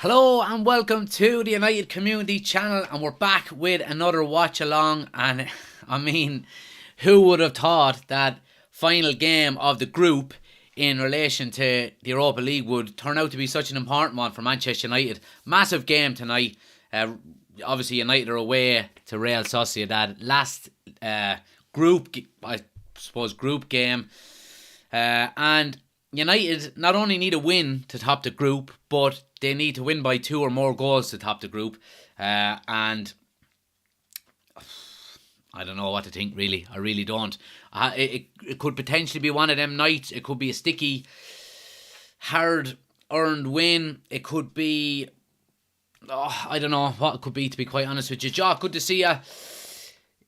Hello and welcome to the United Community Channel, and we're back with another watch along. And I mean, who would have thought that final game of the group in relation to the Europa League would turn out to be such an important one for Manchester United? Massive game tonight. Obviously United are away to Real Sociedad. Last group game, and United not only need a win to top the group, but they need to win by 2 or more goals to top the group. And I don't know what to think, really. I really don't. It could potentially be one of them nights. It could be a sticky, hard-earned win. It could be... I don't know what it could be, to be quite honest with you. Jock, good to see you.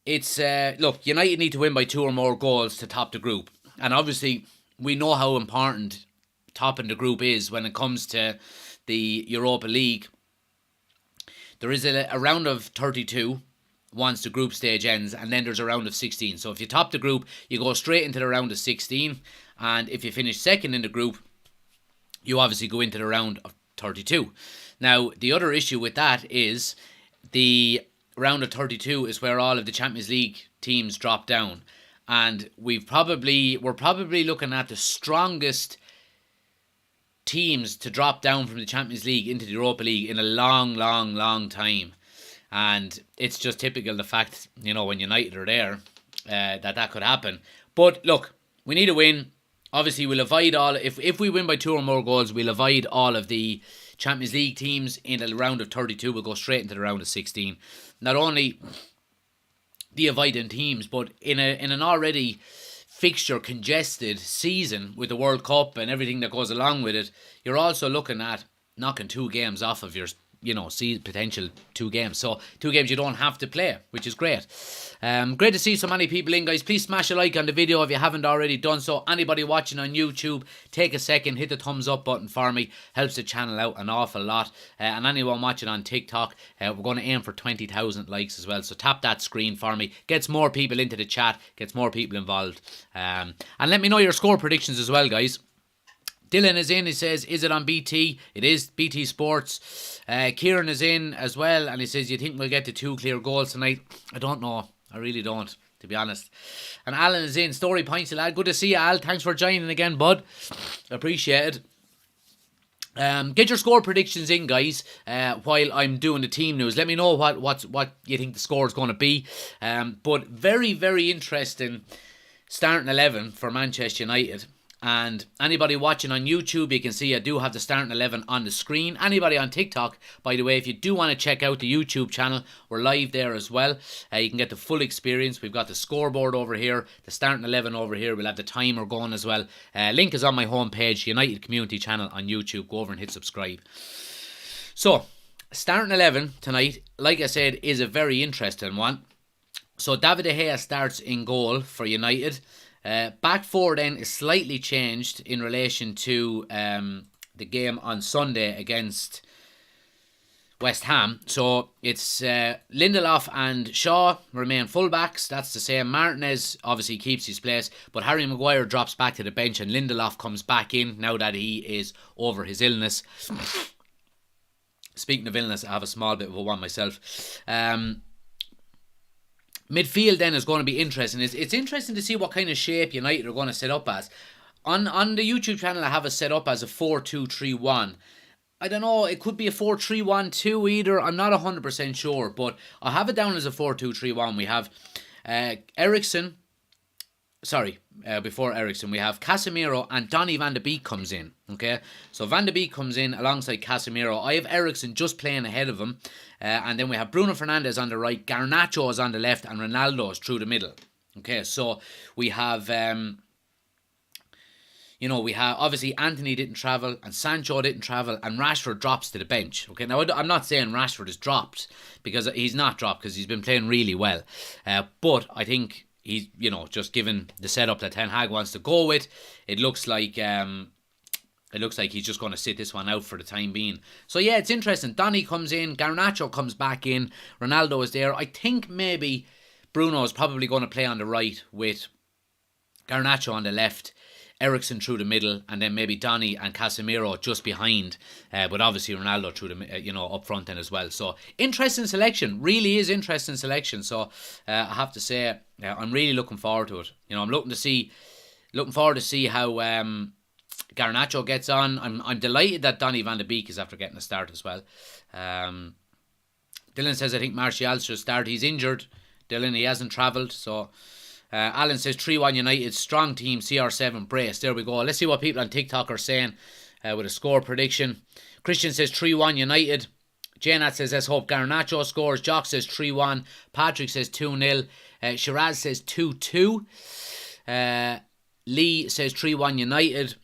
It's... look, United need to win by 2 or more goals to top the group. And obviously, we know how important topping the group is when it comes to the Europa League. There is a round of 32 once the group stage ends, and then there's a round of 16. So if you top the group, you go straight into the round of 16, and if you finish second in the group, you obviously go into the round of 32. Now, the other issue with that is the round of 32 is where all of the Champions League teams drop down, and we're probably looking at the strongest teams to drop down from the Champions League into the Europa League in a long time. And it's just typical, the fact, when United are there, that could happen. But look, we need a win. Obviously, we'll avoid all... If we win by 2 or more goals, we'll avoid all of the Champions League teams in the round of 32. We'll go straight into the round of 16. Not only the avoiding teams, but in an already fixture congested season with the World Cup and everything that goes along with it, you're also looking at knocking 2 games off of your potential 2 games. So 2 games you don't have to play, which is great. Great to see so many people in, guys. Please smash a like on the video if you haven't already done so. Anybody watching on YouTube, take a second, hit the thumbs up button for me. Helps the channel out an awful lot. And anyone watching on TikTok, we're going to aim for 20,000 likes as well. So tap that screen for me. Gets more people into the chat, gets more people involved. And let me know your score predictions as well, guys. Dylan is in. He says, is it on BT? It is BT Sports. Kieran is in as well, and he says, you think we'll get to 2 clear goals tonight? I don't know. I really don't, to be honest. And Alan is in. Story points, lad. Good to see you, Al. Thanks for joining again, bud. Appreciate it. Get your score predictions in, guys, while I'm doing the team news. Let me know what you think the score is going to be. But very interesting starting 11 for Manchester United. And anybody watching on YouTube, you can see I do have the starting 11 on the screen. Anybody on TikTok, by the way, if you do want to check out the YouTube channel, we're live there as well. You can get the full experience. We've got the scoreboard over here, the starting 11 over here. We'll have the timer going as well. Link is on my homepage, United Community Channel on YouTube. Go over and hit subscribe. So, starting 11 tonight, like I said, is a very interesting one. So, David De Gea starts in goal for United. Back 4 then is slightly changed in relation to the game on Sunday against West Ham. So it's Lindelof and Shaw remain fullbacks. That's the same. Martinez obviously keeps his place, but Harry Maguire drops back to the bench and Lindelof comes back in now that he is over his illness. Speaking of illness, I have a small bit of a one myself. Midfield then is going to be interesting. It's interesting to see what kind of shape United are going to set up as. On the YouTube channel, I have it set up as a 4-2-3-1. I don't know, it could be a 4-3-1-2 either. I'm not 100% sure, but I have it down as a 4-2-3-1. We have Eriksen. Before Eriksen, we have Casemiro and Donny van de Beek comes in. Okay, so Van de Beek comes in alongside Casemiro. I have Eriksen just playing ahead of him. And then we have Bruno Fernandes on the right, Garnacho is on the left, and Ronaldo is through the middle. Okay, so we have, we have, obviously, Anthony didn't travel, and Sancho didn't travel, and Rashford drops to the bench. Okay, now I'm not saying Rashford is dropped, because he's not dropped, because he's been playing really well. But I think he's, just given the setup that Ten Hag wants to go with, it looks like he's just going to sit this one out for the time being. So yeah, it's interesting. Donny comes in, Garnacho comes back in, Ronaldo is there. I think maybe Bruno is probably going to play on the right with Garnacho on the left. Eriksen through the middle, and then maybe Donny and Casemiro just behind, but obviously Ronaldo through the up front then as well. So interesting selection, really is interesting selection. So I have to say I'm really looking forward to it. I'm looking forward to see how Garnacho gets on. I'm delighted that Donny van de Beek is after getting a start as well. Dylan says I think Martial should start. He's injured. Dylan, he hasn't travelled, so. Alan says 3-1 United, strong team, CR7 brace. There we go. Let's see what people on TikTok are saying with a score prediction. Christian says 3-1 United. Janat says let's hope Garnacho scores. Jock says 3-1. Patrick says 2-0. Shiraz says 2-2. Lee says 3-1 United.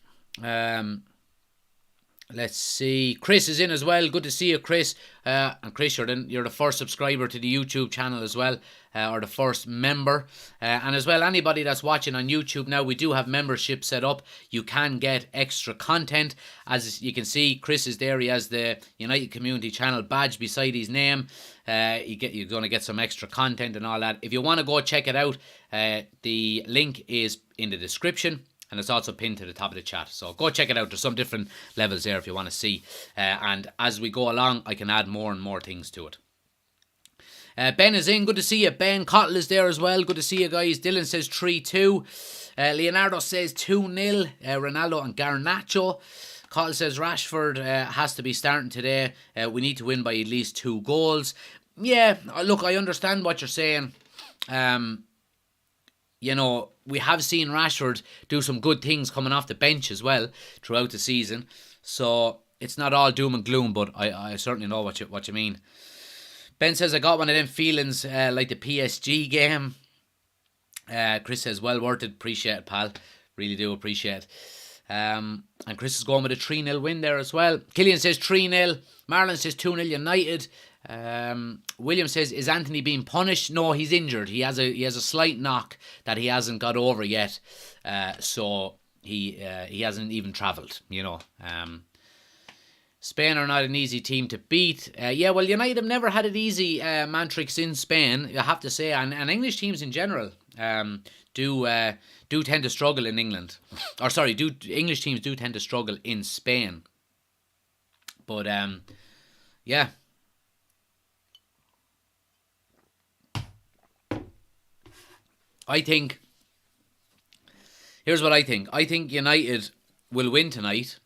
Let's see. Chris is in as well. Good to see you, Chris. And Chris, you're the first subscriber to the YouTube channel as well, or the first member. And as well, anybody that's watching on YouTube now, we do have membership set up. You can get extra content. As you can see, Chris is there. He has the United Community Channel badge beside his name. You're going to get some extra content and all that. If you want to go check it out, the link is in the description. And it's also pinned to the top of the chat. So go check it out. There's some different levels there if you want to see. And as we go along, I can add more and more things to it. Ben is in. Good to see you. Ben Cottle is there as well. Good to see you guys. Dylan says 3-2. Leonardo says 2-0. Ronaldo and Garnacho. Cottle says Rashford has to be starting today. We need to win by at least 2 goals. Yeah, look, I understand what you're saying. We have seen Rashford do some good things coming off the bench as well throughout the season. So it's not all doom and gloom, but I certainly know what you mean. Ben says, I got one of them feelings like the PSG game. Chris says, well worth it. Appreciate it, pal. Really do appreciate it. And Chris is going with a 3-0 win there as well. Killian says 3-0. Marlon says 2-0 United. William says, is Anthony being punished? No, he's injured. He has a slight knock that he hasn't got over yet. So he hasn't even travelled, Spain are not an easy team to beat. Well, United have never had it easy, Mantrix, in Spain, I have to say, and English teams in general do tend to struggle in England. English teams do tend to struggle in Spain. But, yeah. Here's what I think. I think United will win tonight.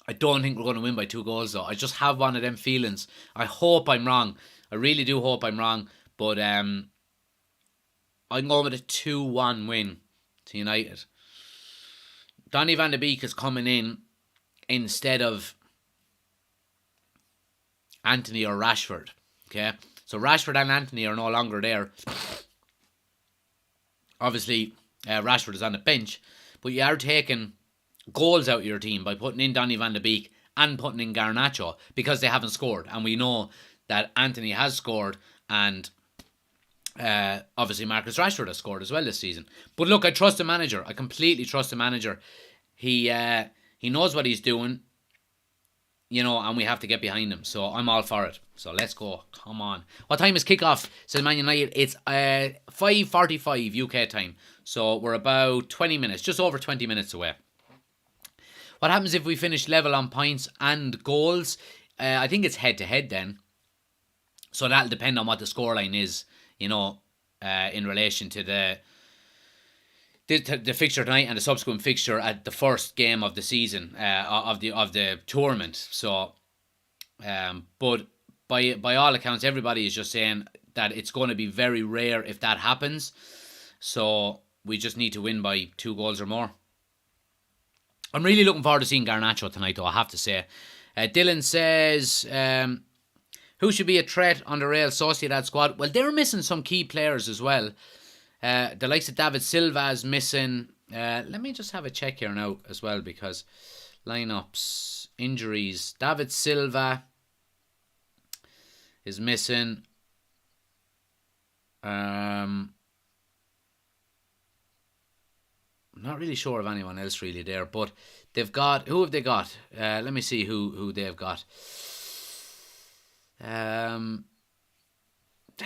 I don't think we're going to win by 2 goals, though. I just have one of them feelings. I hope I'm wrong. I really do hope I'm wrong. But I'm going with a 2-1 win to United. Donny van de Beek is coming in instead of Anthony or Rashford. Okay? So Rashford and Anthony are no longer there. Obviously, Rashford is on the bench, but you are taking goals out of your team by putting in Donny van de Beek and putting in Garnacho because they haven't scored. And we know that Anthony has scored and obviously Marcus Rashford has scored as well this season. But look, I trust the manager. I completely trust the manager. He knows what he's doing, and we have to get behind him. So I'm all for it. So let's go. Come on. What time is kickoff? Says Man United. It's 5:45 UK time. So we're about 20 minutes, just over 20 minutes away. What happens if we finish level on points and goals? I think it's head-to-head then. So that'll depend on what the scoreline is, in relation to the fixture tonight and the subsequent fixture at the first game of the season, of the tournament. So, but by all accounts, everybody is just saying that it's going to be very rare if that happens. So we just need to win by 2 goals or more. I'm really looking forward to seeing Garnacho tonight, though, I have to say. Dylan says, who should be a threat on the Real Sociedad squad? Well, they're missing some key players as well. The likes of David Silva is missing. Let me just have a check here now as well, because lineups, injuries. David Silva is missing. I'm not really sure of anyone else really there, but they've got, who have they got? Let me see who they've got. To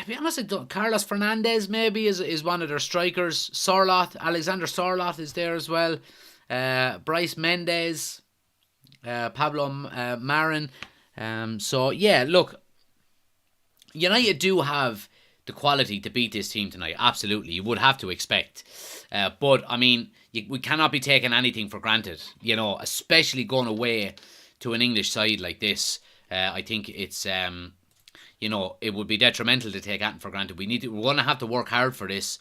be honest, Carlos Fernandez maybe is one of their strikers. Alexander Sorloth is there as well. Bryce Mendez, Pablo Marin. So yeah, look, United do have the quality to beat this team tonight. Absolutely, you would have to expect. But I mean, we cannot be taking anything for granted. Especially going away to an English side like this. I think it's it would be detrimental to take anything for granted. We're going to have to work hard for this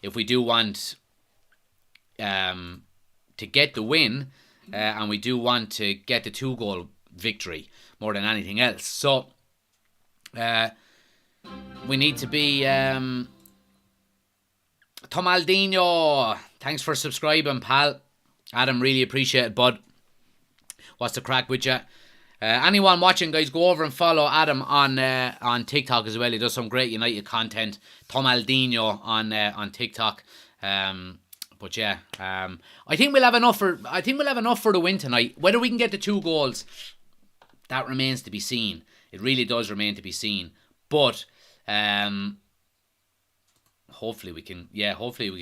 if we do want to get the win, and we do want to get the 2-goal victory more than anything else. So we need to be Tomaldinho, thanks for subscribing, pal. Adam, really appreciate it, bud. What's the crack with you? Anyone watching, guys, go over and follow Adam on TikTok as well. He does some great United content. Tomaldinho on TikTok. But yeah, I think we'll have enough for the win tonight. Whether we can get the 2 goals, that remains to be seen. It really does remain to be seen. But hopefully we can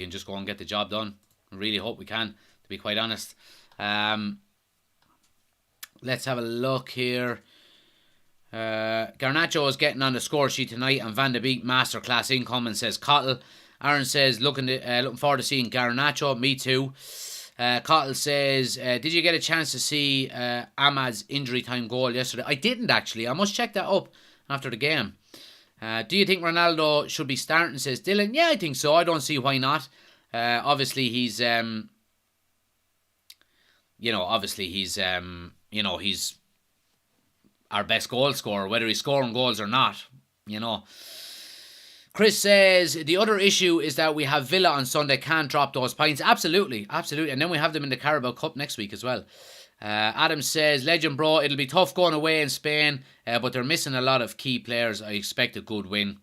just go and get the job done. I really hope we can, to be quite honest. Let's have a look here. Garnacho is getting on the score sheet tonight, and Van de Beek masterclass incoming, says Cottle. Aaron says looking forward to seeing Garnacho. Me too. Cottle says, did you get a chance to see Ahmad's injury time goal yesterday? I didn't actually. I must check that up after the game. Do you think Ronaldo should be starting, says Dylan? Yeah, I think so. I don't see why not. Obviously he's he's our best goal scorer, whether he's scoring goals or not, Chris says, the other issue is that we have Villa on Sunday, can't drop those points. Absolutely. And then we have them in the Carabao Cup next week as well. Adam says, legend bro, it'll be tough going away in Spain, but they're missing a lot of key players. I expect a good win.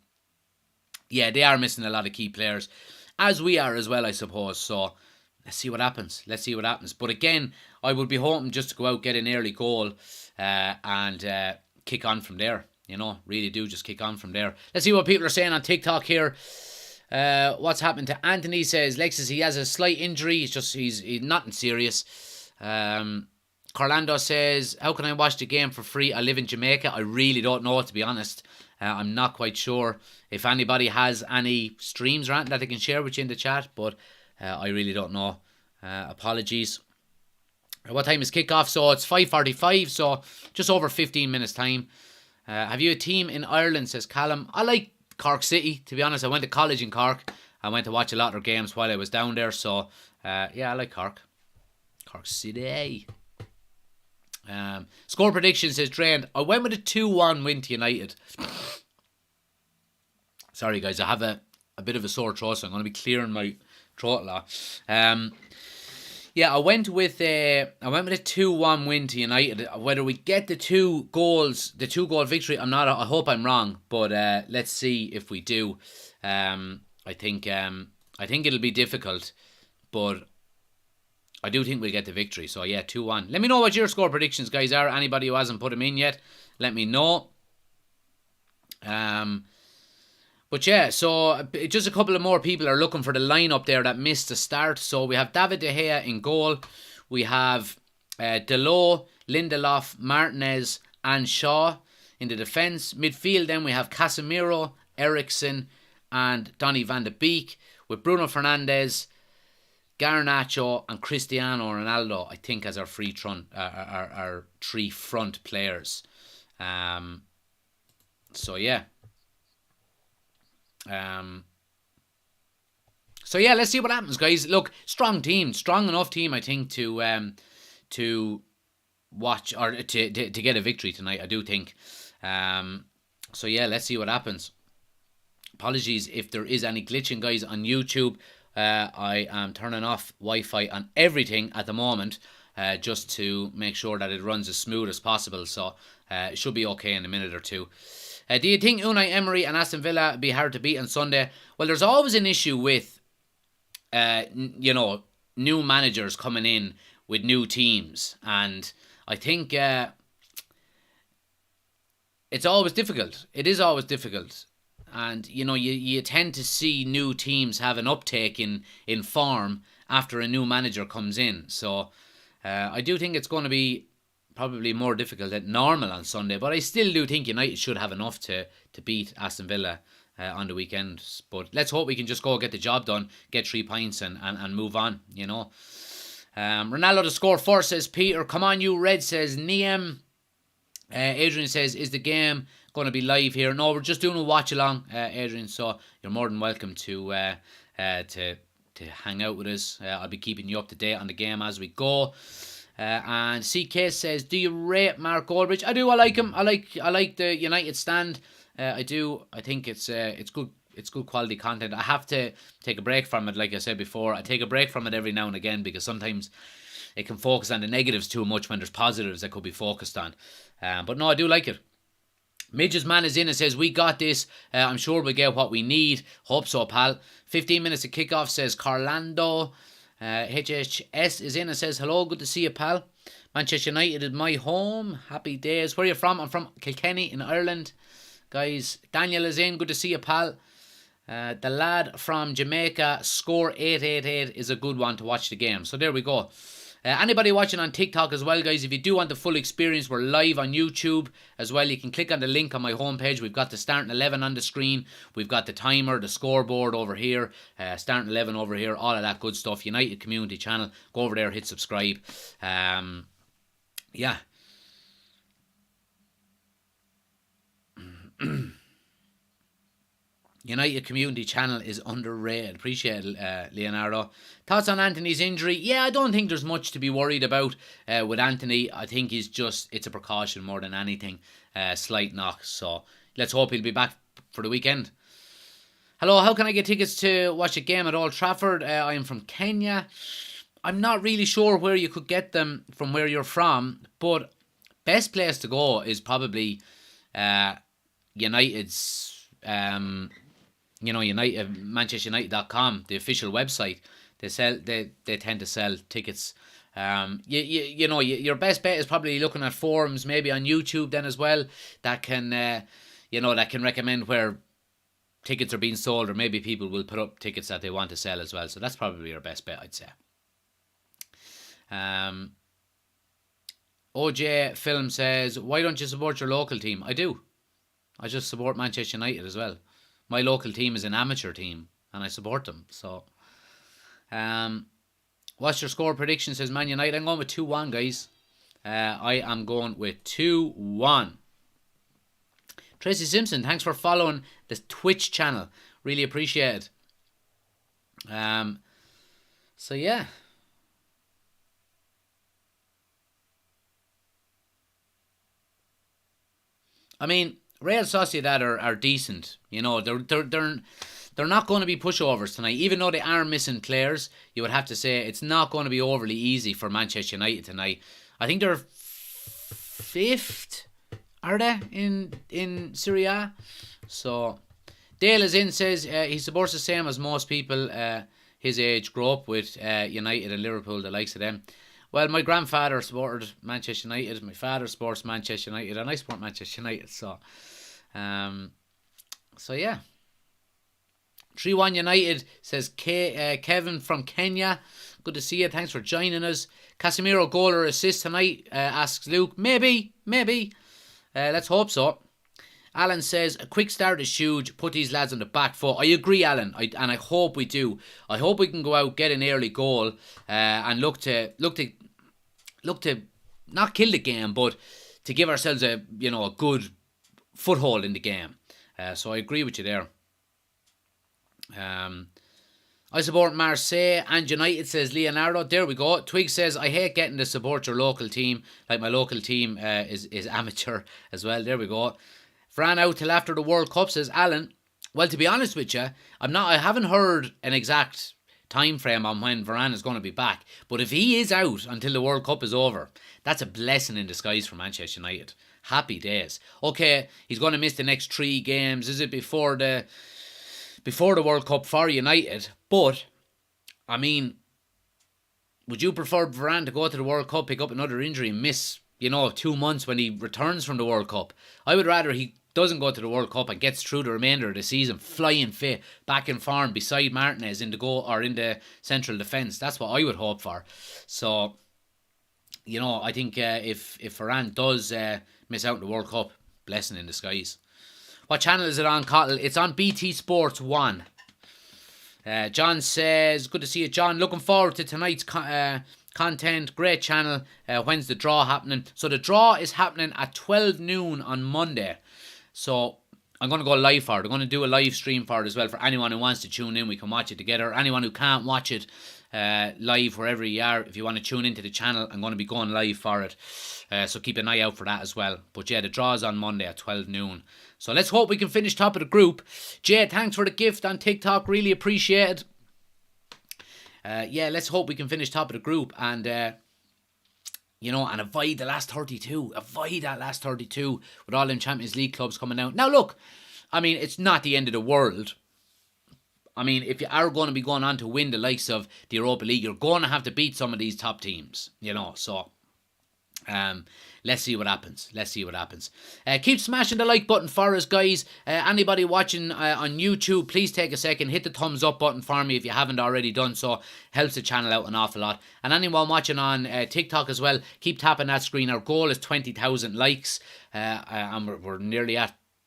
Yeah, they are missing a lot of key players, as we are as well, I suppose. So let's see what happens. But again, I would be hoping just to go out, get an early goal, and kick on from there. Really do just kick on from there. Let's see what people are saying on TikTok here. What's happened to Anthony? Says Lexus, he has a slight injury. He's nothing serious. Carlando says, how can I watch the game for free? I live in Jamaica. I really don't know, to be honest. I'm not quite sure if anybody has any streams or anything that they can share with you in the chat, but I really don't know. Apologies. What time is kickoff? So it's 5:45, so just over 15 minutes time. Have you a team in Ireland, says Callum? I like Cork City, to be honest. I went to college in Cork. I went to watch a lot of their games while I was down there. So, yeah, I like Cork. Cork City. Score prediction, says Drained. I went with a 2-1 win to United. Sorry, guys. I have a bit of a sore throat, so I'm going to be clearing my throat a lot. Yeah, I went with a 2-1 win to United. Whether we get the 2 goal victory, I hope I'm wrong, but let's see if we do. I think it'll be difficult, but I do think we'll get the victory. So yeah, 2-1. Let me know what your score predictions, guys, are. Anybody who hasn't put them in yet, let me know. But yeah, so just a couple of more people are looking for the lineup there that missed the start. So we have David De Gea in goal. We have Delot, Lindelof, Martinez and Shaw in the defence. Midfield then we have Casemiro, Eriksen and Donny van de Beek, with Bruno Fernandes, Garnacho and Cristiano Ronaldo, I think, as our three front players. So yeah. So yeah, let's see what happens, guys. Look, strong enough team, I think, to watch or to get a victory tonight. I do think. So yeah, let's see what happens. Apologies if there is any glitching, guys, on YouTube. I am turning off Wi-Fi on everything at the moment, just to make sure that it runs as smooth as possible. So it should be okay in a minute or two. Do you think Unai Emery and Aston Villa be hard to beat on Sunday? Well, there's always an issue with, new managers coming in with new teams. And I think it's always difficult. It is always difficult. And, you tend to see new teams have an uptake in form after a new manager comes in. So I do think it's going to be probably more difficult than normal on Sunday, but I still do think United should have enough to beat Aston Villa on the weekend. But let's hope we can just go get the job done, get 3 points and move on, you know. Ronaldo to score first, says Peter. Come on, you Red, says Niam. Adrian says, is the game going to be live here? No, we're just doing a watch along, Adrian, so you're more than welcome to hang out with us. I'll be keeping you up to date on the game as we go. And CK says, do you rate Mark Goldbridge? I do. I like him. I like the United stand. I do. I think it's good. It's good quality content. I have to take a break from it, like I said before. I take a break from it every now and again because sometimes it can focus on the negatives too much when there's positives that could be focused on. But no, I do like it. Midge's man is in and says, we got this. I'm sure we'll get what we need. Hope so, pal. 15 minutes of kickoff, says Carlando. HHS is in and says, hello, good to see you, pal. Manchester United is my home. Happy days. Where are you from? I'm from Kilkenny in Ireland. Guys, Daniel is in. Good to see you, pal. The lad from Jamaica, score 888 is a good one to watch the game. So there we go. Anybody watching on TikTok as well, guys, if you do want the full experience, we're live on YouTube as well. You can click on the link on my homepage. We've got the starting 11 on the screen. We've got the timer, the scoreboard over here, starting 11 over here, all of that good stuff. United Community Channel. Go over there, hit subscribe. Yeah. United Community Channel is underrated. Appreciate it, Leonardo. Thoughts on Anthony's injury? Yeah, I don't think there's much to be worried about with Anthony. I think it's a precaution more than anything. Slight knock. So let's hope he'll be back for the weekend. Hello, how can I get tickets to watch a game at Old Trafford? I am from Kenya. I'm not really sure where you could get them from where you're from, but best place to go is probably United's... ManchesterUnited.com, the official website. They tend to sell tickets. Your best bet is probably looking at forums, maybe on YouTube then as well, that can recommend where tickets are being sold, or maybe people will put up tickets that they want to sell as well. So that's probably your best bet, I'd say. OJ Film says, why don't you support your local team? I do. I just support Manchester United as well. My local team is an amateur team, and I support them. So, what's your score prediction? Says Man United. I'm going with 2-1, guys. I am going with 2-1. Tracy Simpson, thanks for following the Twitch channel. Really appreciate it. So yeah. I mean, Real Sociedad are decent. You know, they're not going to be pushovers tonight. Even though they are missing players, you would have to say it's not going to be overly easy for Manchester United tonight. I think they're 5th, are they, in Serie A? So, Dale is in, says he supports the same as most people his age, grew up with United and Liverpool, the likes of them. Well, my grandfather supported Manchester United, my father supports Manchester United, and I support Manchester United, so yeah. 3-1 United, says Kevin from Kenya. Good to see you, thanks for joining us. Casemiro goal or assist tonight, asks Luke. Maybe. Let's hope so. Alan says, a quick start is huge, put these lads on the back foot. I agree, Alan, and I hope we do. I hope we can go out, get an early goal, and look to not kill the game, but to give ourselves a good foothold in the game. So I agree with you there. I support Marseille and United, says Leonardo. There we go. Twig says, I hate getting to support your local team. Like my local team is amateur as well. There we go. Fran out till after the World Cup, says Alan. Well, to be honest with you, I haven't heard an exact time frame on when Varane is going to be back. But if he is out until the World Cup is over, that's a blessing in disguise for Manchester United. Happy days. Okay, he's going to miss the next 3 games. Is it before the World Cup for United? But, I mean, would you prefer Varane to go to the World Cup, pick up another injury and miss 2 months when he returns from the World Cup? I would rather he doesn't go to the World Cup and gets through the remainder of the season flying fit, back in form beside Martinez in the goal or in the central defence. That's what I would hope for. So, I think if Varane does miss out on the World Cup, blessing in disguise. What channel is it on, Cottle? It's on BT Sports 1. John says, good to see you, John. Looking forward to tonight's content. Great channel. When's the draw happening? So the draw is happening at 12 noon on Monday. So I'm going to go live for it. I'm going to do a live stream for it as well. For anyone who wants to tune in, we can watch it together. Anyone who can't watch it live wherever you are, if you want to tune into the channel, I'm going to be going live for it. So keep an eye out for that as well. But yeah, the draw is on Monday at 12 noon. So let's hope we can finish top of the group. Jay, thanks for the gift on TikTok. Really appreciate it. Yeah, let's hope we can finish top of the group and and avoid the last 32. Avoid that last 32 with all them Champions League clubs coming out. Now, look, I mean, it's not the end of the world. I mean, if you are going to be going on to win the likes of the Europa League, you're going to have to beat some of these top teams, So, let's see what happens. Keep smashing the like button for us, guys. Anybody watching on YouTube, please take a second, hit the thumbs up button for me if you haven't already done so. Helps the channel out an awful lot. And anyone watching on TikTok as well, keep tapping that screen. Our goal is 20,000 likes, and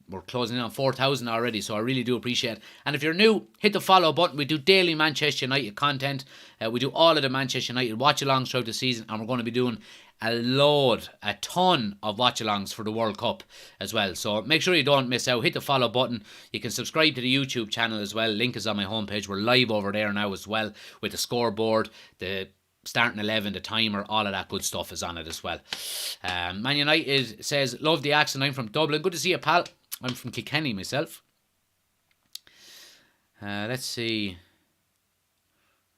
we're closing in on 4,000 already, so I really do appreciate it. And if you're new, hit the follow button. We do daily Manchester United content. We do all of the Manchester United watch-alongs throughout the season, and we're going to be doing a ton of watch-alongs for the World Cup as well. So make sure you don't miss out. Hit the follow button. You can subscribe to the YouTube channel as well. Link is on my homepage. We're live over there now as well with the scoreboard, the starting 11, the timer, all of that good stuff is on it as well. Man United says, love the accent. I'm from Dublin. Good to see you, pal. I'm from Kilkenny myself. Let's see.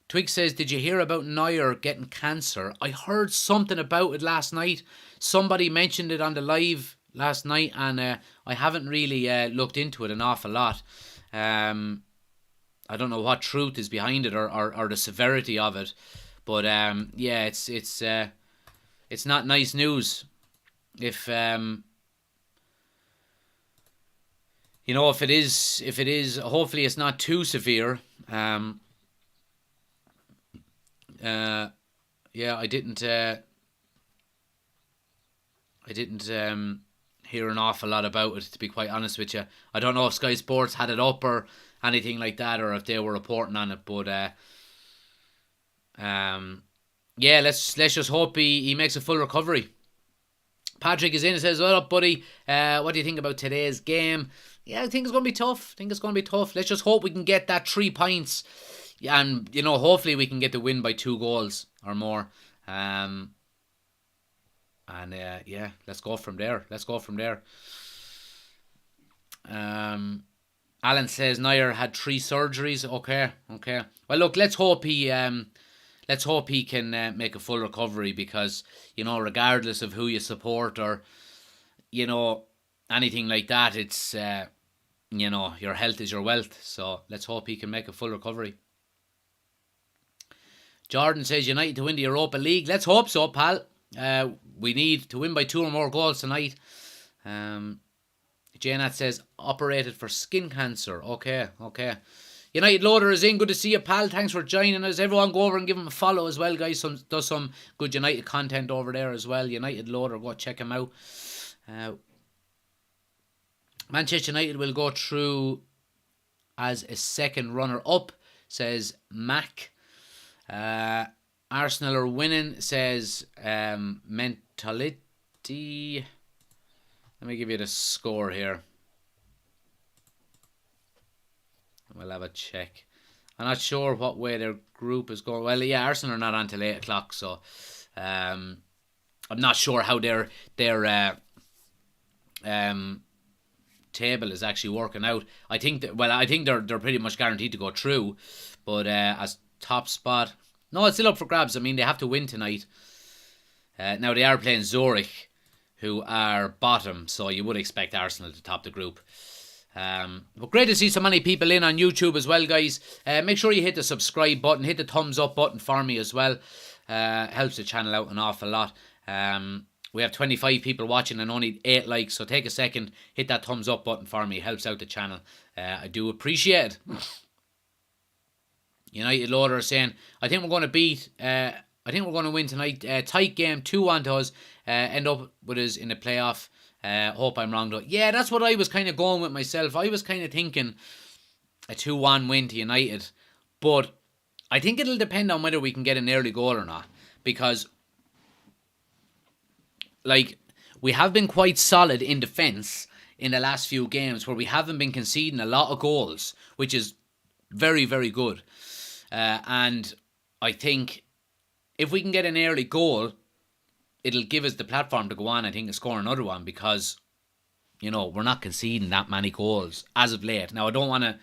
Twig says, did you hear about Neuer getting cancer? I heard something about it last night. Somebody mentioned it on the live last night, and I haven't really looked into it an awful lot. I don't know what truth is behind it or the severity of it. But yeah, it's not nice news. If if it is, hopefully it's not too severe. Yeah, I didn't hear an awful lot about it, to be quite honest with you. I don't know if Sky Sports had it up or anything like that, or if they were reporting on it. But yeah, let's just hope he makes a full recovery. Patrick is in and says, "What up, buddy? What do you think about today's game?" Yeah, I think it's going to be tough. Let's just hope we can get that 3 points. And, hopefully we can get the win by 2 goals or more. Yeah, let's go from there. Alan says Neuer had 3 surgeries. Okay. Well, look, let's hope he can make a full recovery, because, regardless of who you support or, anything like that, it's, your health is your wealth. So let's hope he can make a full recovery. Jordan says United to win the Europa League. Let's hope so, pal. We need to win by 2 or more goals tonight. Janat says operated for skin cancer. Okay. United Loader is in. Good to see you, pal. Thanks for joining us. Everyone go over and give him a follow as well, guys. Does some good United content over there as well. United Loader, go check him out. Manchester United will go through as a second runner-up, says Mac. Arsenal are winning, says Mentality. Let me give you the score here. We'll have a check. I'm not sure what way their group is going. Well, yeah, Arsenal are not on till 8 o'clock, so I'm not sure how their table is actually working out. I think they're pretty much guaranteed to go through, but as top spot, no, it's still up for grabs. I mean, they have to win tonight. Now they are playing Zurich, who are bottom, so you would expect Arsenal to top the group. But great to see so many people in on YouTube as well, guys. Make sure you hit the subscribe button, hit the thumbs up button for me as well. Helps the channel out an awful lot. We have 25 people watching and only 8 likes. So take a second, hit that thumbs up button for me. It helps out the channel. I do appreciate it. United Loader saying, I think we're going to beat... I think we're going to win tonight. Tight game, 2-1 to us. End up with us in the playoff. Hope I'm wrong though. Yeah, that's what I was kind of going with myself. I was kind of thinking a 2-1 win to United. But I think it'll depend on whether we can get an early goal or not. Because, like, we have been quite solid in defence in the last few games where we haven't been conceding a lot of goals, which is very, very good. And I think if we can get an early goal, it'll give us the platform to go on, I think, and score another one because, you know, we're not conceding that many goals as of late. Now, I don't want to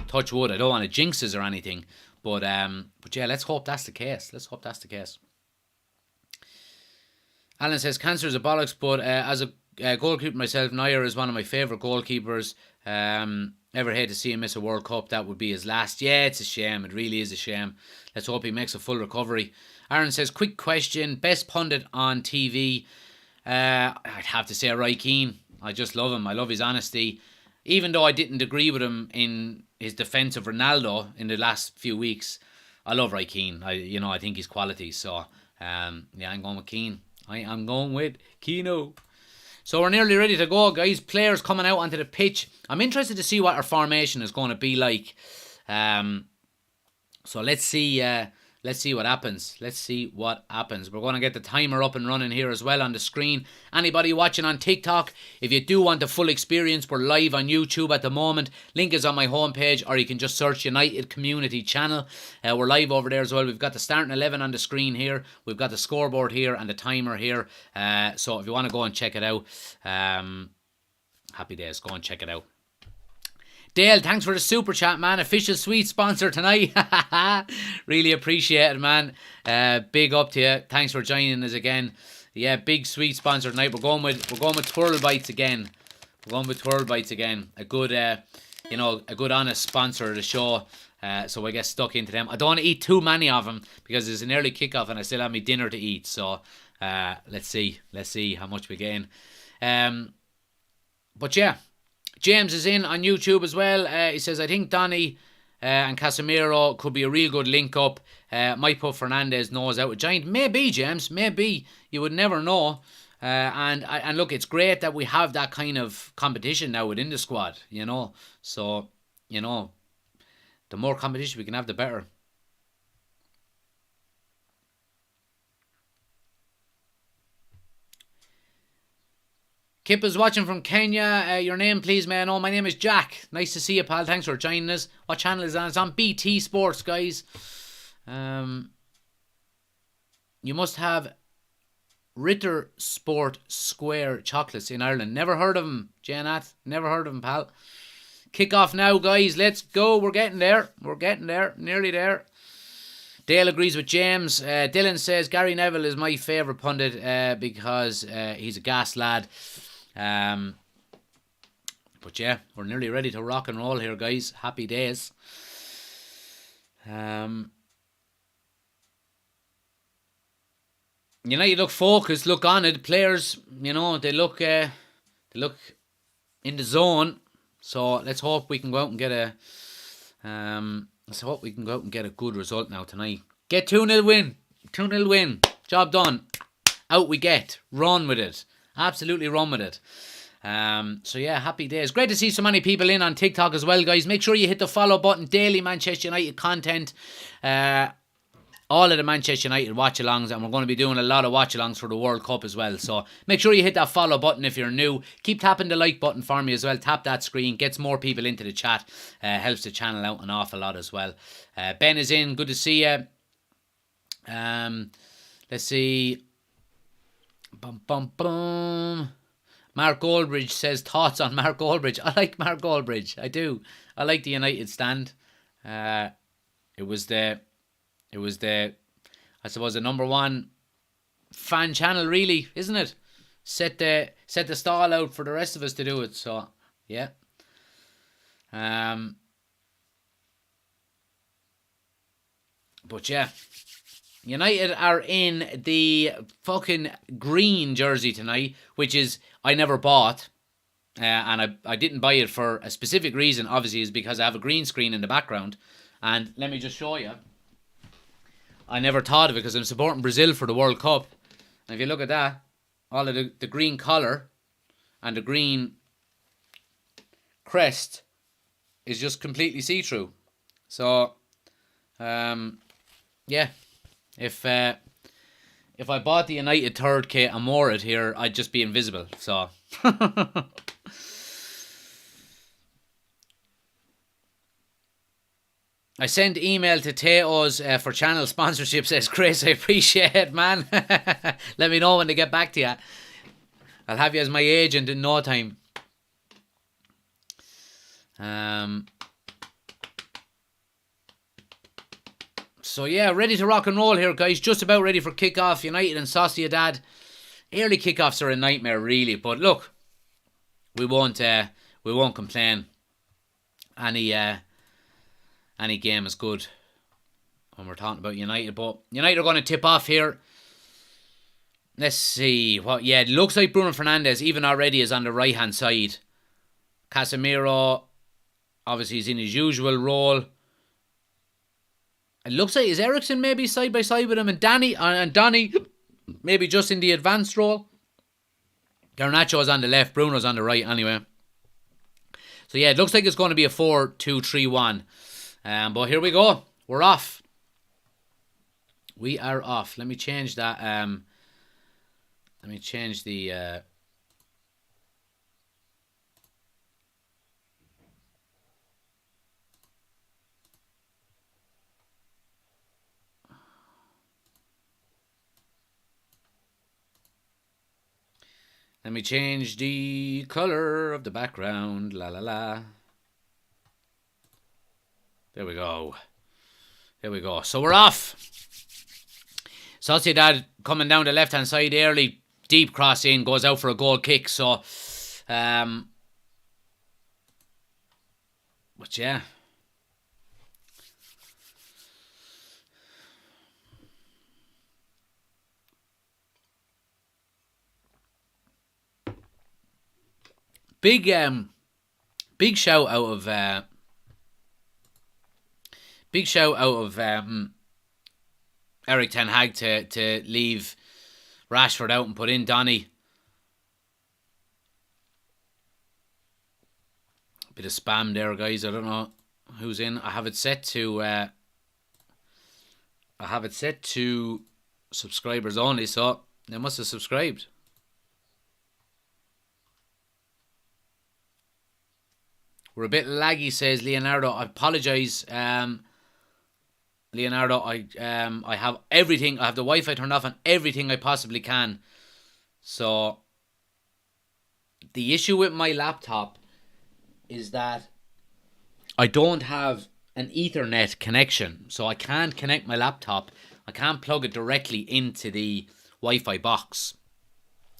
touch wood. I don't want to jinx us or anything. But yeah, let's hope that's the case. Let's hope that's the case. Alan says, cancer is a bollocks, but as a goalkeeper myself, Neuer is one of my favourite goalkeepers. Ever hate to see him miss a World Cup. That would be his last. Yeah, it's a shame. It really is a shame. Let's hope he makes a full recovery. Aaron says, quick question. Best pundit on TV? I'd have to say Roy Keane. I just love him. I love his honesty. Even though I didn't agree with him in his defence of Ronaldo in the last few weeks, I love Roy Keane. I think he's quality. So, yeah, I'm going with Keane. I am going with Keano. So we're nearly ready to go, guys. Players coming out onto the pitch. I'm interested to see what our formation is going to be like. So let's see what happens. Let's see what happens. We're going to get the timer up and running here as well on the screen. Anybody watching on TikTok, if you do want the full experience, we're live on YouTube at the moment. Link is on my homepage, or you can just search United Community Channel. We're live over there as well. We've got the starting 11 on the screen here. We've got the scoreboard here and the timer here. So if you want to go and check it out, happy days. Go and check it out. Dale, thanks for the super chat, man. Official sweet sponsor tonight. Really appreciate it, man. Big up to you. Thanks for joining us again. Yeah, big sweet sponsor tonight. We're going with Twirl Bites again. A good, a good honest sponsor of the show. So I get stuck into them. I don't want to eat too many of them because it's an early kickoff and I still have my dinner to eat. So let's see how much we gain. But yeah. James is in on YouTube as well. He says, I think Donny and Casemiro could be a real good link-up. Might put Fernandes nose out with Giant. Maybe, James. Maybe. You would never know. And look, it's great that we have that kind of competition now within the squad, you know. So, you know, the more competition we can have, the better. Kip is watching from Kenya. Your name, please, may I know? My name is Jack. Nice to see you, pal. Thanks for joining us. What channel is it on? It's on BT Sports, guys. You must have Ritter Sport Square chocolates in Ireland. Never heard of them, Janat. Never heard of them, pal. Kick off now, guys. Let's go. We're getting there. Nearly there. Dale agrees with James. Dylan says, Gary Neville is my favourite pundit because he's a gas lad. But yeah, we're nearly ready to rock and roll here, guys. Happy days. United look focused, look on it. Players, you know, they look in the zone. So let's hope we can go out and get a good result now tonight. Get 2-0 win. 2-0 win. Job done. Out we get. Run with it. Absolutely run with it. So yeah, happy days. Great to see so many people in on TikTok as well, guys. Make sure you hit the follow button. Daily Manchester United content. All of the Manchester United watch-alongs, and we're going to be doing a lot of watch-alongs for the World Cup as well. So make sure you hit that follow button if you're new. Keep tapping the like button for me as well. Tap that screen. Gets more people into the chat. Helps the channel out an awful lot as well. Ben is in. Good to see you. Let's see. Bum, bum, bum. Mark Goldbridge says, thoughts on Mark Goldbridge. I like Mark Goldbridge. I do. I like the United stand. It was the, I suppose, the number one fan channel, really, isn't it? Set the stall out for the rest of us to do it. So, yeah. But yeah, United are in the fucking green jersey tonight, which is I never bought. And I didn't buy it for a specific reason, obviously, is because I have a green screen in the background. And let me just show you. I never thought of it because I'm supporting Brazil for the World Cup. And if you look at that, all of the green collar and the green crest is just completely see-through. So, yeah, if I bought the United third kit and wore it here, I'd just be invisible. So, I sent email to Teos for channel sponsorship, says Chris. I appreciate it, man. Let me know when they get back to you. I'll have you as my agent in no time. So yeah, ready to rock and roll here, guys. Just about ready for kickoff. United and Sociedad. Early kickoffs are a nightmare, really. But look, we won't complain. Any game is good when we're talking about United. But United are going to tip off here. Let's see. Yeah, it looks like Bruno Fernandes even already is on the right-hand side. Casemiro, obviously, is in his usual role. It looks like, is Eriksen maybe side by side with him? And Donny maybe just in the advanced role. Garnacho is on the left. Bruno's on the right anyway. So yeah, it looks like it's going to be a 4-2-3-1. But here we go. We're off. We are off. Let me change that. Let me change the... Let me change the colour of the background. La la la. There we go. There we go. So we're off. Sociedad coming down the left-hand side early. Deep cross in. Goes out for a goal kick. So, but yeah. Big shout out of Erik ten Hag to leave Rashford out and put in Donny. Bit of spam there, guys. I don't know who's in. I have it set to subscribers only, so they must have subscribed. We're a bit laggy, says Leonardo. I apologise, Leonardo. I have everything. I have the Wi-Fi turned off on everything I possibly can. So the issue with my laptop is that I don't have an Ethernet connection, so I can't connect my laptop. I can't plug it directly into the Wi-Fi box,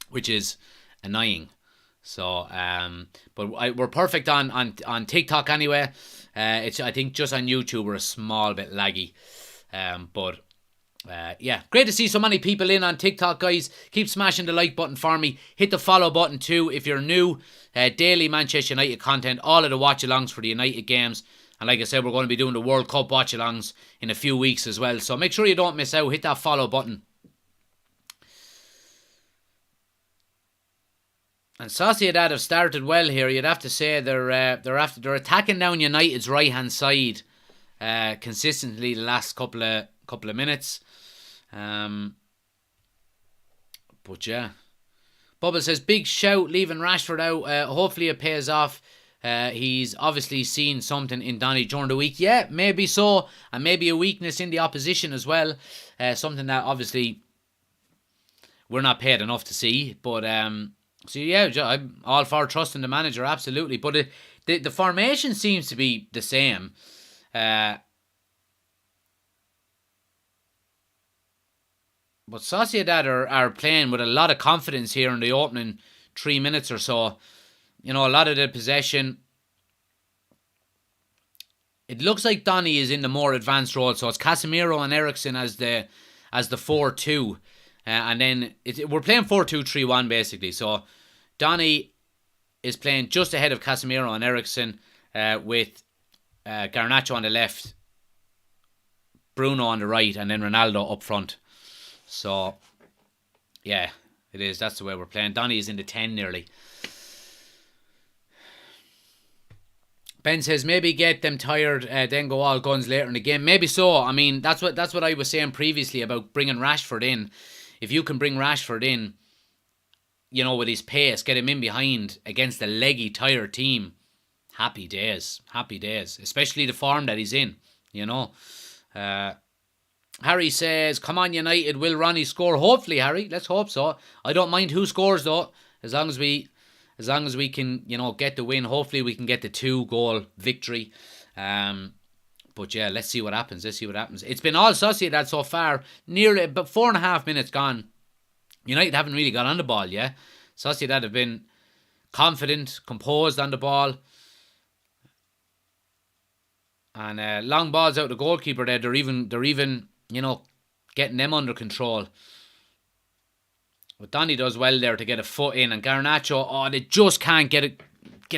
which is annoying. So, but we're perfect on TikTok anyway. It's, I think, just on YouTube we're a small bit laggy. But yeah, great to see so many people in on TikTok, guys. Keep smashing the like button for me. Hit the follow button too if you're new. Daily Manchester United content, all of the watch-alongs for the United games. And like I said, we're going to be doing the World Cup watch-alongs in a few weeks as well. So make sure you don't miss out. Hit that follow button. And Sociedad have started well here. You'd have to say they're attacking down United's right hand side consistently the last couple of minutes. But yeah, Bubble says big shout leaving Rashford out. Hopefully it pays off. He's obviously seen something in Donny during the week. Yeah, maybe so, and maybe a weakness in the opposition as well. Something that obviously we're not paid enough to see, but so yeah, I'm all for trusting the manager, absolutely. But the formation seems to be the same. But Sociedad are playing with a lot of confidence here in the opening 3 minutes or so. You know, a lot of the possession. It looks like Donny is in the more advanced role, so it's Casemiro and Eriksen as the as the 4-2. And then we're playing 4-2-3-1 basically. So Donny is playing just ahead of Casemiro and Eriksen, with Garnacho on the left, Bruno on the right, and then Ronaldo up front. So, yeah, it is. That's the way we're playing. Donny is in the 10 nearly. Ben says maybe get them tired, then go all guns later in the game. Maybe so. I mean, that's what I was saying previously about bringing Rashford in. If you can bring Rashford in, you know, with his pace, get him in behind against a leggy, tired team, happy days. Happy days. Especially the form that he's in, you know. Harry says, come on United, will Ronnie score? Hopefully, Harry. Let's hope so. I don't mind who scores though, as long as we can, you know, get the win. Hopefully we can get the 2-goal victory. But yeah, let's see what happens. It's been all Sociedad so far. Nearly about 4.5 minutes gone. United haven't really got on the ball yet. Sociedad have been confident, composed on the ball. And long balls out the goalkeeper there. They're even, you know, getting them under control. But Donny does well there to get a foot in. And Garnacho, they just can't get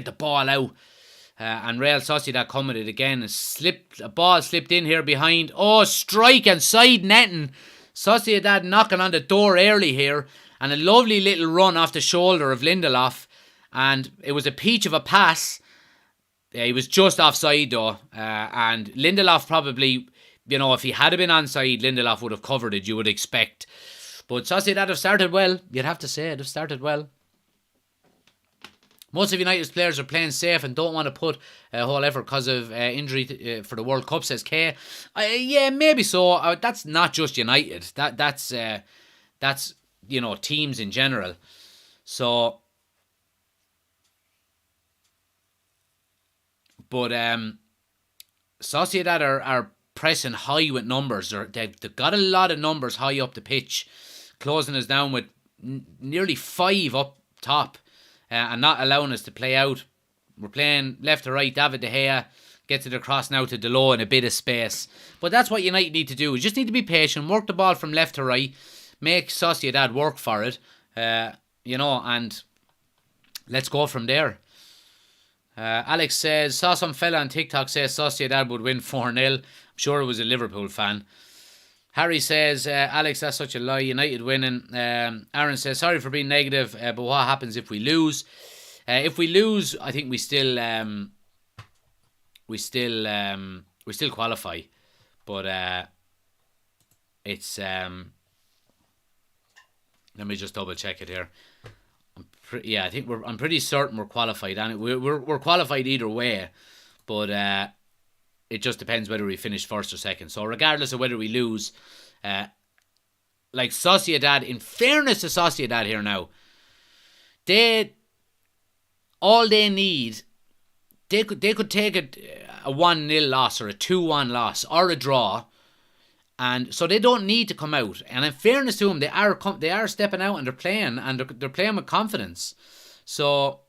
the ball out. And Real Sociedad come with it again. A ball slipped in here behind. Oh, strike and side netting. Sociedad knocking on the door early here. And a lovely little run off the shoulder of Lindelof. And it was a peach of a pass. He was just offside though. And Lindelof probably, you know, if he had been onside, Lindelof would have covered it, you would expect. But Sociedad have started well. You'd have to say they've started well. Most of United's players are playing safe and don't want to put a whole effort because of injury for the World Cup, says Kay. Yeah, maybe so. That's not just United. That's you know, teams in general. So, but Sociedad are pressing high with numbers. They've got a lot of numbers high up the pitch, closing us down with nearly 5 up top. And not allowing us to play out. We're playing left to right. David De Gea gets it across now to Delo in a bit of space. But that's what United need to do. We just need to be patient, work the ball from left to right, make Sociedad work for it, you know, and let's go from there. Alex says, saw some fella on TikTok say Sociedad would win 4-0. I'm sure it was a Liverpool fan. Harry says, Alex, that's such a lie. United winning. Aaron says, sorry for being negative, but what happens if we lose? If we lose, I think we still qualify. But it's let me just double check it here. I think I'm pretty certain we're qualified, and we're qualified either way. But it just depends whether we finish first or second. So regardless of whether we lose, like Sociedad, in fairness to Sociedad here now, all they need, they could take a 1-0 loss or a 2-1 loss or a draw, and so they don't need to come out. And in fairness to them, they are stepping out and they're playing with confidence. So,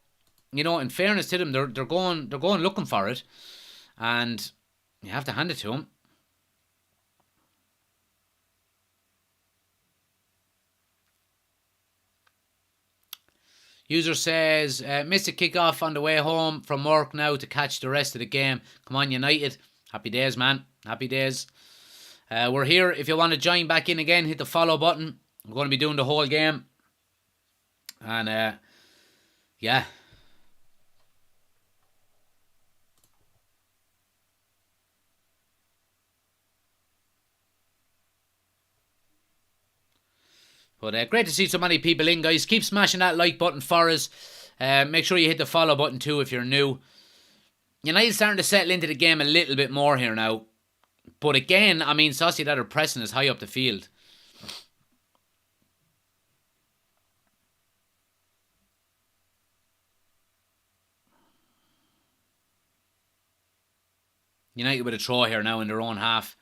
you know, in fairness to them, they're going looking for it, and you have to hand it to him. User says, missed a kick-off on the way home from work now to catch the rest of the game. Come on, United. Happy days, man. Happy days. We're here. If you want to join back in again, hit the follow button. We're going to be doing the whole game. And, yeah. But great to see so many people in, guys. Keep smashing that like button for us. Make sure you hit the follow button too if you're new. United starting to settle into the game a little bit more here now. But again, I mean, Sociedad are pressing us high up the field. United with a throw here now in their own half.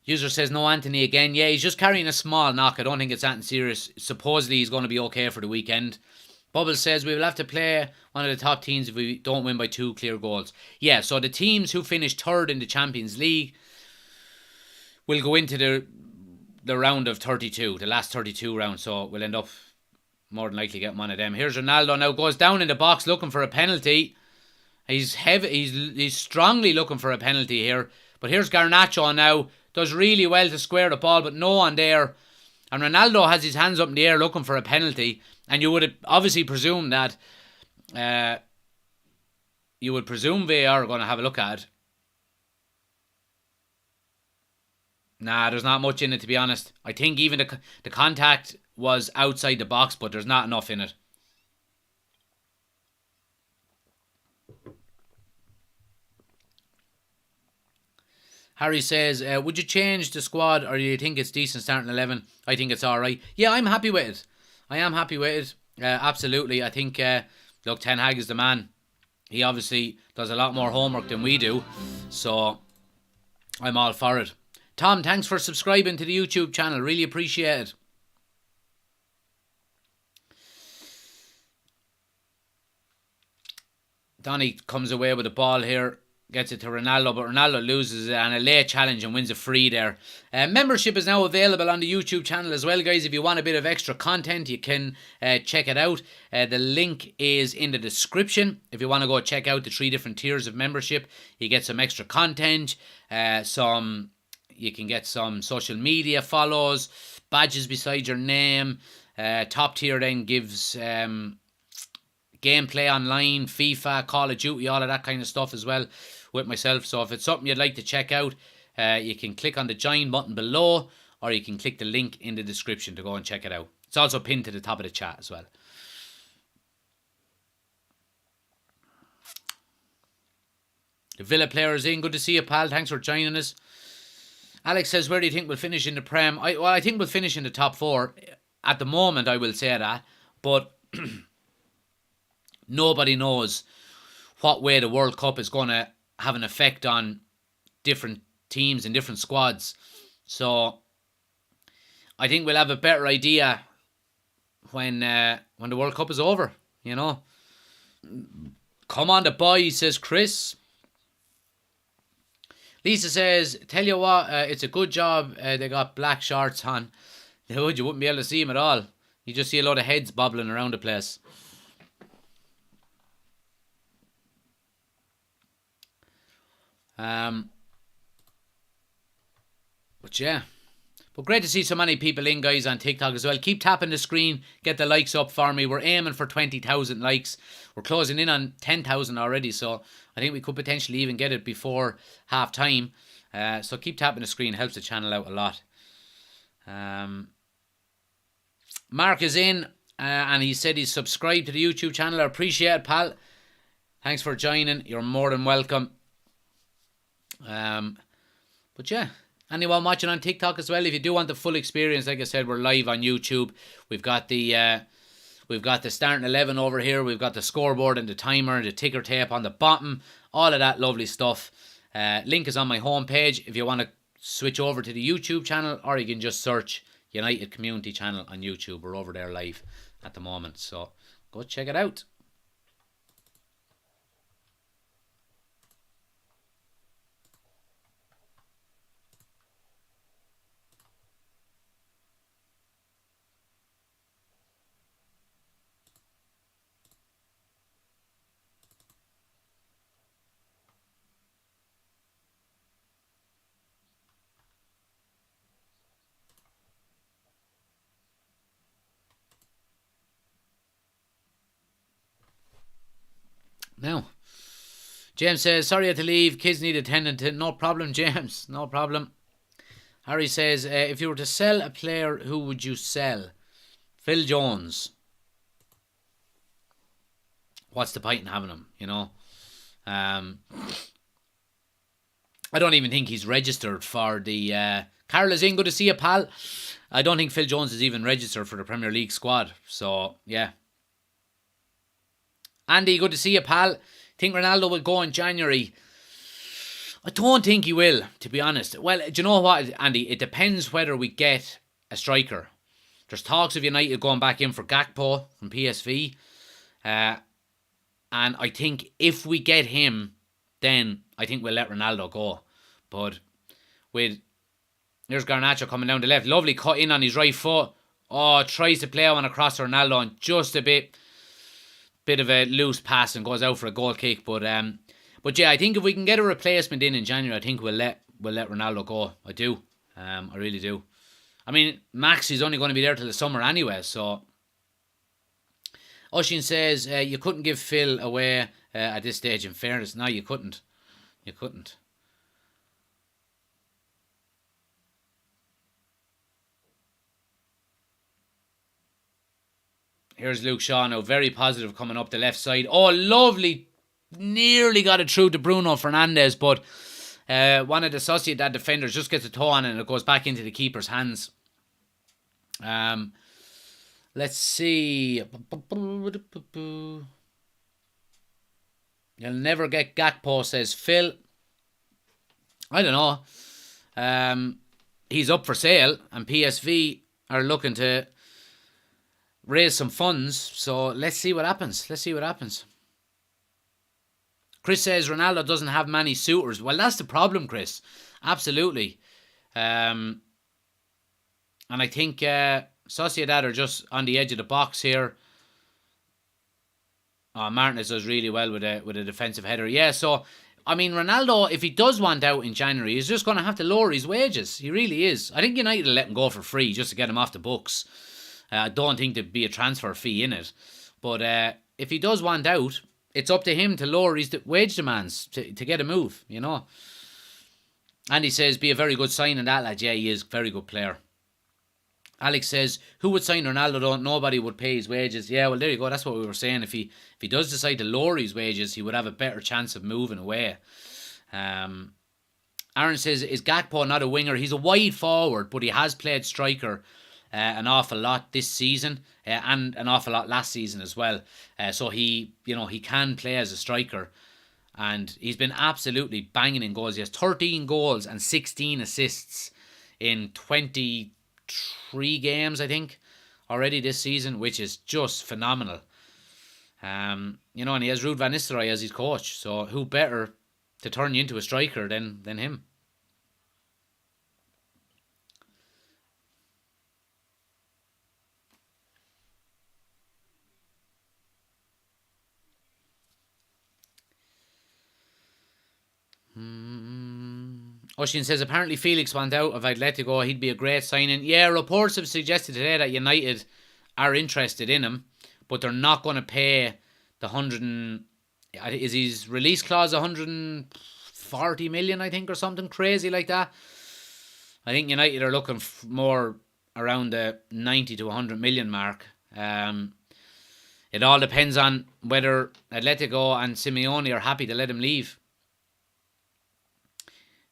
User says no Anthony again. Yeah, he's just carrying a small knock. I don't think it's anything serious. Supposedly he's going to be okay for the weekend. Bubbles says we will have to play one of the top teams if we don't win by 2 clear goals. Yeah, so the teams who finish third in the Champions League will go into the the round of 32, the last 32 rounds, so we'll end up more than likely getting one of them. Here's Ronaldo now, goes down in the box looking for a penalty. He's heavy. He's strongly looking for a penalty here. But here's Garnacho now. Does really well to square the ball, but no one there. And Ronaldo has his hands up in the air looking for a penalty. And you would obviously presume that VAR are going to have a look at it. Nah, there's not much in it, to be honest. I think even the contact was outside the box, but there's not enough in it. Harry says, would you change the squad, or do you think it's decent starting 11? I think it's alright. Yeah, I'm happy with it. I am happy with it. Absolutely. I think, look, Ten Hag is the man. He obviously does a lot more homework than we do. So, I'm all for it. Tom, thanks for subscribing to the YouTube channel. Really appreciate it. Donny comes away with the ball here. Gets it to Ronaldo, but Ronaldo loses it and a late challenge and wins a free there. Membership is now available on the YouTube channel as well, guys. If you want a bit of extra content, you can check it out. The link is in the description. If you want to go check out the 3 different tiers of membership, you get some extra content, you can get some social media follows, badges beside your name. Top tier then gives gameplay online, FIFA, Call of Duty, all of that kind of stuff as well with myself. So if it's something you'd like to check out, you can click on the join button below, or you can click the link in the description to go and check it out. It's also pinned to the top of the chat as well. The Villa player is in. Good to see you, pal. Thanks for joining us. Alex says, where do you think we'll finish in the Prem? I think we'll finish in the top 4. At the moment, I will say that. But nobody knows what way the World Cup is going to have an effect on different teams and different squads. So I think we'll have a better idea when the World Cup is over, you know. Come on the boys, says Chris. Lisa says, tell you what, it's a good job they got black shorts on. You wouldn't be able to see them at all. You just see a lot of heads bobbling around the place. But yeah. But great to see so many people in, guys, on TikTok as well. Keep tapping the screen. Get the likes up for me. We're aiming for 20,000 likes. We're closing in on 10,000 already. So I think we could potentially even get it before half time. So keep tapping the screen. Helps the channel out a lot. Mark is in. And he said he's subscribed to the YouTube channel. I appreciate it, pal. Thanks for joining. You're more than welcome. But yeah. Anyone watching on TikTok as well, if you do want the full experience, like I said, we're live on YouTube. We've got the starting 11 over here. We've got the scoreboard and the timer, the ticker tape on the bottom, all of that lovely stuff. Link is on my homepage if you want to switch over to the YouTube channel, or you can just search United Community Channel on YouTube. We're over there live at the moment, so go check it out. Now, James says, sorry I had to leave. Kids need attendant. No problem, James. No problem. Harry says, if you were to sell a player, who would you sell? Phil Jones. What's the point in having him, you know? I don't even think he's registered for the... Carol is in. Good to see you, pal. I don't think Phil Jones is even registered for the Premier League squad. So, yeah. Andy, good to see you, pal. Think Ronaldo will go in January? I don't think he will, to be honest. Well, do you know what, Andy? It depends whether we get a striker. There's talks of United going back in for Gakpo from PSV. And I think if we get him, then I think we'll let Ronaldo go. But with Here's Garnacho coming down the left. Lovely cut in on his right foot. Oh, tries to play one across to Ronaldo and just a bit of a loose pass and goes out for a goal kick. But yeah, I think if we can get a replacement in January, I think we'll let Ronaldo go. I do. I really do. I mean, Max is only going to be there till the summer anyway, so... Oshin says, you couldn't give Phil away at this stage, in fairness. No, you couldn't. You couldn't. Here's Luke Shaw now, very positive coming up the left side. Oh, lovely. Nearly got it through to Bruno Fernandes, but one of the Sociedad defenders just gets a toe on it and it goes back into the keeper's hands. Let's see. You'll never get Gakpo, says Phil. I don't know. He's up for sale and PSV are looking to raise some funds. So let's see what happens. Chris says Ronaldo doesn't have many suitors. Well, that's the problem, Chris. Absolutely. And I think Sociedad are just on the edge of the box here. Oh, Martinez does really well with a defensive header. Yeah, so, I mean, Ronaldo, if he does want out in January, he's just going to have to lower his wages. He really is. I think United will let him go for free just to get him off the books. I don't think there'd be a transfer fee in it. But if he does want out, it's up to him to lower his wage demands to get a move, you know. And he says, be a very good signing, that lad. Yeah, he is a very good player. Alex says, who would sign Ronaldo? Nobody would pay his wages. Yeah, well, there you go. That's what we were saying. If he does decide to lower his wages, he would have a better chance of moving away. Aaron says, is Gakpo not a winger? He's a wide forward, but he has played striker an awful lot this season and an awful lot last season as well. So he can play as a striker. And he's been absolutely banging in goals. He has 13 goals and 16 assists in 23 games, I think, already this season, which is just phenomenal. And he has Ruud van Nistelrooy as his coach, so who better to turn you into a striker than him? Oshin says, apparently Felix went out of Atletico. He'd be a great signing. Yeah, reports have suggested today that United are interested in him, but they're not going to pay the 100. Is his release clause 140 million, I think, or something crazy like that? I think United are looking more around the 90 to 100 million mark. It all depends on whether Atletico and Simeone are happy to let him leave.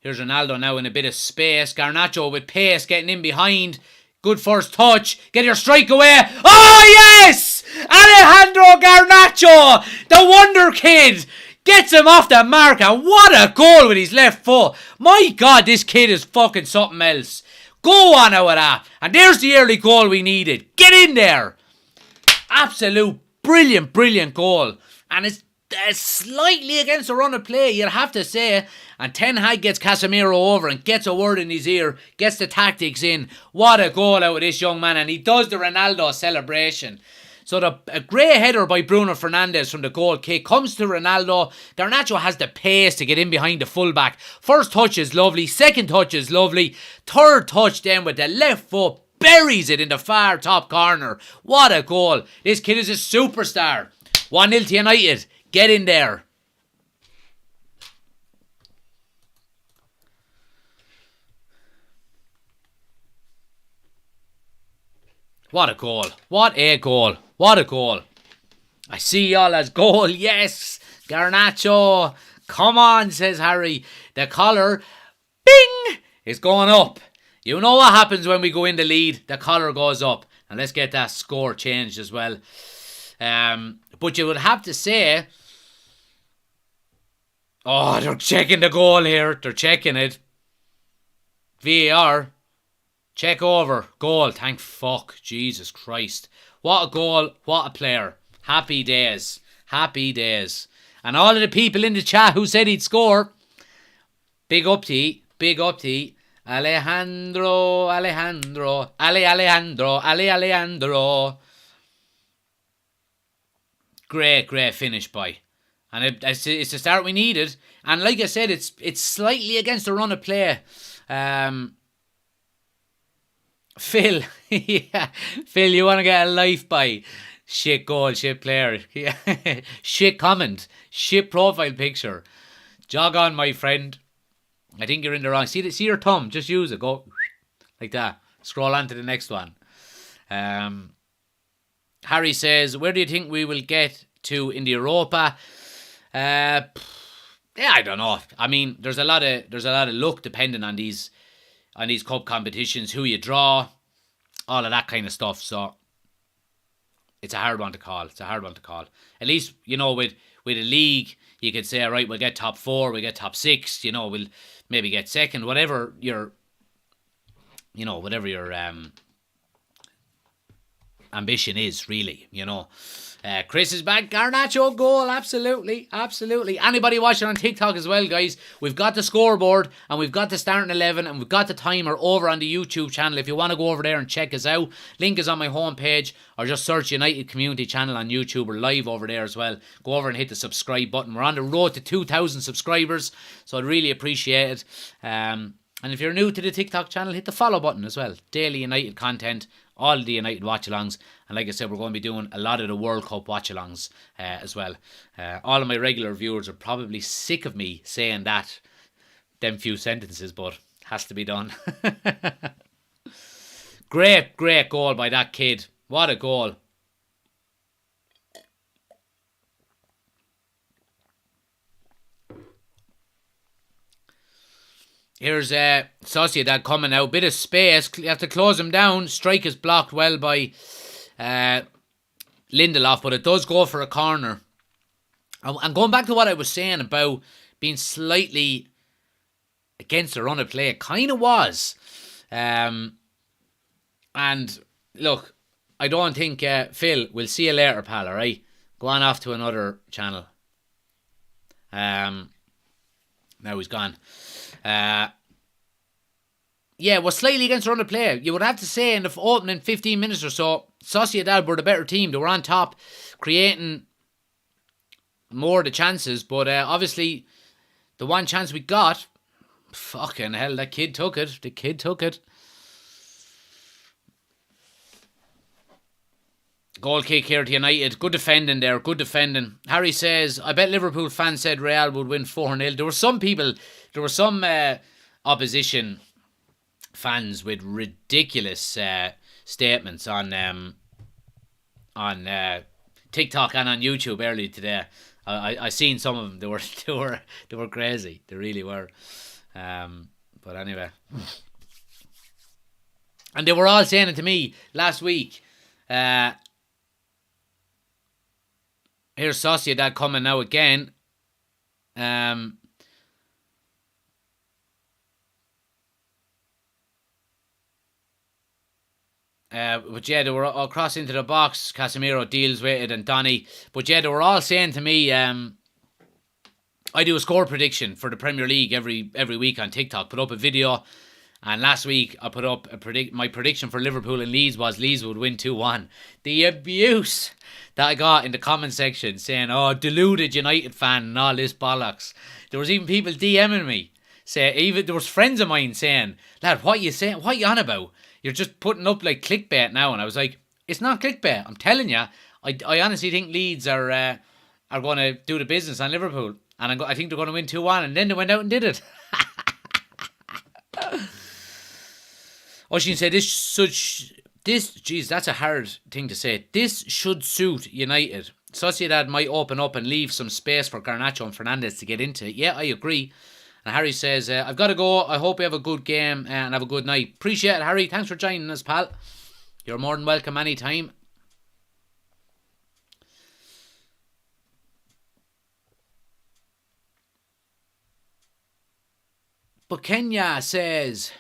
Here's Ronaldo now in a bit of space. Garnacho with pace getting in behind. Good first touch. Get your strike away. Oh, yes! Alejandro Garnacho, the wonder kid, gets him off the mark. And what a goal with his left foot. My God, this kid is fucking something else. Go on out of that. And there's the early goal we needed. Get in there. Absolute brilliant goal. And it's slightly against the run of play, you'd have to say. And Ten Hag gets Casemiro over and gets a word in his ear, gets the tactics in. What a goal out of this young man. And he does the Ronaldo celebration. So a great header by Bruno Fernandes from the goal kick comes to Ronaldo. Garnacho has the pace to get in behind the fullback. First touch is lovely. Second touch is lovely. Third touch then with the left foot buries it in the far top corner. What a goal. This kid is a superstar. 1-0 to United. Get in there. What a goal. What a goal. What a goal. I see y'all as goal. Yes. Garnacho. Come on, says Harry. The collar, bing, is going up. You know what happens when we go in the lead. The collar goes up. And let's get that score changed as well. But you would have to say... Oh, they're checking the goal here. They're checking it. VAR. Check over. Goal. Thank fuck. Jesus Christ. What a goal. What a player. Happy days. Happy days. And all of the people in the chat who said he'd score, big up to you. Big up to you. Alejandro, Alejandro, Alejandro, Alejandro. Great finish, boy. And it's the start we needed. And like I said, it's slightly against the run of play. Phil, yeah, Phil, you want to get a life, boy? Shit goal, shit player, shit comment, shit profile picture. Jog on, my friend. I think you're in the wrong. See your thumb. Just use it. Go like that. Scroll on to the next one. Harry says, where do you think we will get to in the Europa? Yeah, I don't know. I mean, there's a lot of luck depending on these cup competitions, who you draw, all of that kind of stuff. So it's a hard one to call. At least, with a league, you could say, all right, we'll get top 4, we'll get top 6, we'll maybe get second, whatever your ambition is, really, Chris is back. Garnacho goal, absolutely. Anybody watching on TikTok as well, guys, we've got the scoreboard and we've got the starting 11 and we've got the timer over on the YouTube channel. If you want to go over there and check us out, link is on my homepage, or just search United Community Channel on YouTube. We're live over there as well. Go over and hit the subscribe button. We're on the road to 2,000 subscribers, so I'd really appreciate it. And if you're new to the TikTok channel, hit the follow button as well. Daily United content, all the United watch-alongs, and like I said, we're going to be doing a lot of the World Cup watch-alongs as well. All of my regular viewers are probably sick of me saying them few sentences, but has to be done. Great goal by that kid. What a goal. Here's Sociedad coming out. Bit of space. You have to close him down. Strike is blocked well by Lindelof, but it does go for a corner. And going back to what I was saying about being slightly against the run of play, it kind of was. And look, I don't think, Phil, we'll see you later, pal, alright? Go on off to another channel. Now he's gone. Yeah, was slightly against the run of play. You would have to say in the opening 15 minutes or so, Sociedad were the better team. They were on top, creating more of the chances. But obviously, the one chance we got, fucking hell, that kid took it. The kid took it. Goal kick here to United. Good defending there. Good defending. Harry says, I bet Liverpool fans said Real would win 4-0. There were some opposition fans with ridiculous statements on TikTok and on YouTube earlier today. I seen some of them. They were crazy. They really were. But anyway. And they were all saying it to me last week. Here's Sociedad coming now again. But yeah, they were all cross into the box. Casemiro deals with it and Donny. But yeah, they were all saying to me, I do a score prediction for the Premier League every week on TikTok. Put up a video. And last week, I put up my prediction for Liverpool and Leeds was Leeds would win 2-1. The abuse that I got in the comment section saying, oh, deluded United fan and all this bollocks. There was even people DMing me. There was friends of mine saying, lad, what you saying? What you on about? You're just putting up like clickbait now. And I was like, it's not clickbait. I'm telling you, I honestly think Leeds are going to do the business on Liverpool. And I think they're going to win 2-1. And then they went out and did it. Oshin said, geez, that's a hard thing to say. This should suit United. Sociedad might open up and leave some space for Garnacho and Fernandes to get into it. Yeah, I agree. And Harry says, I've got to go. I hope you have a good game and have a good night. Appreciate it, Harry. Thanks for joining us, pal. You're more than welcome anytime. But Kenya says,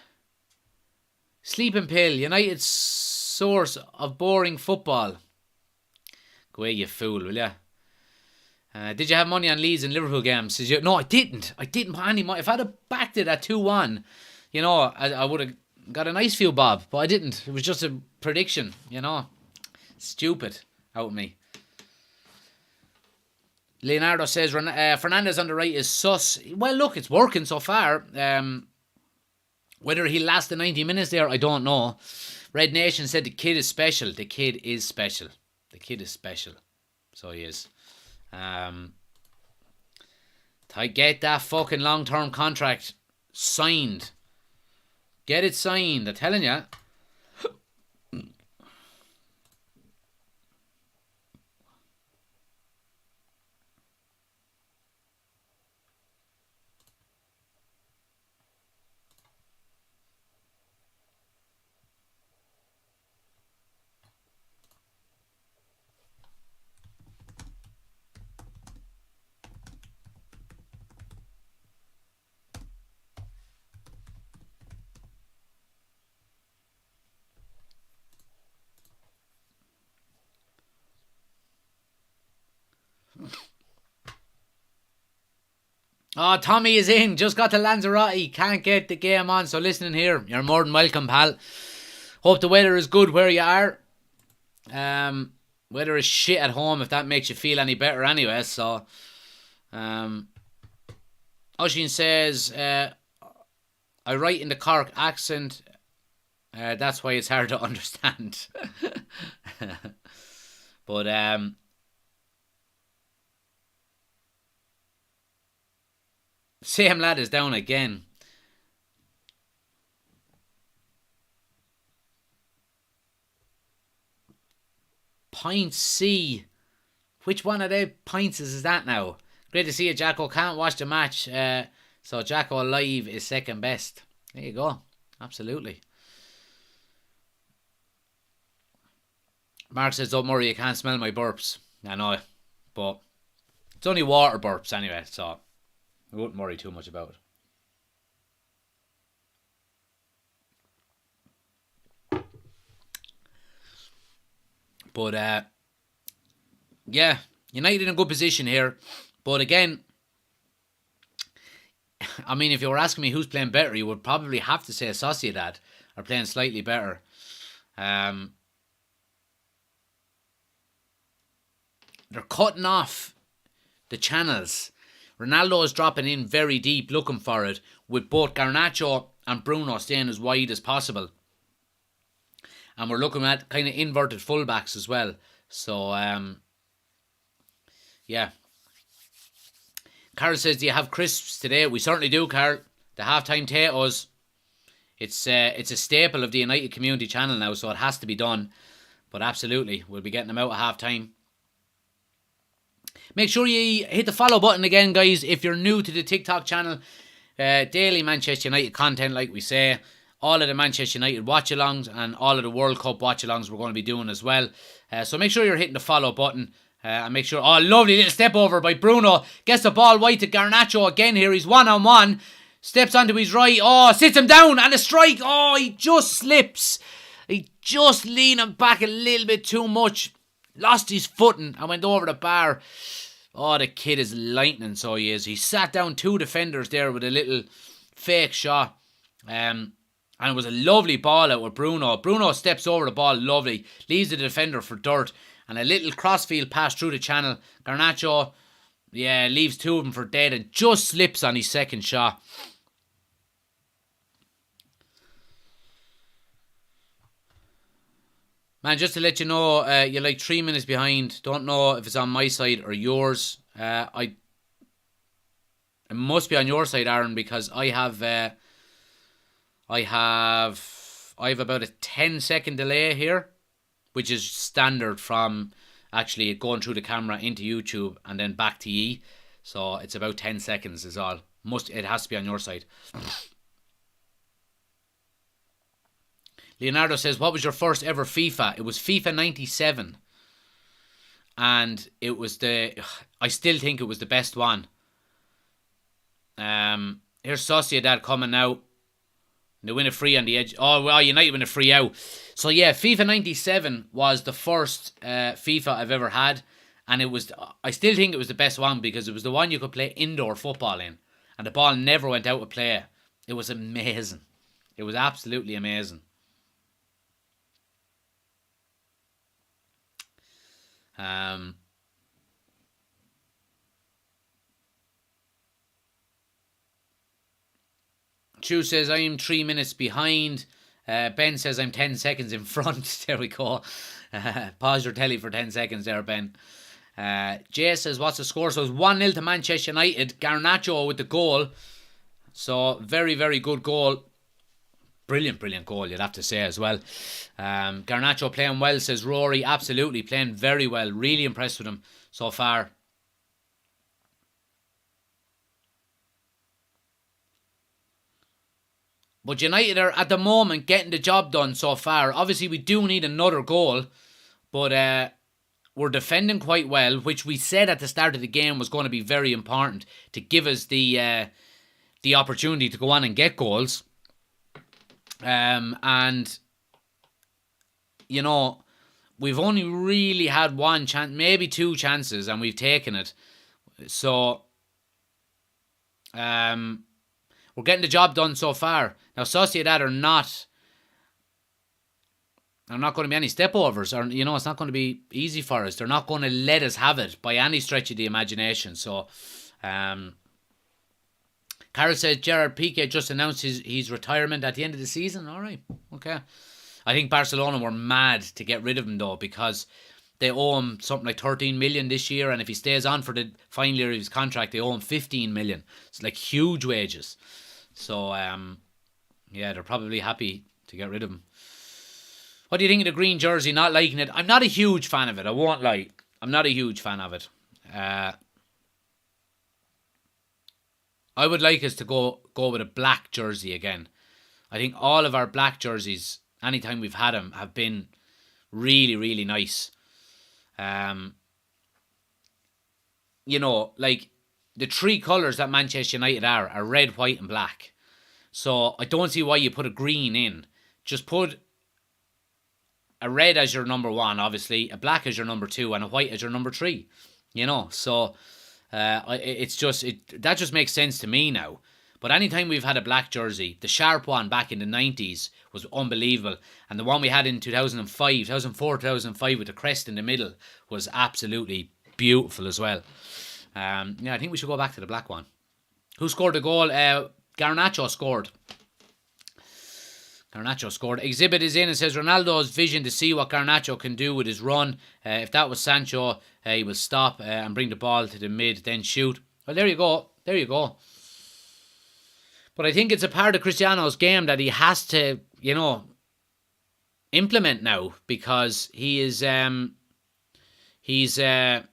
sleeping pill, United's source of boring football. Go away, you fool, will ya? Did you have money on Leeds and Liverpool games? No, I didn't. I didn't put any money. If I'd have backed it at 2-1, you know, I would have got a nice few bob, but I didn't. It was just a prediction, you know. Stupid out of me. Leonardo says Fernandez on the right is sus. Well, look, it's working so far. Whether he'll last the 90 minutes there, I don't know. Red Nation said the kid is special. The kid is special. The kid is special. So he is. To get that fucking long-term contract signed. Get it signed. I'm telling you. Oh, Tommy is in. Just got to Lanzarote. Can't get the game on. So listening here, you're more than welcome, pal. Hope the weather is good where you are. Weather is shit at home, if that makes you feel any better anyway. So, Oshin says, I write in the Cork accent. That's why it's hard to understand. But, same lad is down again. Point C. Which one of the points is that now? Great to see you, Jacko. Can't watch the match. So Jacko live is second best. There you go. Absolutely. Mark says, don't worry, you can't smell my burps. I know. But it's only water burps anyway, so I wouldn't worry too much about it. But, yeah, United in a good position here. But again, I mean, if you were asking me who's playing better, you would probably have to say Sociedad are playing slightly better. They're cutting off the channels. Ronaldo is dropping in very deep, looking for it, with both Garnacho and Bruno staying as wide as possible. And we're looking at kind of inverted fullbacks as well. So, yeah. Carl says, do you have crisps today? We certainly do, Carl. The halftime potatoes. It's a staple of the United Community Channel now, so it has to be done. But absolutely, we'll be getting them out at halftime. Make sure you hit the follow button again, guys, if you're new to the TikTok channel. Daily Manchester United content, like we say. All of the Manchester United watch-alongs and all of the World Cup watch-alongs we're going to be doing as well. So make sure you're hitting the follow button. And make sure... Oh, lovely little step over by Bruno. Gets the ball wide to Garnacho again here. He's one-on-one. Steps onto his right. Oh, sits him down. And a strike. Oh, he just slips. He just leaning back a little bit too much. Lost his footing and went over the bar. Oh, the kid is lightning, so he is. He sat down two defenders there with a little fake shot. And it was a lovely ball out with Bruno. Bruno steps over the ball, lovely. Leaves the defender for dirt. And a little crossfield pass through the channel. Garnacho, yeah, leaves two of them for dead and just slips on his second shot. Man, just to let you know, you're like 3 minutes behind. Don't know if it's on my side or yours. It must be on your side, Aaron, because I have about a 10-second delay here, which is standard from actually going through the camera into YouTube and then back to ye. So it's about 10 seconds is all. It has to be on your side. Leonardo says, what was your first ever FIFA? It was FIFA 97. And it was I still think it was the best one. Here's Sociedad coming now. They win a free on the edge. Oh, well, United win a free out. So, yeah, FIFA 97 was the first FIFA I've ever had. And I still think it was the best one because it was the one you could play indoor football in. And the ball never went out of play. It was amazing. It was absolutely amazing. Chu says, I'm 3 minutes behind. Ben says, I'm 10 seconds in front. There we go. Pause your telly for 10 seconds there, Ben. Jay says, what's the score? So it's 1-0 to Manchester United. Garnacho with the goal. So very, very good goal. Brilliant goal, you'd have to say as well. Garnacho playing well, says Rory. Absolutely, playing very well. Really impressed with him so far. But United are, at the moment, getting the job done so far. Obviously, we do need another goal. But we're defending quite well, which we said at the start of the game was going to be very important to give us the opportunity to go on and get goals. And, you know, we've only really had one chance, maybe two chances, and we've taken it. So, we're getting the job done so far. Now, Sociedad are not going to be any step-overs. Or, you know, it's not going to be easy for us. They're not going to let us have it by any stretch of the imagination. So, Carol says Gerard Piqué just announced his retirement at the end of the season. All right, okay. I think Barcelona were mad to get rid of him, though, because they owe him something like 13 million this year, and if he stays on for the final year of his contract, they owe him 15 million. It's like huge wages. So, yeah, they're probably happy to get rid of him. What do you think of the green jersey? Not liking it? I'm not a huge fan of it. I won't lie. I'm not a huge fan of it. I would like us to go with a black jersey again. I think all of our black jerseys, anytime we've had them, have been really, really nice. You know, like the three colours that Manchester United are red, white and black. So I don't see why you put a green in. Just put a red as your number one, obviously, a black as your number two, and a white as your number three. You know, so it's just that just makes sense to me now. But anytime we've had a black jersey, the sharp one back in the 90s was unbelievable, and the one we had in 2004, 2005 with the crest in the middle was absolutely beautiful as well. Yeah, I think we should go back to the black one. Who scored the goal? Garnacho scored. Garnacho scored. Exhibit is in and says Ronaldo's vision to see what Garnacho can do with his run. If that was Sancho, he will stop and bring the ball to the mid, then shoot. Well, there you go. There you go. But I think it's a part of Cristiano's game that he has to, you know, implement now, because he's not the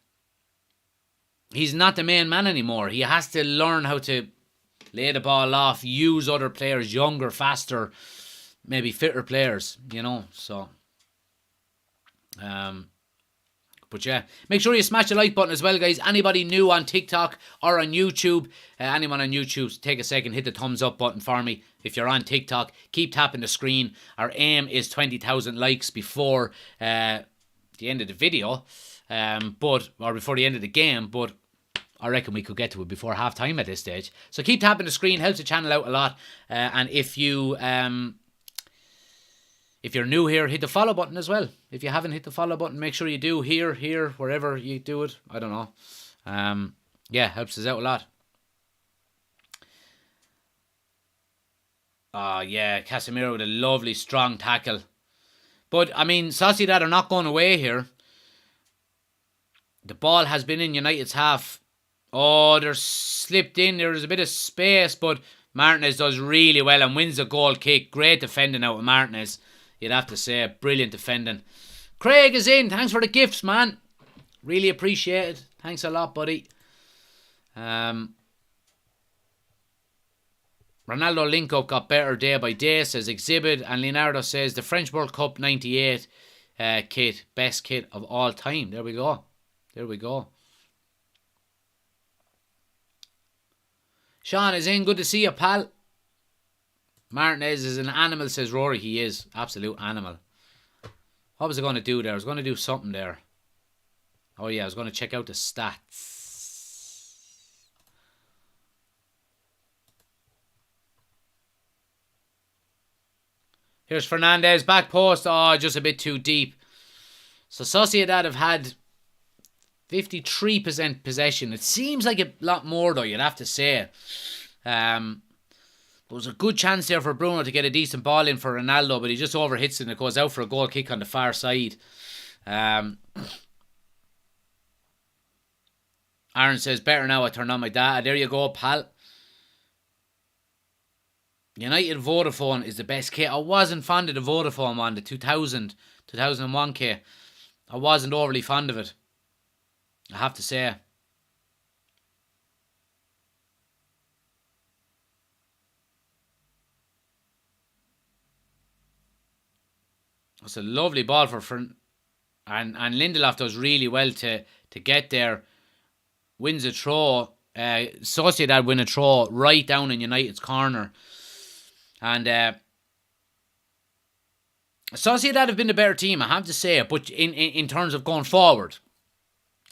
main man anymore. He has to learn how to lay the ball off, use other players, younger, faster, maybe fitter players, you know. So, but yeah, make sure you smash the like button as well, guys. Anybody new on TikTok or on YouTube, anyone on YouTube, take a second, hit the thumbs up button for me. If you're on TikTok, keep tapping the screen. Our aim is 20,000 likes before the end of the video, or before the end of the game, but I reckon we could get to it before half time at this stage. So keep tapping the screen, helps the channel out a lot. And if you're new here, hit the follow button as well. If you haven't hit the follow button, make sure you do here, wherever you do it. I don't know. Yeah, helps us out a lot. Yeah, Casemiro with a lovely, strong tackle. But, I mean, Sociedad are not going away here. The ball has been in United's half. Oh, they're slipped in. There's a bit of space, but Martinez does really well and wins the goal kick. Great defending out of Martinez. You'd have to say, brilliant defending. Craig is in. Thanks for the gifts, man. Really appreciate it. Thanks a lot, buddy. Ronaldo link-up got better day by day, says Exhibit. And Leonardo says, the French World Cup 98 kit, best kit of all time. There we go. There we go. Sean is in. Good to see you, pal. Martinez is an animal, says Rory. He is. Absolute animal. What was I going to do there? I was going to do something there. Oh, yeah. I was going to check out the stats. Here's Fernandez, back post. Oh, just a bit too deep. So Sociedad have had 53% possession. It seems like a lot more though, you'd have to say. There was a good chance there for Bruno to get a decent ball in for Ronaldo, but he just overhits it and it goes out for a goal kick on the far side. Aaron says, better now I turn on my data. There you go, pal. United Vodafone is the best kit. I wasn't fond of the Vodafone one, the 2001 kit. I wasn't overly fond of it, I have to say. It's a lovely ball and Lindelof does really well to get there. Wins a throw. Sociedad win a throw right down in United's corner. And Sociedad have been the better team, I have to say, but in terms of going forward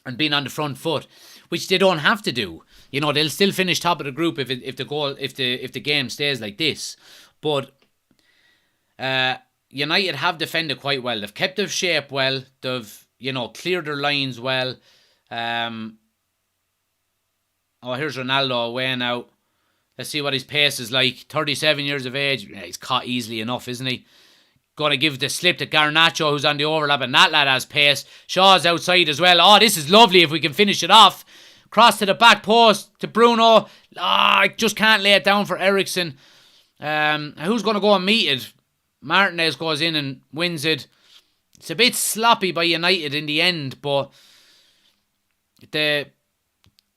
and being on the front foot, which they don't have to do. You know, they'll still finish top of the group if the game stays like this. But United have defended quite well. They've kept their shape well. They've, cleared their lines well. Here's Ronaldo away now. Let's see what his pace is like. 37 years of age. Yeah, he's caught easily enough, isn't he? Got to give the slip to Garnacho, who's on the overlap, and that lad has pace. Shaw's outside as well. Oh, this is lovely if we can finish it off. Cross to the back post to Bruno. I just can't lay it down for Eriksson. Who's going to go and meet it? Martinez goes in and wins it. It's a bit sloppy by United in the end, but the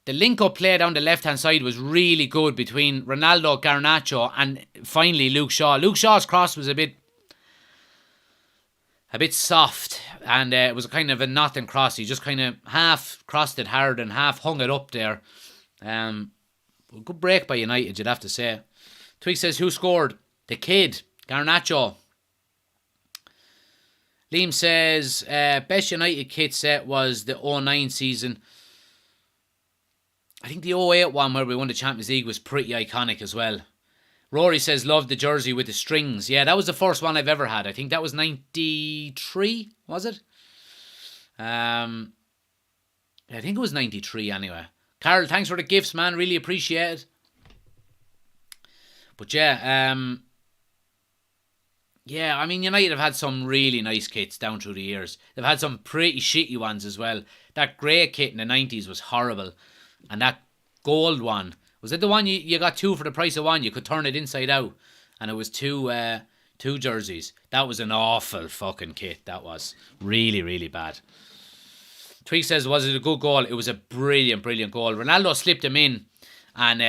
link-up play down the left-hand side was really good between Ronaldo, Garnacho, and finally Luke Shaw. Luke Shaw's cross was a bit soft, and it was kind of a nothing cross. He just kind of half crossed it hard and half hung it up there. Good break by United, you'd have to say. Twig says, who scored? The kid, Garnacho. Liam says, best United kit set was the 09 season. I think the 08 one where we won the Champions League was pretty iconic as well. Rory says, love the jersey with the strings. Yeah, that was the first one I've ever had. I think that was 93, was it? I think it was 93 anyway. Carol, thanks for the gifts, man. Really appreciate it. But yeah, I mean, United have had some really nice kits down through the years. They've had some pretty shitty ones as well. That grey kit in the 90s was horrible. And that gold one, was it the one you got two for the price of one? You could turn it inside out. And it was two jerseys. That was an awful fucking kit. That was really, really bad. Tweak says, was it a good goal? It was a brilliant, brilliant goal. Ronaldo slipped him in. And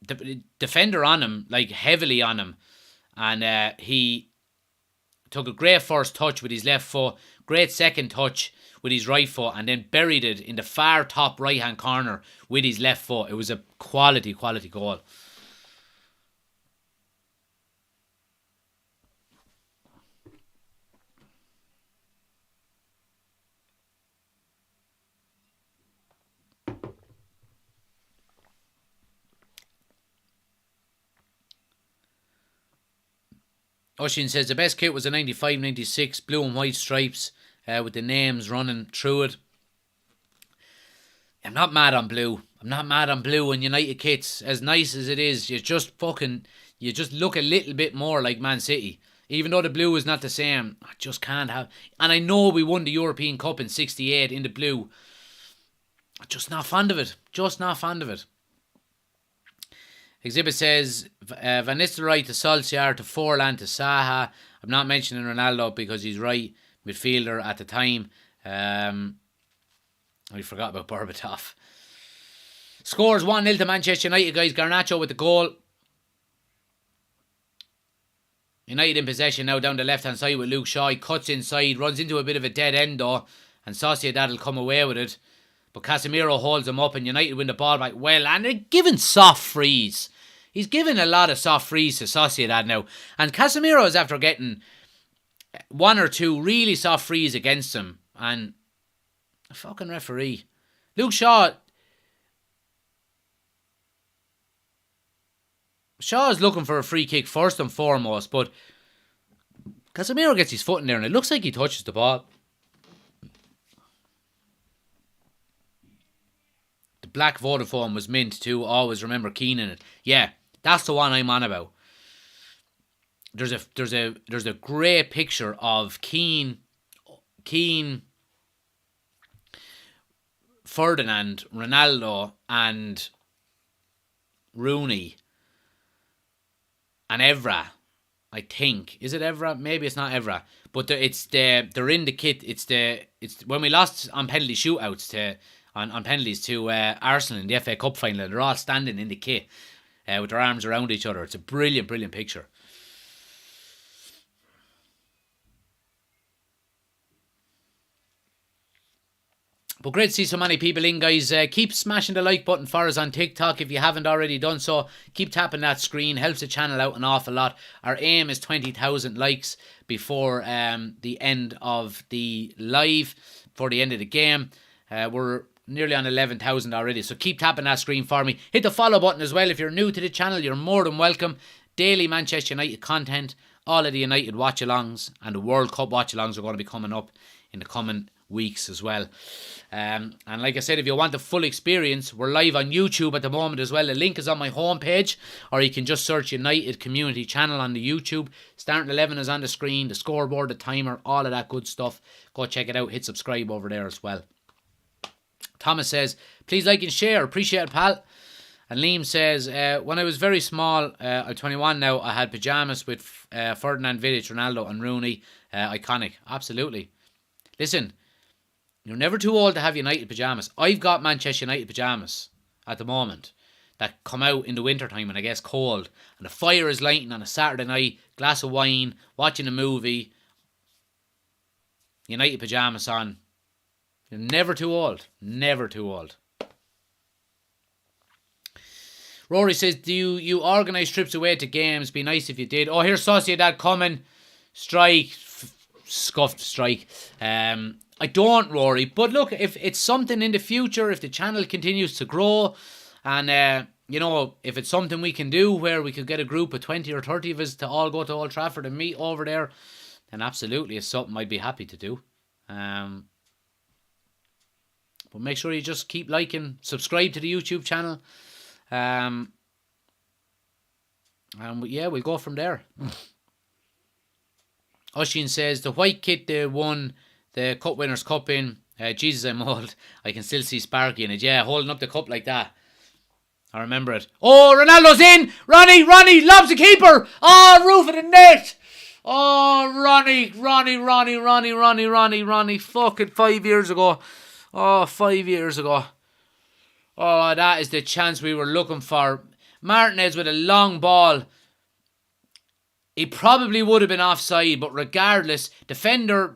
the defender on him, like heavily on him. And he took a great first touch with his left foot. Great second touch with his right foot, and then buried it in the far top right hand corner with his left foot. It was a quality goal. Oshin says the best kit was a 95-96 blue and white stripes with the names running through it. I'm not mad on blue. I'm not mad on blue and United kits. As nice as it is, you just look a little bit more like Man City. Even though the blue is not the same, I just can't have. And I know we won the European Cup in '68 in the blue. I'm just not fond of it. Just not fond of it. Exhibit says Van Nistelrooy to Solskjaer to Forlan to Saha. I'm not mentioning Ronaldo because he's right midfielder at the time. I forgot about Berbatov. Scores 1-0 to Manchester United, guys. Garnacho with the goal. United in possession now down the left-hand side with Luke Shaw. He cuts inside, runs into a bit of a dead end though, and Sociedad will come away with it. But Casemiro holds him up and United win the ball back well. And they're giving soft frees. He's giving a lot of soft frees to Sociedad now. And Casemiro is after getting one or two really soft frees against him. And a fucking referee. Luke Shaw is looking for a free kick first and foremost. But Casemiro gets his foot in there and it looks like he touches the ball. The black Vodafone was mint too. Always remember Keane in it. Yeah, that's the one I'm on about. There's a great picture of Keane, Ferdinand, Ronaldo, and Rooney, and Evra. I think, is it Evra? Maybe it's not Evra, but they're in the kit. It's when we lost on penalty shootouts on penalties to Arsenal in the FA Cup final. They're all standing in the kit with their arms around each other. It's a brilliant picture. But great to see so many people in, guys. Keep smashing the like button for us on TikTok if you haven't already done so. Keep tapping that screen. Helps the channel out an awful lot. Our aim is 20,000 likes before the end of the live, before the end of the game. We're nearly on 11,000 already, so keep tapping that screen for me. Hit the follow button as well. If you're new to the channel, you're more than welcome. Daily Manchester United content, all of the United watch-alongs, and the World Cup watch-alongs are going to be coming up in the coming weeks as well. And like I said, if you want the full experience, we're live on YouTube at the moment as well. The link is on my homepage, or you can just search United Community Channel on the YouTube. Starting 11 is on the screen, the scoreboard, the timer, all of that good stuff. Go check it out. Hit subscribe over there as well. Thomas says, please like and share. Appreciate it, pal. And Liam says, when I was very small, I'm 21 now, I had pyjamas with Ferdinand, Vidic, Ronaldo and Rooney. Iconic. Absolutely. Listen, you're never too old to have United pyjamas. I've got Manchester United pyjamas at the moment that come out in the winter time when it gets cold and the fire is lighting on a Saturday night, glass of wine, watching a movie, United pyjamas on. You're never too old. Never too old. Rory says, do you organise trips away to games? Be nice if you did. Oh, here's Sociedad coming. Strike. Scuffed strike. I don't, Rory. But look, if it's something in the future, if the channel continues to grow, and, you know, if it's something we can do where we could get a group of 20 or 30 of us to all go to Old Trafford and meet over there, then absolutely it's something I'd be happy to do. But make sure you just keep liking, subscribe to the YouTube channel. And yeah, we'll go from there. Oshin says, the white kit they won the Cup Winners' Cup in. Jesus, I'm old. I can still see Sparky in it. Yeah, holding up the cup like that. I remember it. Oh, Ronaldo's in! Ronnie lobs the keeper! Oh, roof of the net! Oh, Ronnie. Fucking 5 years ago. Oh, 5 years ago. Oh, that is the chance we were looking for. Martinez with a long ball. He probably would have been offside, but regardless, defender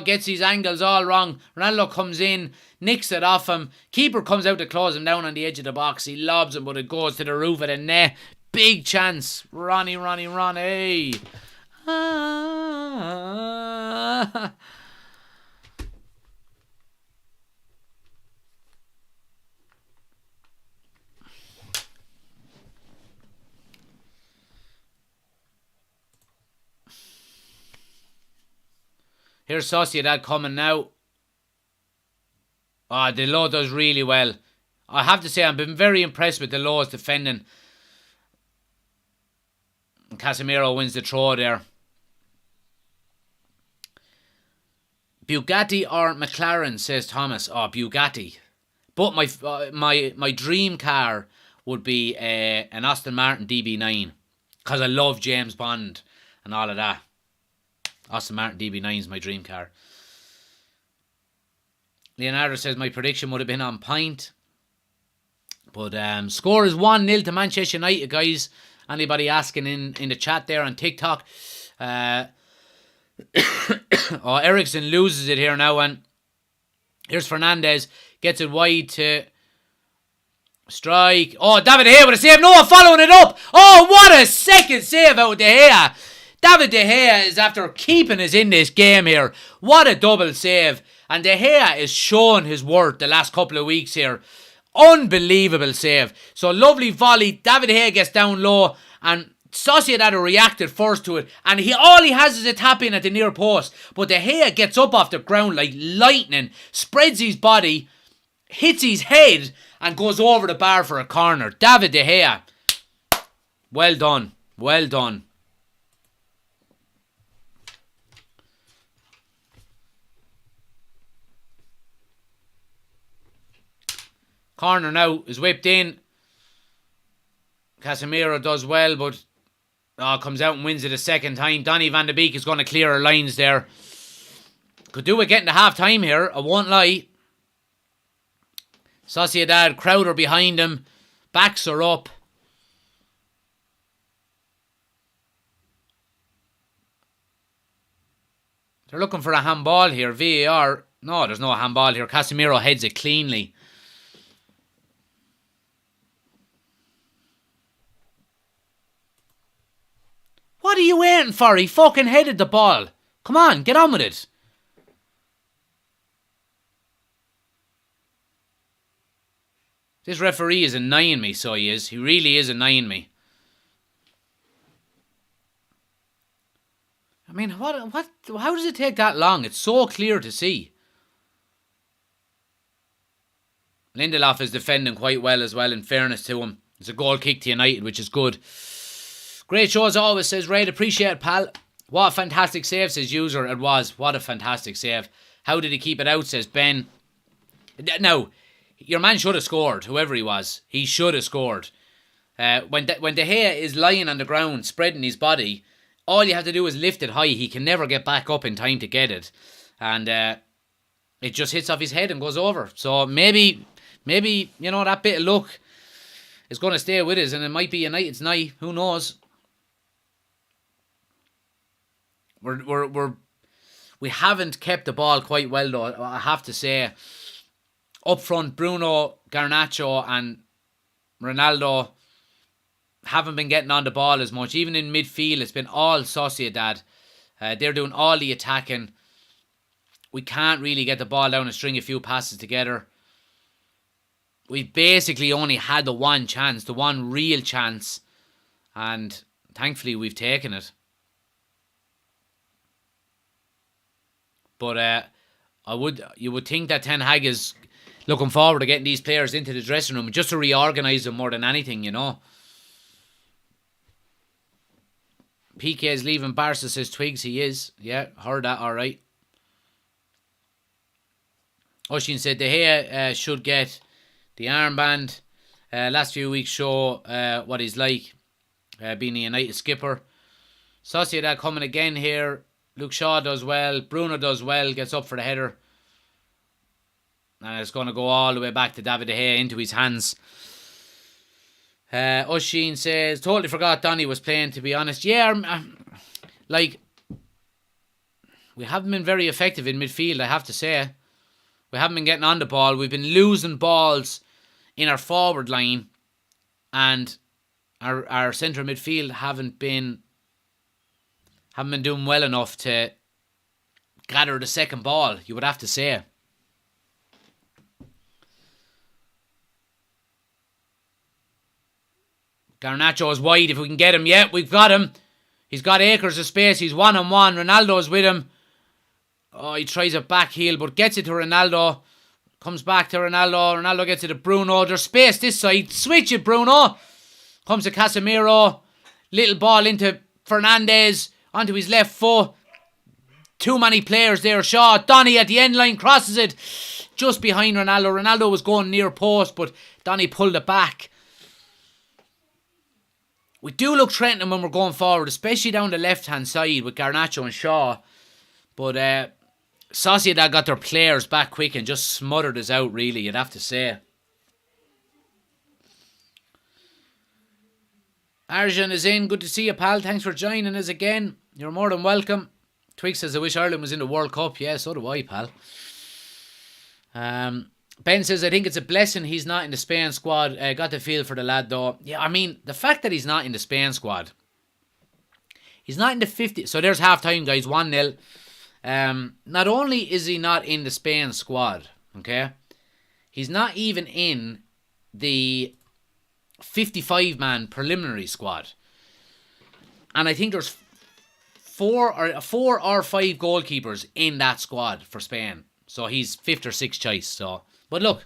gets his angles all wrong. Ronaldo comes in, nicks it off him. Keeper comes out to close him down on the edge of the box. He lobs him, but it goes to the roof of the net. Big chance. Ronnie. Ah. Here's Sociedad coming now. De Lo does really well. I have to say, I've been very impressed with De Lo's defending. And Casemiro wins the throw there. Bugatti or McLaren, says Thomas. Oh, Bugatti. But my dream car would be an Aston Martin DB9. Because I love James Bond and all of that. Aston Martin DB9 is my dream car. Leonardo says my prediction would have been on point. But score is 1-0 to Manchester United, guys. Anybody asking in the chat there on TikTok. Ericsson loses it here now. And here's Fernandez. Gets it wide to strike. Oh, David De Gea with a save. Noah following it up. Oh, what a second save out of De Gea. David De Gea is after keeping us in this game here. What a double save. And De Gea is showing his worth the last couple of weeks here. Unbelievable save. So lovely volley. David De Gea gets down low. And Sociedad reacted first to it, and all he has is a tap in at the near post. But De Gea gets up off the ground like lightning, spreads his body, hits his head, and goes over the bar for a corner. David De Gea, well done, well done. Corner now is whipped in. Casemiro does well, but comes out and wins it a second time. Donny van de Beek is going to clear our lines there. Could do with getting to half time here, I won't lie. Sociedad, Crowder behind him. Backs are up. They're looking for a handball here. VAR. No, there's no handball here. Casemiro heads it cleanly. What are you waiting for? He fucking headed the ball. Come on, get on with it. This referee is annoying me, so he is. He really is annoying me. I mean, how does it take that long? It's so clear to see. Lindelof is defending quite well as well, in fairness to him. It's a goal kick to United, which is good. Great show as always, says Raid. Appreciate it, pal. What a fantastic save, says User. It was. What a fantastic save. How did he keep it out, says Ben. Now, your man should have scored, whoever he was. He should have scored. When De Gea is lying on the ground, spreading his body, all you have to do is lift it high. He can never get back up in time to get it. And it just hits off his head and goes over. So maybe, you know, that bit of luck is going to stay with us, and it might be United's night. Who knows? We haven't kept the ball quite well, though, I have to say. Up front, Bruno, Garnacho and Ronaldo haven't been getting on the ball as much. Even in midfield, it's been all Sociedad. They're doing all the attacking. We can't really get the ball down and string a few passes together. We've basically only had the one chance, the one real chance, and thankfully we've taken it. But you would think that Ten Hag is looking forward to getting these players into the dressing room just to reorganise them more than anything, you know. PK is leaving Barca, says Twigs. He is. Yeah, heard that, alright. Oshin said De Gea should get the armband. Last few weeks show what he's like, being a United skipper. Sociedad coming again here. Luke Shaw does well. Bruno does well. Gets up for the header. And it's going to go all the way back to David De Gea into his hands. Oshin says, totally forgot Donny was playing, to be honest. Yeah, like, we haven't been very effective in midfield, I have to say. We haven't been getting on the ball. We've been losing balls in our forward line. And our centre midfield haven't been doing well enough to gather the second ball, you would have to say. Garnacho is wide if we can get him. Yeah, we've got him. He's got acres of space. He's one-on-one. Ronaldo's with him. Oh, he tries a back heel, but gets it to Ronaldo. Comes back to Ronaldo. Ronaldo gets it to Bruno. There's space this side. Switch it, Bruno. Comes to Casemiro. Little ball into Fernandez. Onto his left foot. Too many players there. Shaw. Donny at the end line. Crosses it. Just behind Ronaldo. Ronaldo was going near post, but Donny pulled it back. We do look threatening when we're going forward, especially down the left-hand side with Garnacho and Shaw. But Sociedad got their players back quick and just smothered us out, really, you'd have to say. Arjun is in. Good to see you, pal. Thanks for joining us again. You're more than welcome. Twig says, I wish Ireland was in the World Cup. Yeah, so do I, pal. Ben says, I think it's a blessing he's not in the Spain squad. Got the feel for the lad, though. Yeah, I mean, the fact that he's not in the Spain squad. He's not in the 50. So there's half-time, guys. 1-0. Not only is he not in the Spain squad, okay, he's not even in the 55-man preliminary squad. And I think there's four or five goalkeepers in that squad for Spain. So he's fifth or sixth choice. So, but look,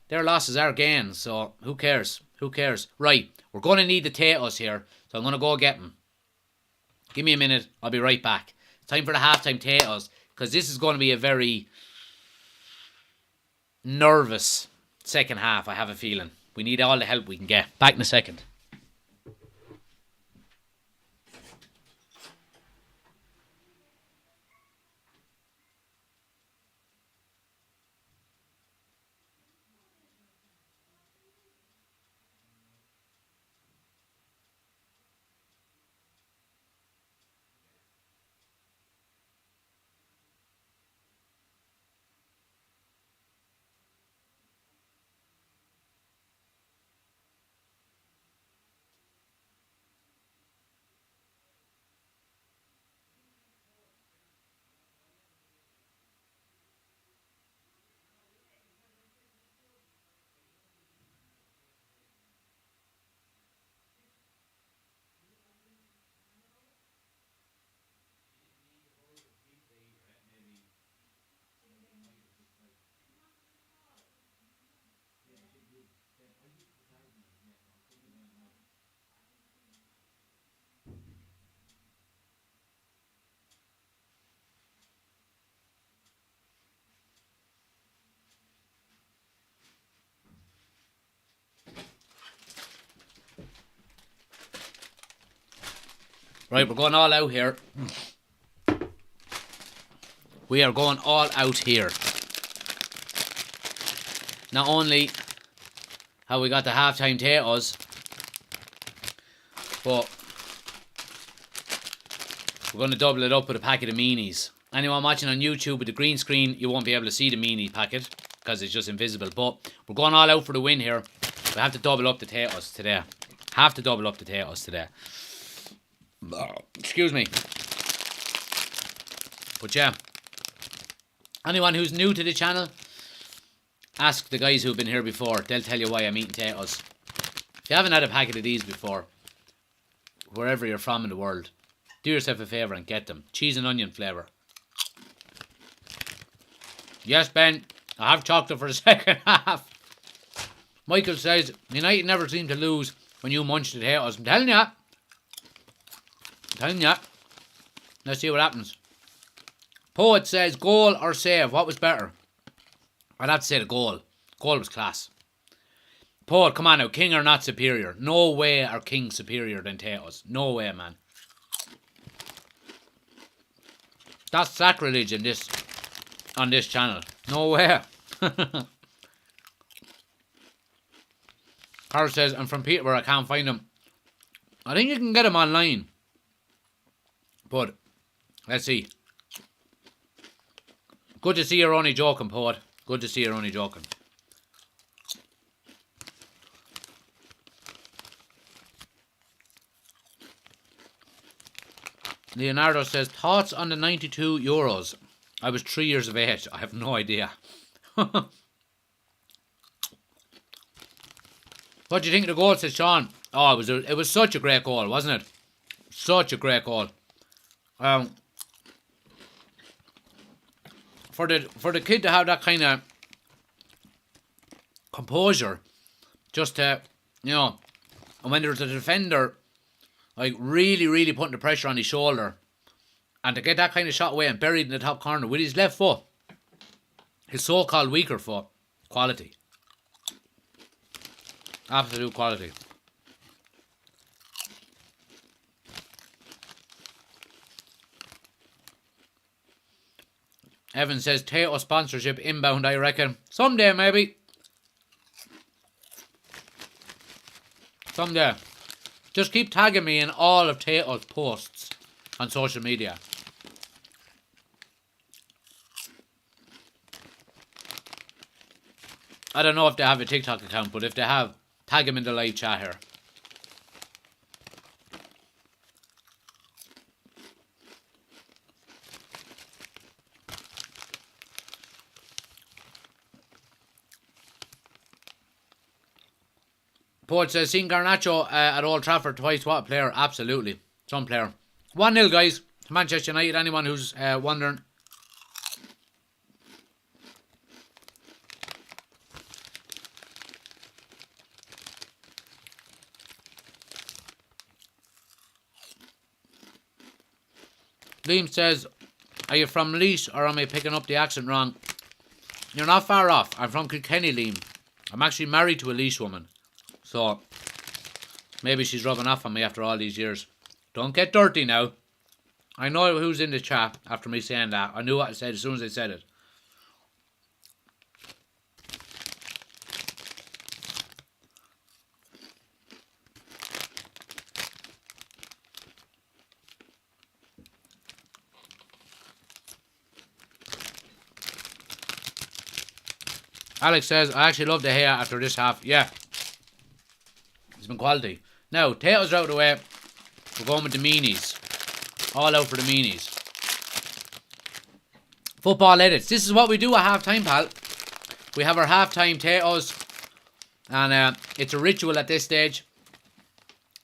their losses are gains. So who cares? Who cares? Right, we're going to need the potatoes here. So I'm going to go get them. Give me a minute. I'll be right back. It's time for the halftime potatoes, because this is going to be a very nervous second half, I have a feeling. We need all the help we can get. Back in a second. Right, we're going all out here. We are going all out here. Not only have we got the halftime potatoes, but we're going to double it up with a packet of meanies. Anyone watching on YouTube with the green screen, you won't be able to see the meanie packet because it's just invisible. But we're going all out for the win here. We have to double up the potatoes today. Have to double up the potatoes today. Excuse me. But yeah, anyone who's new to the channel, ask the guys who've been here before. They'll tell you why I'm eating potatoes. If you haven't had a packet of these before, wherever you're from in the world, do yourself a favour and get them. Cheese and onion flavour. Yes, Ben, I have chocolate for the second half. Michael says, United never seem to lose when you munch the potatoes. I'm telling you. Let's see what happens. Poet says, goal or save? What was better? I'd have to say the goal. Goal was class. Poet, come on now. King are not superior. No way are King superior than potatoes. No way, man. That's sacrilege in this, on this channel. No way. Carl says, I'm from Peterborough. I can't find them. I think you can get them online. But, let's see. Good to see you're only joking, Poet. Good to see you're only joking. Leonardo says, thoughts on the 92 euros? I was 3 years of age. I have no idea. What do you think of the goal, says Sean? Oh, it was such a great goal, wasn't it? Such a great goal. For the kid to have that kind of composure, just to, you know, and when there's a defender like really putting the pressure on his shoulder, and to get that kind of shot away and buried in the top corner with his left foot, his so-called weaker foot, quality. Absolute quality. Evan says, Tato sponsorship inbound, I reckon. Someday, maybe. Someday. Just keep tagging me in all of Tato's posts on social media. I don't know if they have a TikTok account, but if they have, tag him in the live chat here. Poet says, seen Garnacho at Old Trafford twice. What a player. Absolutely. Some player. 1-0, guys. Manchester United. Anyone who's wondering. Liam says, are you from Laois or am I picking up the accent wrong? You're not far off. I'm from Kilkenny, Liam. I'm actually married to a Laois woman. So, maybe she's rubbing off on me after all these years. Don't get dirty now. I know who's in the chat after me saying that. I knew what I said as soon as I said it. Alex says, I actually love the hair after this half. Yeah. It's been quality. Now, potatoes are out of the way. We're going with the meanies. All out for the meanies. Football edits. This is what we do at half-time, pal. We have our half-time potatoes. And it's a ritual at this stage.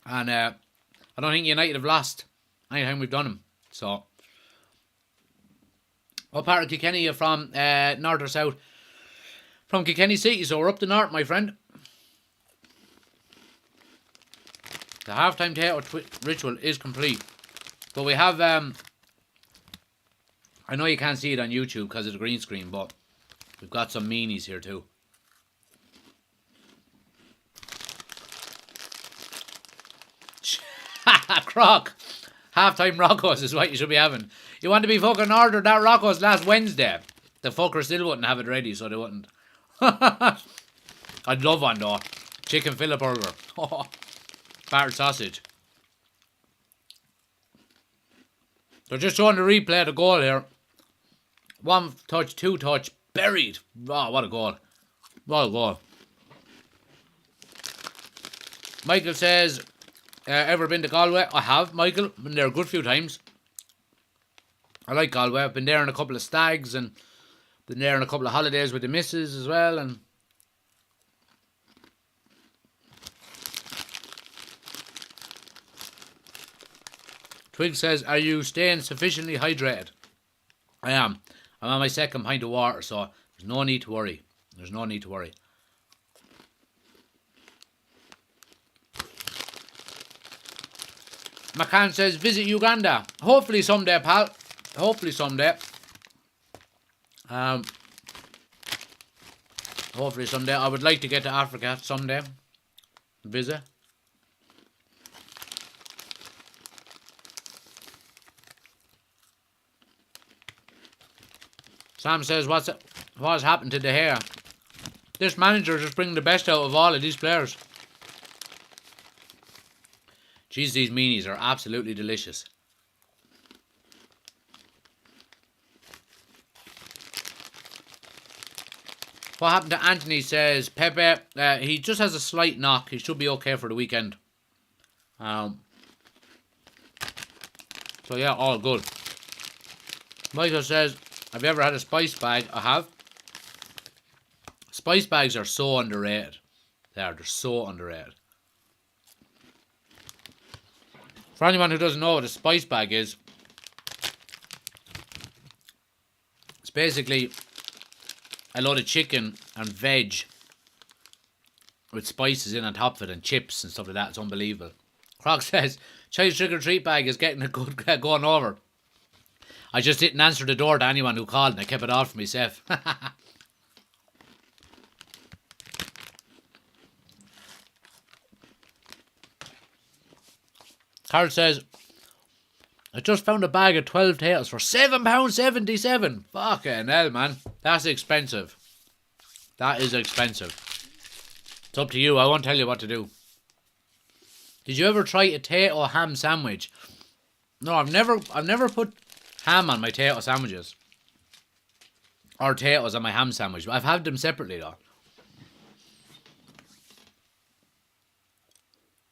And I don't think United have lost anytime we've done them. So, what part of Kilkenny are you from? North or south? From Kilkenny City, so we're up the north, my friend. The half-time potato ritual is complete. But we have, I know you can't see it on YouTube because of the green screen, but we've got some meanies here too. Croc! Half-time Roccos is what you should be having. You want to be fucking ordered that Roccos last Wednesday. The fucker still wouldn't have it ready, so they wouldn't. I'd love one though. Chicken fillet burger. Battered sausage. They're just showing the replay of the goal here. 1 touch, 2 touch, buried. Oh, what a goal. What a goal. Michael says, ever been to Galway? I have, Michael. Been there a good few times. I like Galway. I've been there on a couple of stags and been there on a couple of holidays with the missus as well. And Twig says, are you staying sufficiently hydrated? I am. I'm on my second pint of water, so there's no need to worry. There's no need to worry. McCann says, visit Uganda. Hopefully someday, pal. Hopefully someday. Hopefully someday. I would like to get to Africa someday. Visit. Sam says, what's happened to the hair? This manager just bringing the best out of all of these players. Jeez, these meanies are absolutely delicious. What happened to Anthony says, Pepe, he just has a slight knock. He should be okay for the weekend. So yeah, all good. Michael says, have you ever had a spice bag? I have. Spice bags are so underrated. They're so underrated. For anyone who doesn't know what a spice bag is, it's basically a load of chicken and veg with spices in on top of it and chips and stuff like that. It's unbelievable. Croc says, Child's trick or treat bag is getting a good going over. I just didn't answer the door to anyone who called and I kept it all for myself. Carl says, I just found a bag of 12 tails for £7.77. Fucking hell, man. That's expensive. That is expensive. It's up to you. I won't tell you what to do. Did you ever try a potato ham sandwich? No, I've never put ham on my potato sandwiches. Or potatoes on my ham sandwich. I've had them separately though.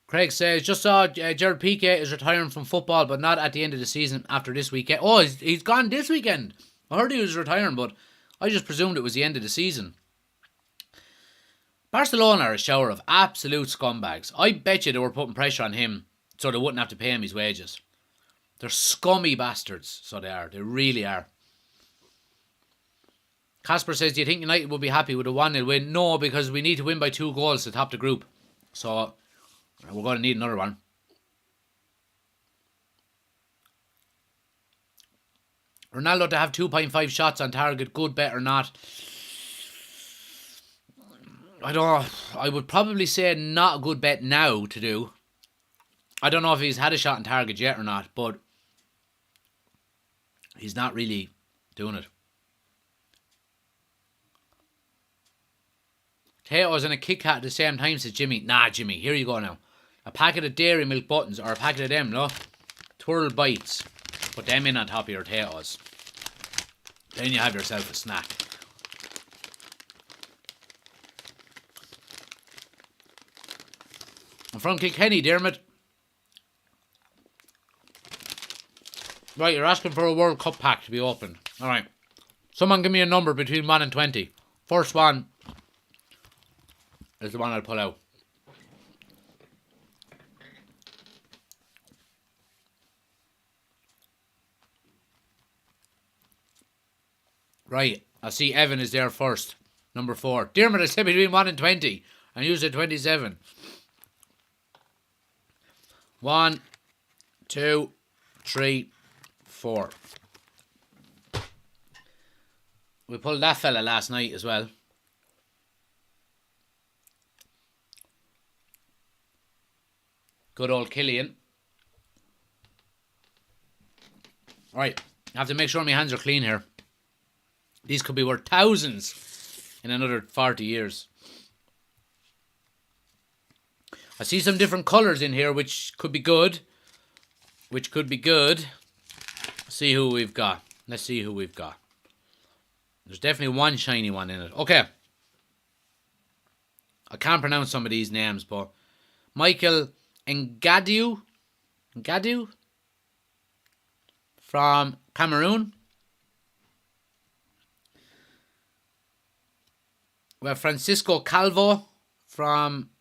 Craig says, just saw Gerard Piqué is retiring from football, but not at the end of the season after this weekend. Oh, he's gone this weekend. I heard he was retiring, but I just presumed it was the end of the season. Barcelona are a shower of absolute scumbags. I bet you they were putting pressure on him so they wouldn't have to pay him his wages. They're scummy bastards, so they are. They really are. Casper says, do you think United will be happy with a 1-0 win? No, because we need to win by 2 goals to top the group. So, we're going to need another one. Ronaldo to have 2.5 shots on target, good bet or not? I don't know. I would probably say not a good bet now to do. I don't know if he's had a shot on target yet or not, but he's not really doing it. Potatoes and a Kit Kat at the same time, says Jimmy. Nah, Jimmy, here you go now. A packet of Dairy Milk buttons, or a packet of them, no? Twirl bites. Put them in on top of your potatoes. Then you have yourself a snack. I'm from Kilkenny, Dermot. Right, you're asking for a World Cup pack to be opened. Alright. Someone give me a number between 1 and 20. First one is the one I'll pull out. Right, I see Evan is there first. Number 4. Dermot, I said between 1 and 20. And you said 27. 1, 2, 3, 4. We pulled that fella last night as well. Good old Killian. Right, I have to make sure my hands are clean here. These could be worth thousands in another 40 years. I see some different colours in here, which could be good. Let's see who we've got. Let's see who we've got. There's definitely one shiny one in it. Okay. I can't pronounce some of these names, but Michael Ngadiou from Cameroon. We have Francisco Calvo from...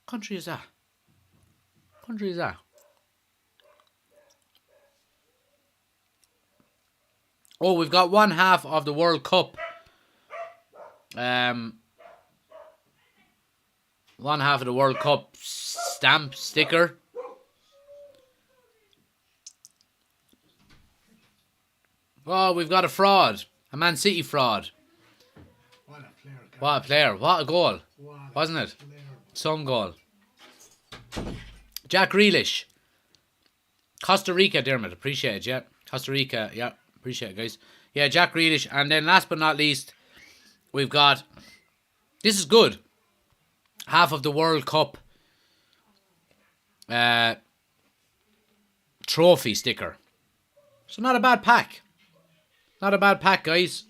What country is that? Oh, we've got one half of the World Cup. One half of the World Cup stamp sticker. Oh, we've got a fraud. A Man City fraud. What a player. What a goal. Wasn't it? Some goal. Jack Grealish. Costa Rica, Dermot. Appreciate it, yeah. Costa Rica, yeah. Appreciate it, guys. Yeah, Jack Grealish. And then last but not least, we've got... This is good. Half of the World Cup trophy sticker. So not a bad pack. Not a bad pack, guys.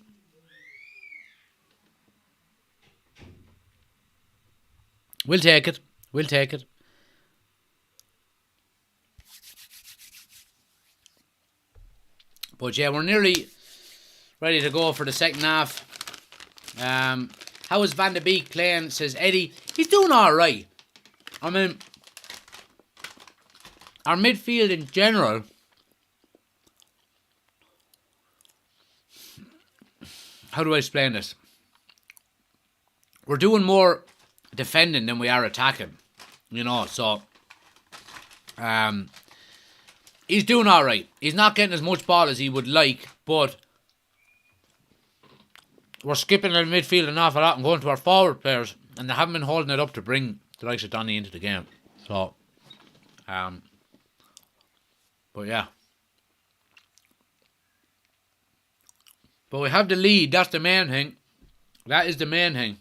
We'll take it. But yeah, we're nearly ready to go for the second half. How is Van de Beek playing? Says Eddie. He's doing alright. I mean, our midfield in general... How do I explain this? We're doing more defending than we are attacking. You know, so... he's doing alright. He's not getting as much ball as he would like, but... We're skipping the midfield an awful lot and going to our forward players, and they haven't been holding it up to bring the likes of Donny into the game. So... But yeah. But we have the lead. That's the main thing. That is the main thing.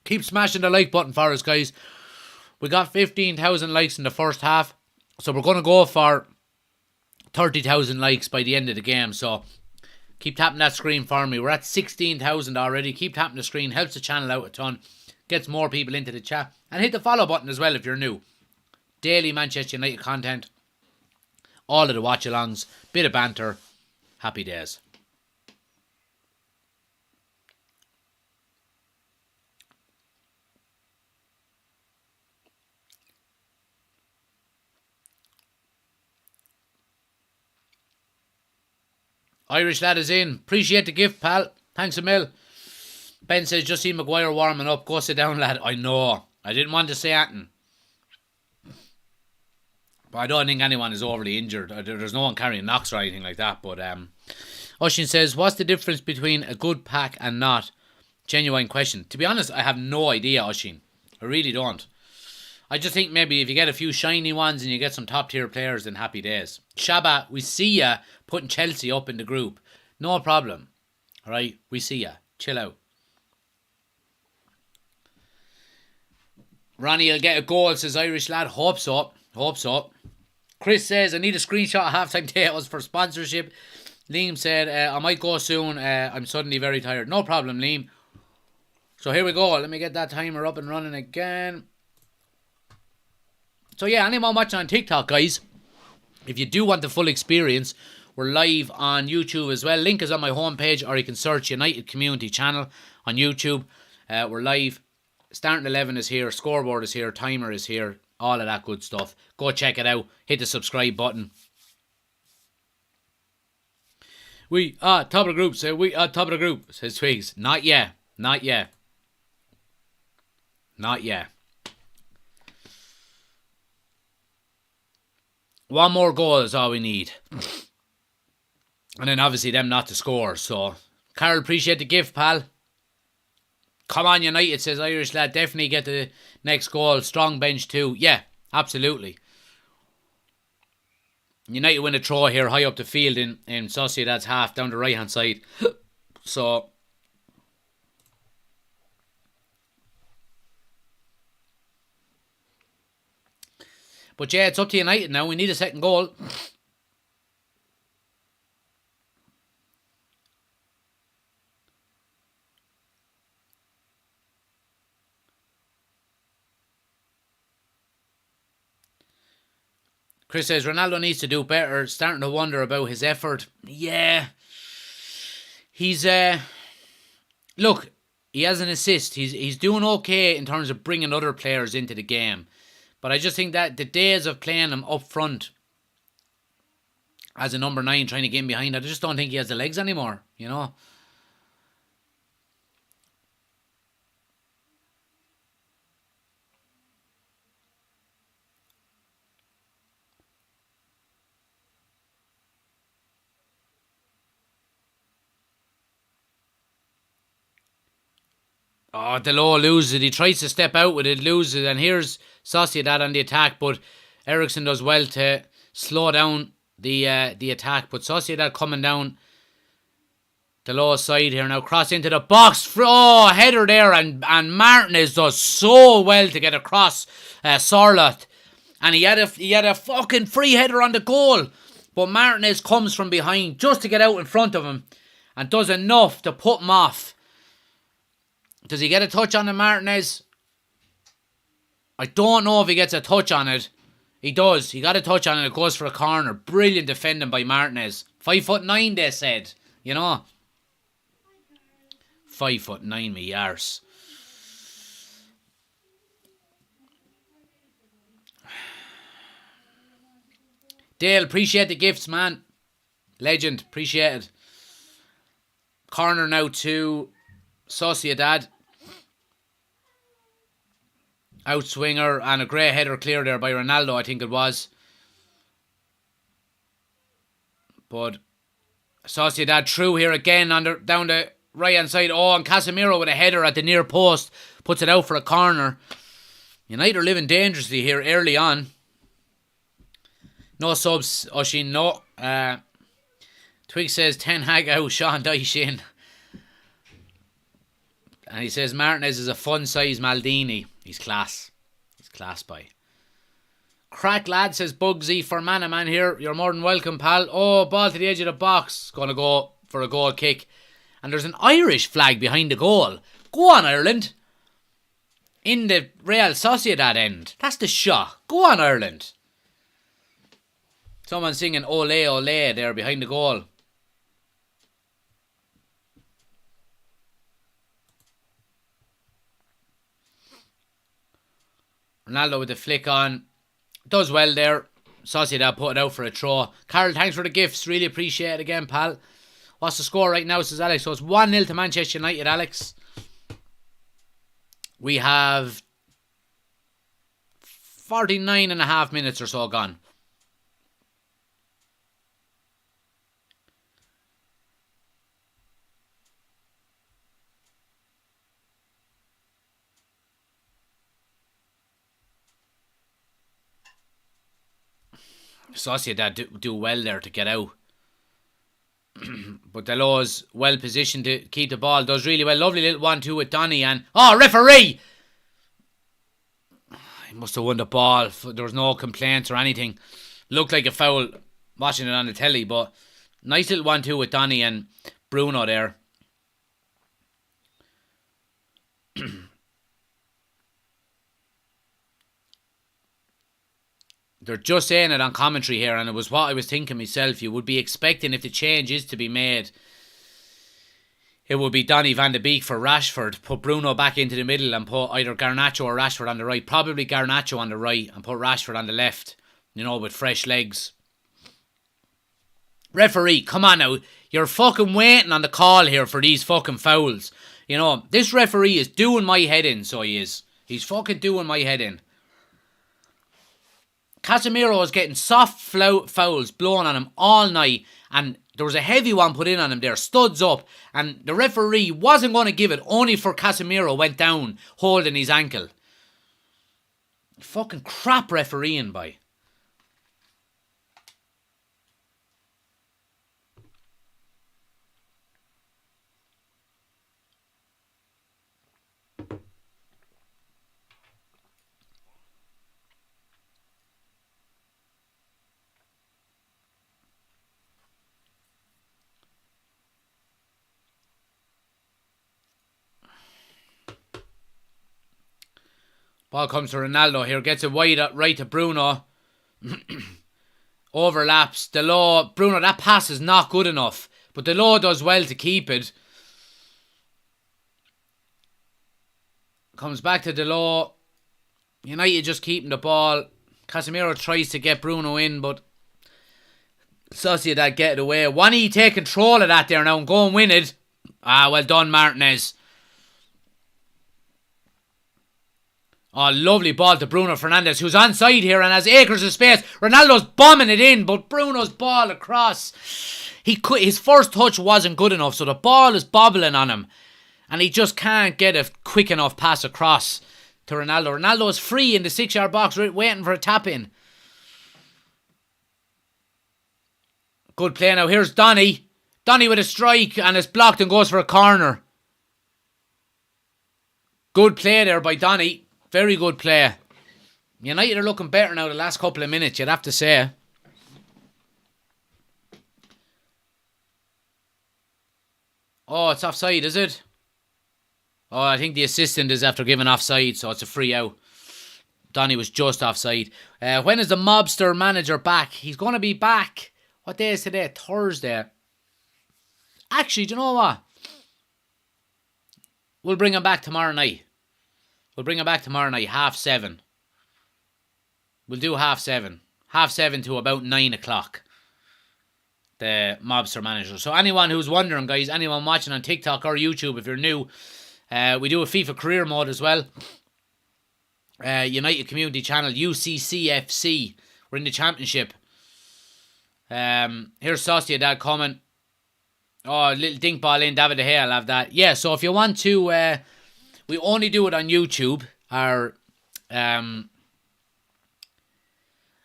Keep smashing the like button for us, guys. We got 15,000 likes in the first half. So we're going to go for 30,000 likes by the end of the game. So keep tapping that screen for me. We're at 16,000 already. Keep tapping the screen. Helps the channel out a ton. Gets more people into the chat. And hit the follow button as well if you're new. Daily Manchester United content. All of the watch-alongs. Bit of banter. Happy days. Irish lad is in. Appreciate the gift, pal. Thanks a mil. Ben says, just see Maguire warming up. Go sit down, lad. I know. I didn't want to say anything. But I don't think anyone is overly injured. There's no one carrying knocks or anything like that. But Oshin says, what's the difference between a good pack and not? Genuine question. To be honest, I have no idea, Oshin. I really don't. I just think maybe if you get a few shiny ones and you get some top tier players, then happy days. Shabba, we see ya putting Chelsea up in the group. No problem. Alright, we see ya. Chill out. Ronnie will get a goal, says Irish lad. Hope so. Hope so. Chris says, I need a screenshot of halftime potatoes for sponsorship. Liam said, I might go soon. I'm suddenly very tired. No problem, Liam. So here we go. Let me get that timer up and running again. So yeah, anyone watching on TikTok, guys, if you do want the full experience, we're live on YouTube as well. Link is on my homepage, or you can search United Community Channel on YouTube. We're live. Starting 11 is here. Scoreboard is here. Timer is here. All of that good stuff. Go check it out. Hit the subscribe button. We are top of the group. Say we are top of the group. Says Twigs. Not yet. Not yet. Not yet. One more goal is all we need. And then obviously them not to score. So, Carol, appreciate the gift, pal. Come on, United, says Irish lad. Definitely get the next goal. Strong bench too. Yeah, absolutely. United win a throw here high up the field in Sociedad's half down the right hand side. So, but yeah, it's up to United now. We need a second goal. Chris says, Ronaldo needs to do better. Starting to wonder about his effort. Yeah. He's, look, he has an assist. He's doing okay in terms of bringing other players into the game. But I just think that the days of playing him up front as a number 9 trying to get him behind, I just don't think he has the legs anymore, you know. Oh, Delo loses it. He tries to step out with it, loses it. And here's Sociedad on the attack. But Eriksson does well to slow down the attack. But Sociedad coming down Delo's side here now. Cross into the box. Oh, header there. And Martinez does so well to get across Sarlat. And he had a fucking free header on the goal. But Martinez comes from behind just to get out in front of him. And does enough to put him off. Does he get a touch on the Martinez? I don't know if he gets a touch on it. He does. He got a touch on it. It goes for a corner. Brilliant defending by Martinez. 5'9", they said. You know. 5'9", me arse. Dale, appreciate the gifts, man. Legend. Appreciate it. Corner now to Sociedad. Outswinger and a great header clear there by Ronaldo, I think it was. But Sociedad through here again down the right hand side. Oh, and Casemiro with a header at the near post puts it out for a corner. United are living dangerously here early on. No subs, Oshin, no. Twig says Ten Hag out, Sean Dyche in. And he says Martinez is a fun size Maldini. He's class. He's class by. Crack lad, says Bugsy for Man here. You're more than welcome, pal. Oh, ball to the edge of the box. Gonna go for a goal kick. And there's an Irish flag behind the goal. Go on, Ireland. In the Real Sociedad end. That's the shot. Go on, Ireland. Someone singing Ole Ole there behind the goal. Ronaldo with the flick on. Does well there. Sociedad put it out for a throw. Carl, thanks for the gifts. Really appreciate it again, pal. What's the score right now, says Alex? So it's 1-0 to Manchester United, Alex. We have 49 and a half minutes or so gone. Sociedad do well there to get out. But Delo's well positioned to keep the ball. Does really well. Lovely little 1-2 with Donny. And referee! He must have won the ball. There was no complaints or anything. Looked like a foul watching it on the telly. But nice little 1-2 with Donny and Bruno there. They're just saying it on commentary here, and it was what I was thinking myself. You would be expecting, if the change is to be made, it would be Donny van de Beek for Rashford. Put Bruno back into the middle and put either Garnacho or Rashford on the right. Probably Garnacho on the right and put Rashford on the left. With fresh legs. Referee, come on now. You're fucking waiting on the call here for these fucking fouls. This referee is doing my head in, so he is. He's fucking doing my head in. Casemiro was getting soft fouls blown on him all night, and there was a heavy one put in on him there, studs up, and the referee wasn't going to give it, only for Casemiro went down holding his ankle. Fucking crap refereeing, boy. Ball comes to Ronaldo here. Gets it wide right to Bruno. Overlaps. Delo. Bruno, that pass is not good enough. But Delo does well to keep it. Comes back to Delo. United just keeping the ball. Casemiro tries to get Bruno in, but Sociedad get it away. Wani take control of that there now and go and win it. Well done, Martinez. Lovely ball to Bruno Fernandes, who's onside here and has acres of space. Ronaldo's bombing it in, but Bruno's ball across. His first touch wasn't good enough, so the ball is bobbling on him. And he just can't get a quick enough pass across to Ronaldo. Ronaldo is free in the 6-yard box, waiting for a tap-in. Good play now. Here's Donny. Donny with a strike, and it's blocked and goes for a corner. Good play there by Donny. Very good play. United are looking better now the last couple of minutes, you'd have to say. It's offside, is it? I think the assistant is after giving offside, so it's a free out. Donny was just offside. When is the mobster manager back? He's going to be back. What day is today? Thursday. Actually, do you know what? We'll bring him back tomorrow night. 7:30. We'll do 7:30. 7:30 to about 9 o'clock. The mobster manager. So anyone who's wondering, guys, anyone watching on TikTok or YouTube, if you're new, we do a FIFA career mode as well. United Community Channel, UCCFC. We're in the championship. Here's Sociedad coming. Little dink ball in. David De Gea, I'll have that. Yeah, so if you want to... we only do it on YouTube, our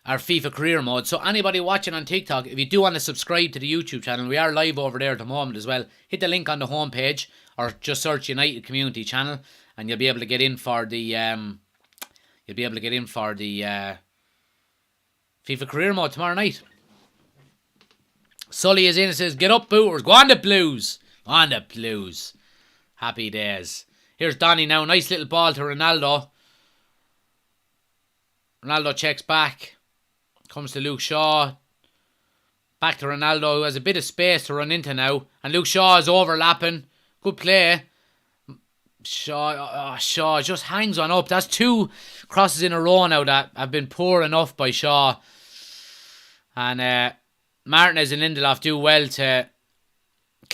FIFA career mode. So anybody watching on TikTok, if you do want to subscribe to the YouTube channel, we are live over there at the moment as well. Hit the link on the homepage or just search United Community Channel, and you'll be able to get in for the FIFA career mode tomorrow night. Sully is in and says, "Get up, Booters! Go on the Blues! On the Blues!" Happy days. Here's Donny now. Nice little ball to Ronaldo. Ronaldo checks back. Comes to Luke Shaw. Back to Ronaldo, who has a bit of space to run into now. And Luke Shaw is overlapping. Good play. Shaw just hangs on up. That's 2 crosses in a row now that have been poor enough by Shaw. And Martinez and Lindelof do well to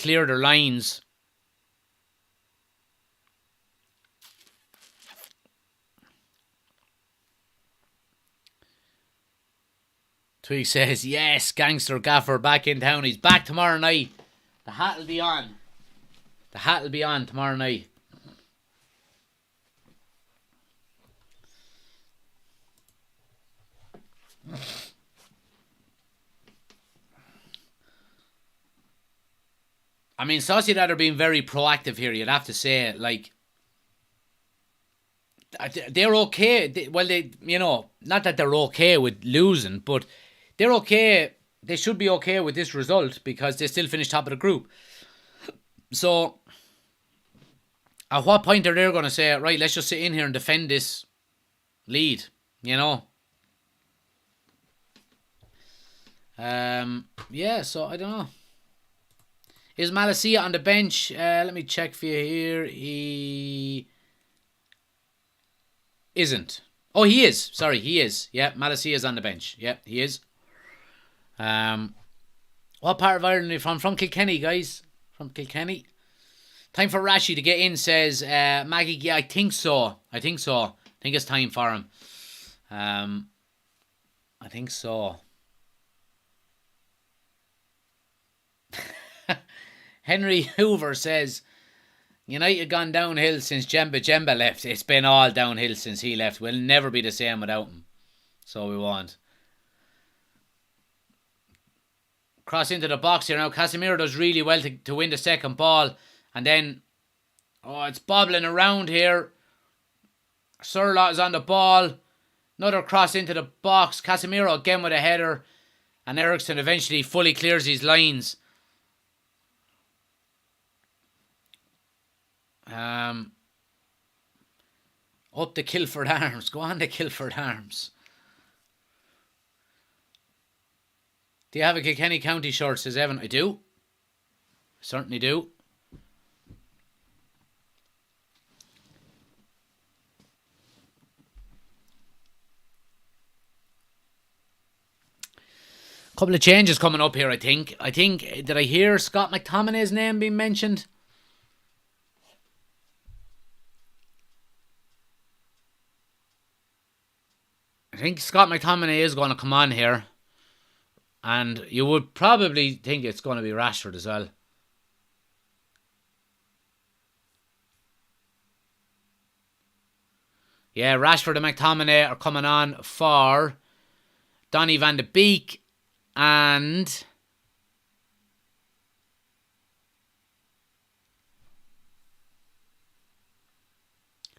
clear their lines. Twig says, yes, gangster gaffer back in town. He's back tomorrow night. The hat will be on. The hat will be on tomorrow night. I mean, Sociedad are being very proactive here, you'd have to say. Like, they're okay. Well, not that they're okay with losing, but they're okay. They should be okay with this result because they still finished top of the group. So, at what point are they going to say, right, let's just sit in here and defend this lead, Yeah, so I don't know. Is Malacia on the bench? Let me check for you here. He isn't. Oh, he is. Sorry, he is. Yeah, Malacia is on the bench. Yeah, he is. What part of Ireland are you from? From Kilkenny, guys. From Kilkenny. Time for Rashi to get in, says Maggie. Yeah, I think so. I think it's time for him. I think so. Henry Hoover says, United gone downhill since Jemba left. It's been all downhill since he left. We'll never be the same without him. So we won't. Cross into the box here now. Casemiro does really well to win the second ball. And then, it's bobbling around here. Surlot is on the ball. Another cross into the box. Casemiro again with a header. And Eriksson eventually fully clears his lines. Up the Kilford Arms. Go on the Kilford Arms. Do you have a Kilkenny County shirt, says Evan? I do. Certainly do. Couple of changes coming up here, I think. Did I hear Scott McTominay's name being mentioned? I think Scott McTominay is going to come on here. And you would probably think it's going to be Rashford as well. Yeah, Rashford and McTominay are coming on for Donny van de Beek and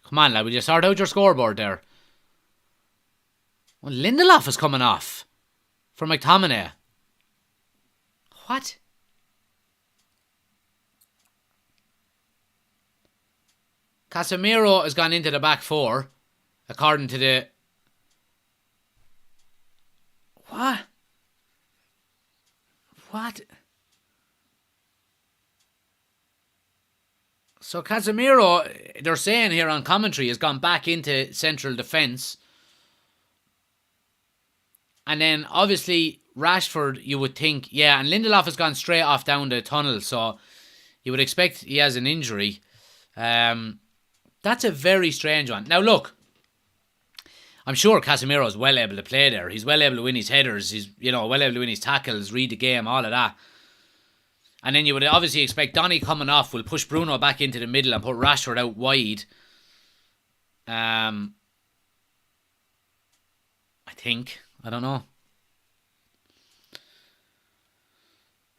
come on, lad, will you sort out your scoreboard there? Well, Lindelof is coming off for McTominay. What? Casemiro has gone into the back four, according to the... What? So Casemiro, they're saying here on commentary, has gone back into central defence. And then, obviously, Rashford, you would think, yeah, and Lindelof has gone straight off down the tunnel, so you would expect he has an injury. That's a very strange one. Now, look, I'm sure Casemiro is well able to play there. He's well able to win his headers. He's, well able to win his tackles, read the game, all of that. And then you would obviously expect Donny coming off will push Bruno back into the middle and put Rashford out wide. I think. I don't know.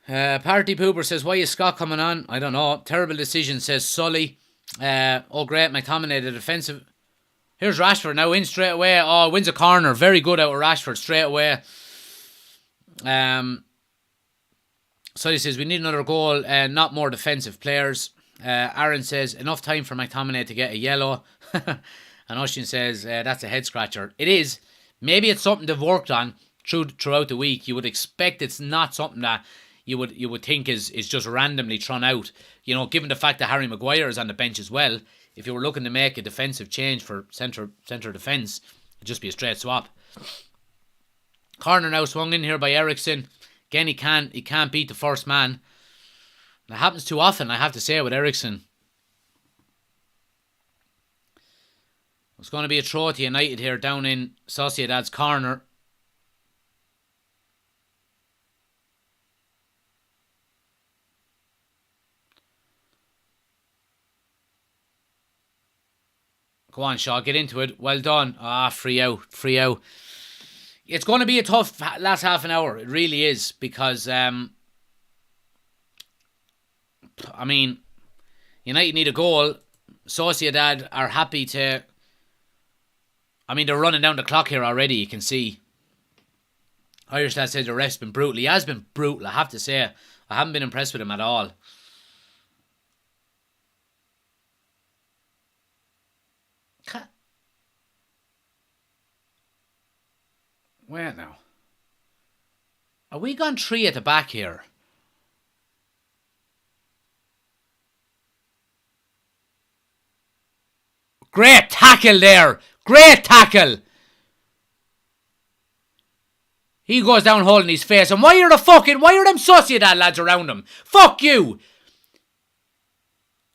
Party Pooper says, why is Scott coming on? I don't know. Terrible decision, says Sully. Great, McTominay, the defensive. Here's Rashford now in straight away. Oh, wins a corner. Very good out of Rashford straight away. Sully says, we need another goal, not more defensive players. Aaron says, enough time for McTominay to get a yellow. And Ocean says, that's a head scratcher. It is. Maybe it's something they've worked on throughout the week. You would expect it's not something that you would think is just randomly thrown out. Given the fact that Harry Maguire is on the bench as well, if you were looking to make a defensive change for centre defence, it'd just be a straight swap. Corner now swung in here by Eriksson. Again, he can't beat the first man. It happens too often, I have to say, with Ericsson. It's going to be a throw to United here down in Sociedad's corner. Go on, Shaw, get into it. Well done. Free out. It's going to be a tough last half an hour. It really is. Because, United need a goal. Sociedad are happy to... they're running down the clock here already, you can see. Irish lad says the ref's been brutal. He has been brutal, I have to say. I haven't been impressed with him at all. Wait now. Are we gone 3 at the back here? Great tackle there. Great tackle. He goes down holding his face. And why are them Sociedad lads around him? Fuck you.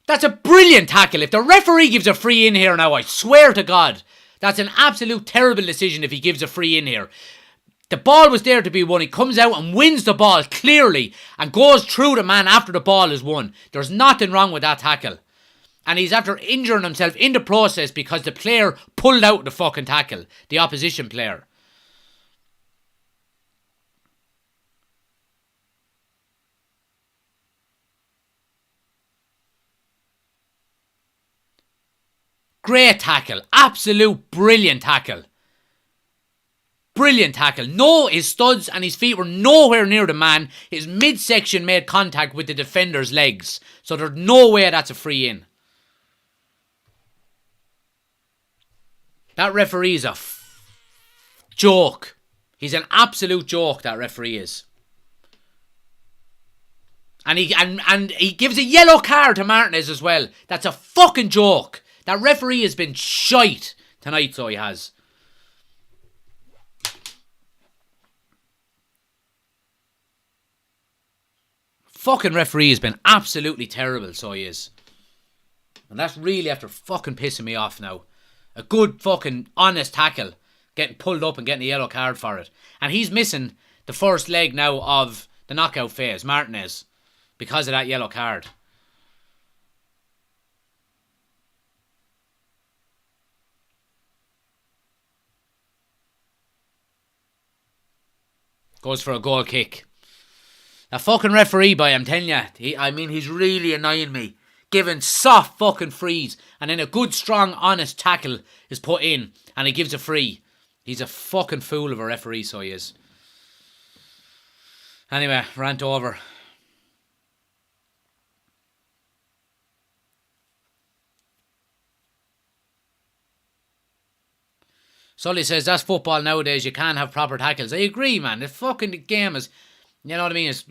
That's a brilliant tackle. If the referee gives a free in here now, I swear to God, that's an absolute terrible decision if he gives a free in here. The ball was there to be won. He comes out and wins the ball clearly and goes through the man after the ball is won. There's nothing wrong with that tackle. And he's after injuring himself in the process because the player pulled out the fucking tackle. The opposition player. Great tackle. Absolute brilliant tackle. Brilliant tackle. No, his studs and his feet were nowhere near the man. His midsection made contact with the defender's legs. So there's no way that's a free in. That referee is a joke. He's an absolute joke, that referee is. And he gives a yellow card to Martinez as well. That's a fucking joke. That referee has been shite tonight, so he has. Fucking referee has been absolutely terrible, so he is. And that's really after fucking pissing me off now. A good fucking honest tackle. Getting pulled up and getting a yellow card for it. And he's missing the first leg now of the knockout phase, Martinez. Because of that yellow card. Goes for a goal kick. A fucking referee, boy, I'm telling you. He's really annoying me. Giving soft fucking frees. And then a good, strong, honest tackle is put in. And he gives a free. He's a fucking fool of a referee, so he is. Anyway, rant over. Sully says, that's football nowadays. You can't have proper tackles. I agree, man. The fucking game is... You know what I mean? It's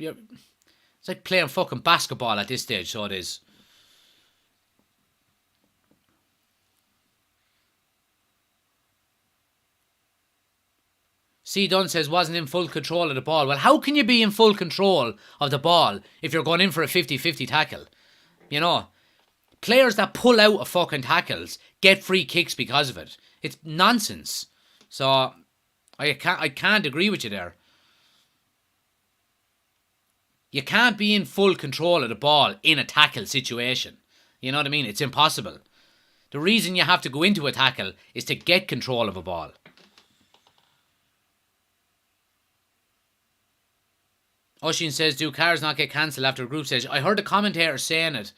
like playing fucking basketball at this stage, so it is. C. Dunn says, wasn't in full control of the ball. Well, how can you be in full control of the ball if you're going in for a 50-50 tackle? You know, players that pull out of fucking tackles get free kicks because of it. It's nonsense. So, I can't agree with you there. You can't be in full control of the ball in a tackle situation. You know what I mean? It's impossible. The reason you have to go into a tackle is to get control of a ball. Oshin says, do cars not get cancelled after a group stage? I heard the commentator saying it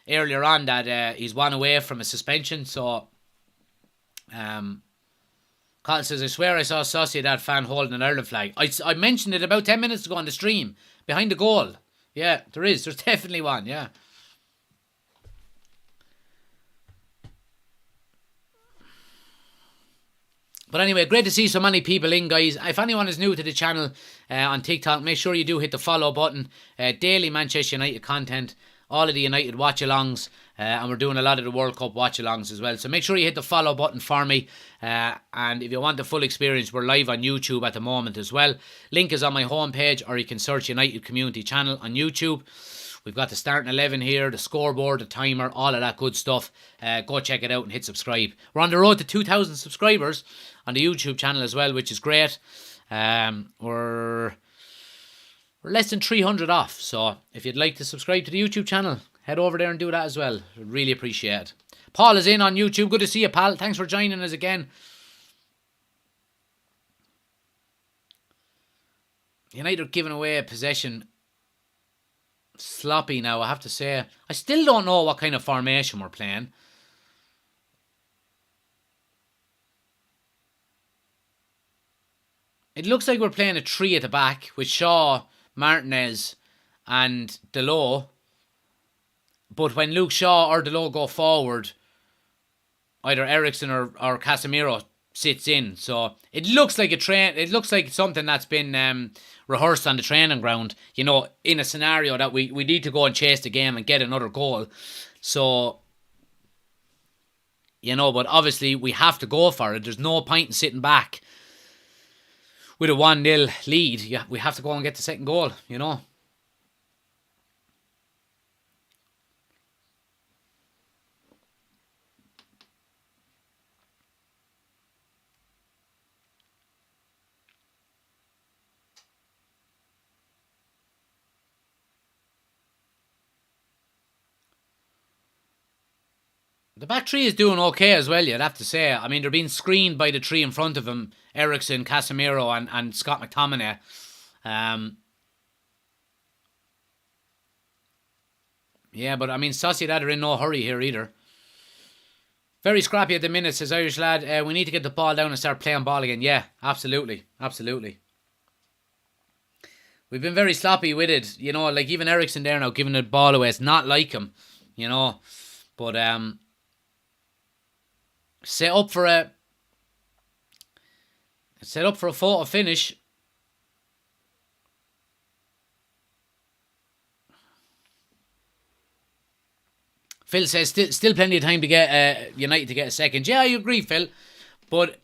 earlier on that he's one away from a suspension. So, Colin says, I swear I saw a Sociedad fan holding an Ireland flag. I mentioned it about 10 minutes ago on the stream. Behind the goal. Yeah, there is. There's definitely one, yeah. But anyway, great to see so many people in, guys. If anyone is new to the channel on TikTok, make sure you do hit the follow button. Daily Manchester United content. All of the United watch-alongs. And we're doing a lot of the World Cup watch-alongs as well. So make sure you hit the follow button for me. And if you want the full experience, we're live on YouTube at the moment as well. Link is on my homepage, or you can search United Community Channel on YouTube. We've got the starting 11 here, the scoreboard, the timer, all of that good stuff. Go check it out and hit subscribe. We're on the road to 2,000 subscribers on the YouTube channel as well, which is great. We're less than 300 off, so if you'd like to subscribe to the YouTube channel, head over there and do that as well. I'd really appreciate it. Paul is in on YouTube. Good to see you, pal. Thanks for joining us again. United are giving away a possession. Sloppy now, I have to say. I still don't know what kind of formation we're playing. It looks like we're playing a 3 at the back with Shaw, Martinez and Delot. But when Luke Shaw or Delot go forward, either Ericsson or Casemiro sits in. So it looks like it looks like something that's been rehearsed on the training ground, you know, in a scenario that we need to go and chase the game and get another goal. So, you know, but obviously we have to go for it. There's no point in sitting back with a 1-0 lead. Yeah, we have to go and get the second goal, you know. The back three is doing okay as well, you'd have to say. I mean, they're being screened by the three in front of him. Ericsson, Casemiro and Scott McTominay. Yeah, but I mean, Sociedad are in no hurry here either. Very scrappy at the minute, says Irish lad. We need to get the ball down and start playing ball again. Yeah, absolutely. Absolutely. We've been very sloppy with it. You know, like even Ericsson there now giving the ball away. It's not like him, you know. But, set up for a photo finish. Phil says still plenty of time to get United to get a second. Yeah, I agree, Phil. But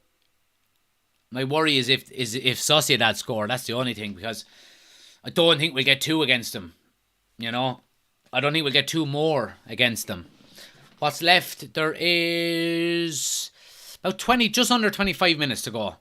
my worry is if Sociedad score. That's the only thing, because I don't think we'll get 2 against them. You know, I don't think we'll get 2 more against them. What's left? There is about 20, just under 25 minutes to go.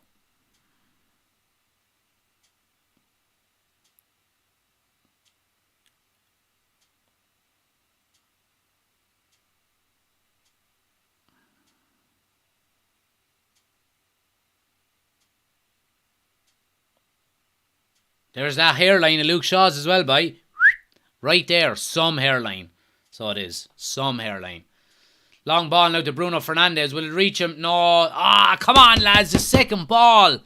There's that hairline of Luke Shaw's as well, boy. Right there, some hairline. So it is, some hairline. Long ball now to Bruno Fernandes. Will it reach him? No. Come on, lads. The second ball.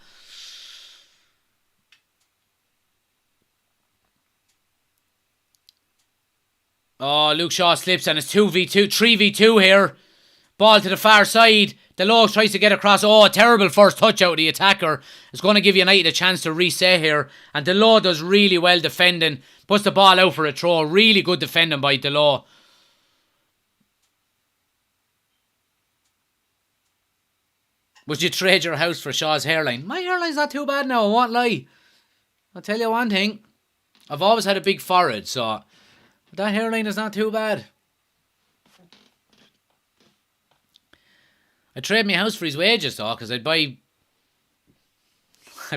Oh, Luke Shaw slips and it's 2v2, 3v2 here. Ball to the far side. Delot tries to get across. Oh, a terrible first touch out of the attacker. It's going to give United a chance to reset here. And Delot does really well defending. Puts the ball out for a throw. Really good defending by Delot. Would you trade your house for Shaw's hairline? My hairline's not too bad now, I won't lie. I'll tell you one thing. I've always had a big forehead, so that hairline is not too bad. I'd trade my house for his wages, though, because I'd buy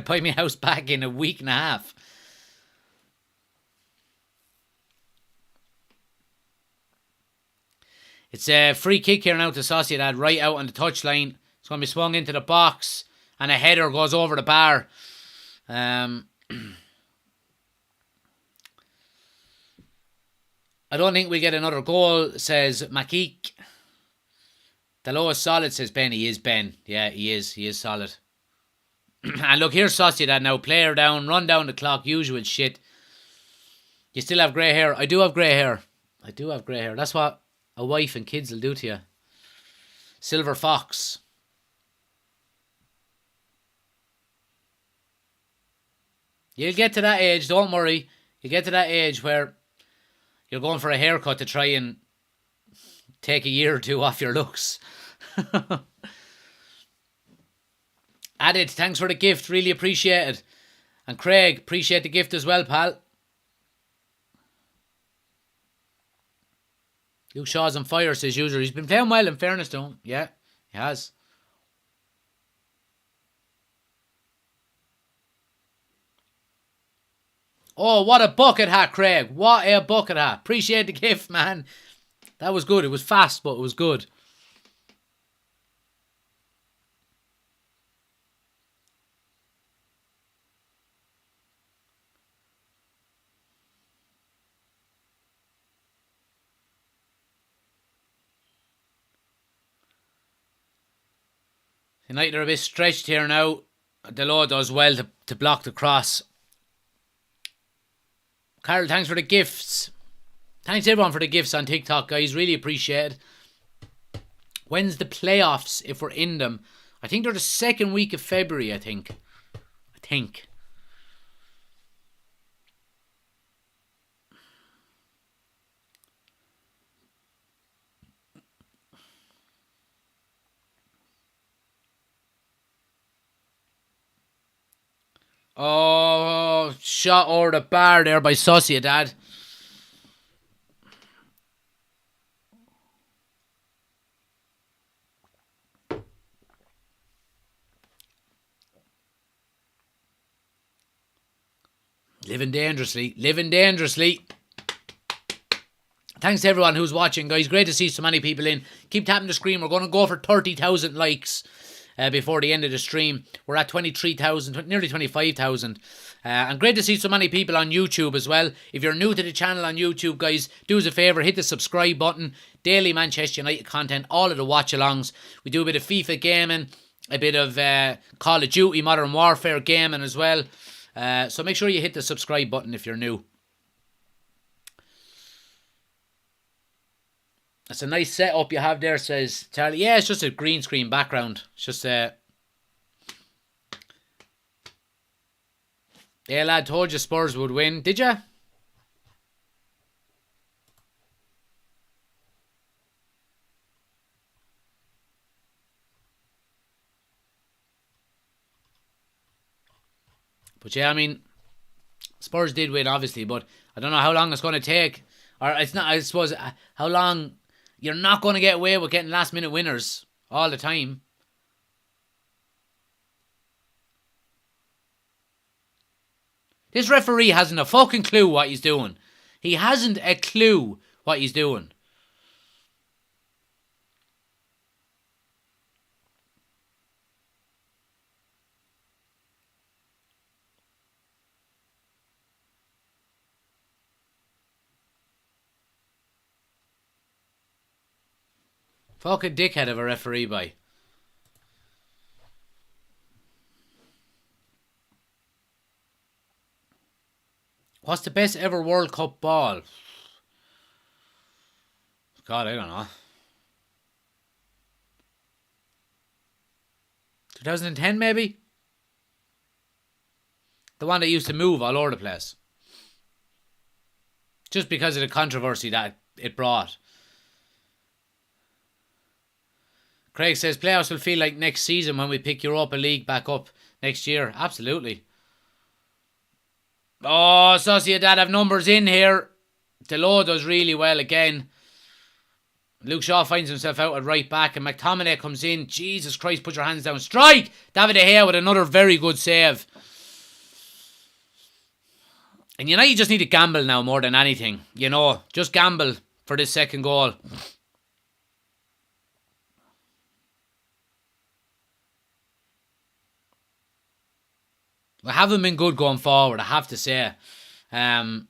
my house back in a week and a half. It's a free kick here now to Sociedad, right out on the touchline. It's going to be swung into the box, and a header goes over the bar. I don't think we'll get another goal, says Makik. Delot is solid, says Ben. He is, Ben. Yeah, he is. He is solid. And look, here's Sociedad now. Player down, run down the clock, usual shit. You still have grey hair. I do have grey hair. I do have grey hair. That's what a wife and kids will do to you. Silver Fox. You'll get to that age, don't worry. You get to that age where you're going for a haircut to try and take a year or 2 off your looks. Added, thanks for the gift. Really appreciate it. And Craig, appreciate the gift as well, pal. Luke Shaw's on fire, says user. He's been playing well, in fairness to him. Yeah, he has. Oh, what a bucket hat, Craig. What a bucket hat. Appreciate the gift, man. That was good. It was fast, but it was good. United are a bit stretched here now. Delo does well to block the cross. Carol, thanks for the gifts. Thanks everyone for the gifts on TikTok, guys. Really appreciate it. When's the playoffs, if we're in them? I think they're the second week of February, I think. Oh, shot over the bar there by Sociedad. Living dangerously. Thanks to everyone who's watching, guys. Great to see so many people in. Keep tapping the screen. We're going to go for 30,000 likes before the end of the stream. We're at 23,000, nearly 25,000. And great to see so many people on YouTube as well. If you're new to the channel on YouTube, guys, do us a favour, hit the subscribe button. Daily Manchester United content, all of the watch-alongs. We do a bit of FIFA gaming, a bit of Call of Duty, Modern Warfare gaming as well. So make sure you hit the subscribe button if you're new. That's a nice setup you have there, says Charlie. Yeah, it's just a green screen background. It's just yeah, lad, told you Spurs would win. Did ya? But yeah, I mean, Spurs did win, obviously, but I don't know how long it's going to take. Or it's not, I suppose, how long. You're not going to get away with getting last minute winners all the time. This referee hasn't a fucking clue what he's doing. He hasn't a clue what he's doing. Fucking dickhead of a referee, by. What's the best ever World Cup ball? God, I don't know. 2010 maybe? The one that used to move all over the place. Just because of the controversy that it brought. Craig says playoffs will feel like next season when we pick Europa League back up next year. Absolutely. Oh, Sociedad have numbers in here. Delo does really well again. Luke Shaw finds himself out at right back and McTominay comes in. Jesus Christ, put your hands down. Strike! David De Gea with another very good save. And United just need to gamble now more than anything. You know, just gamble for this second goal. We haven't been good going forward, I have to say. And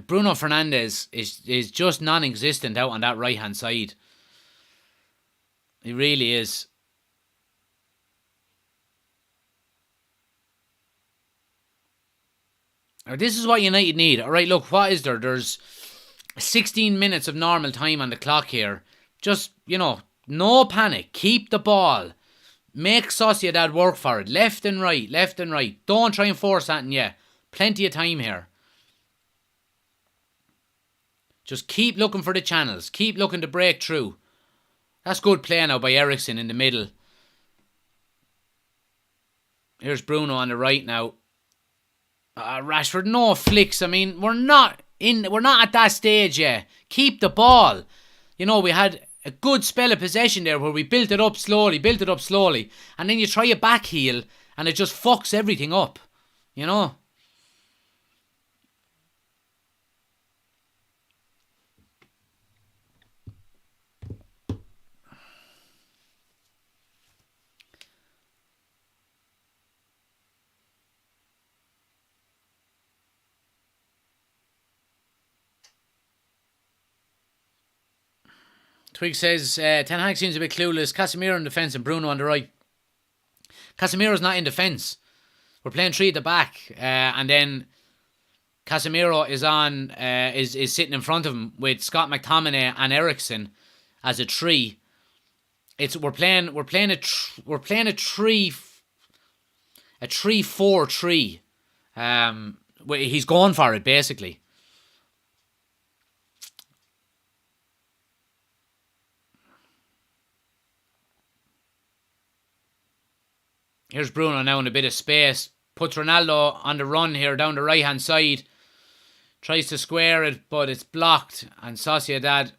Bruno Fernandes is just non-existent out on that right-hand side. He really is. This is what United need. Alright, look, what is there? There's 16 minutes of normal time on the clock here. Just, you know, no panic. Keep the ball. Make Sociedad work for it. Left and right. Don't try and force anything yet. Plenty of time here. Just keep looking for the channels. Keep looking to break through. That's good play now by Eriksen in the middle. Here's Bruno on the right now. Rashford, no flicks. I mean, we're not at that stage yet. Keep the ball. You know, we had a good spell of possession there where we built it up slowly, and then you try a back heel and it just fucks everything up. You know? Twig says, Ten Hag seems a bit clueless. Casemiro in defence and Bruno on the right. Casemiro's not in defence. We're playing 3 at the back. And then Casemiro is on, is sitting in front of him with Scott McTominay and Eriksen as a 3. We're playing a 3-4-3. He's going for it basically. Here's Bruno now in a bit of space. Puts Ronaldo on the run here down the right hand side. Tries to square it, but it's blocked. And Sociedad,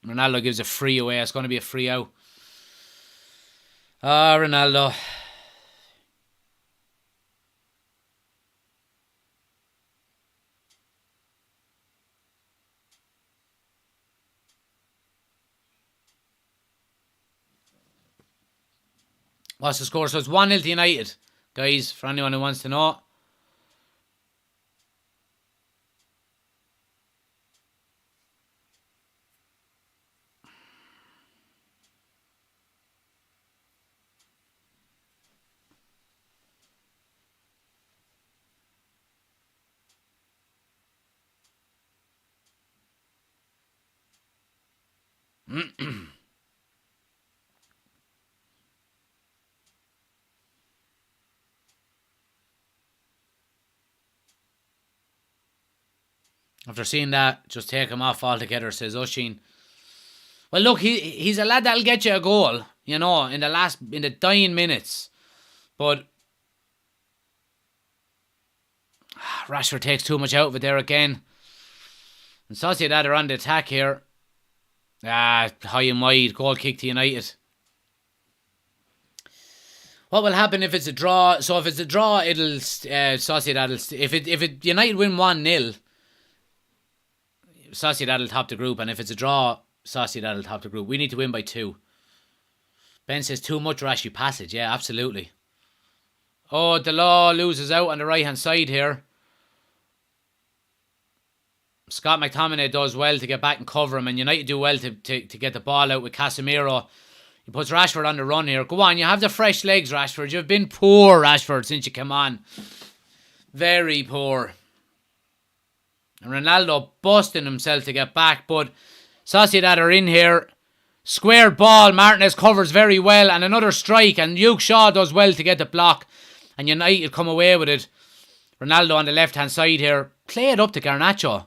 Ronaldo gives a free away. It's going to be a free out. Ronaldo. What's the score? So it's 1-0 to United, guys, for anyone who wants to know. After seeing that, just take him off altogether, says Oshin. Well, look, he's a lad that'll get you a goal, you know, in the dying minutes. But Rashford takes too much out of it there again. And Sociedad are on the attack here. High and wide, goal kick to United. What will happen if it's a draw? So if it's a draw, it'll Sociedad will if United win 1-0, Sociedad will top the group, and if it's a draw, Sociedad will top the group. We need to win by 2. Ben says too much rash, you passage. Yeah, absolutely. Oh, Delors loses out on the right hand side here. Scott McTominay does well to get back and cover him, and United do well to get the ball out with Casemiro. He puts Rashford on the run here. Go on, you have the fresh legs, Rashford. You've been poor, Rashford, since you came on. Very poor. And Ronaldo busting himself to get back, but Sociedad are in here. Squared ball, Martinez covers very well, and another strike, and Luke Shaw does well to get the block, and United come away with it. Ronaldo on the left hand side here. Play it up to Garnacho.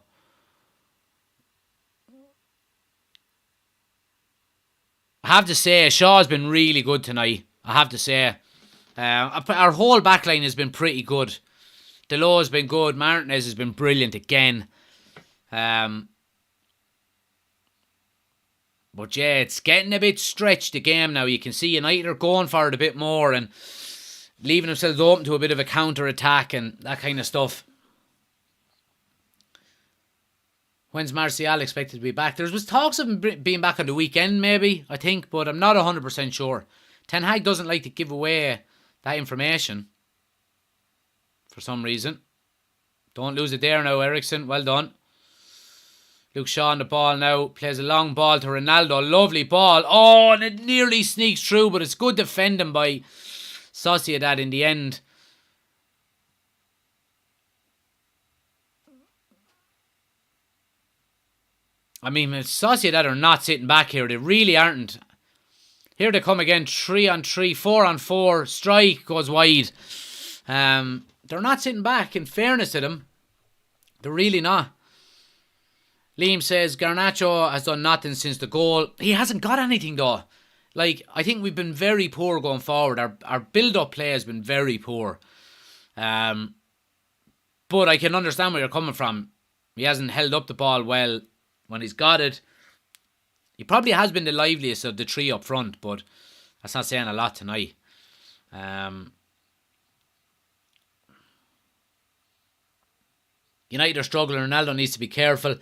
I have to say, Shaw's been really good tonight. I have to say. Our whole backline has been pretty good. Delors has been good. Martinez has been brilliant again. But yeah, it's getting a bit stretched, the game now. You can see United are going for it a bit more and leaving themselves open to a bit of a counter-attack and that kind of stuff. When's Martial expected to be back? There was talks of him being back on the weekend, maybe, I think, but I'm not 100% sure. Ten Hag doesn't like to give away that information for some reason. Don't lose it there now, Eriksen. Well done. Luke Shaw on the ball now. Plays a long ball to Ronaldo. Lovely ball. Oh, and it nearly sneaks through, but it's good defending by Sociedad in the end. I mean, Sociedad are not sitting back here. They really aren't. Here they come again. 3-on-3, 4-on-4. Strike goes wide. They're not sitting back, in fairness to them. They're really not. Liam says, Garnacho has done nothing since the goal. He hasn't got anything though. Like, I think we've been very poor going forward. Our build-up play has been very poor. But I can understand where you're coming from. He hasn't held up the ball well when he's got it. He probably has been the liveliest of the three up front, but that's not saying a lot tonight. United are struggling. Ronaldo needs to be careful.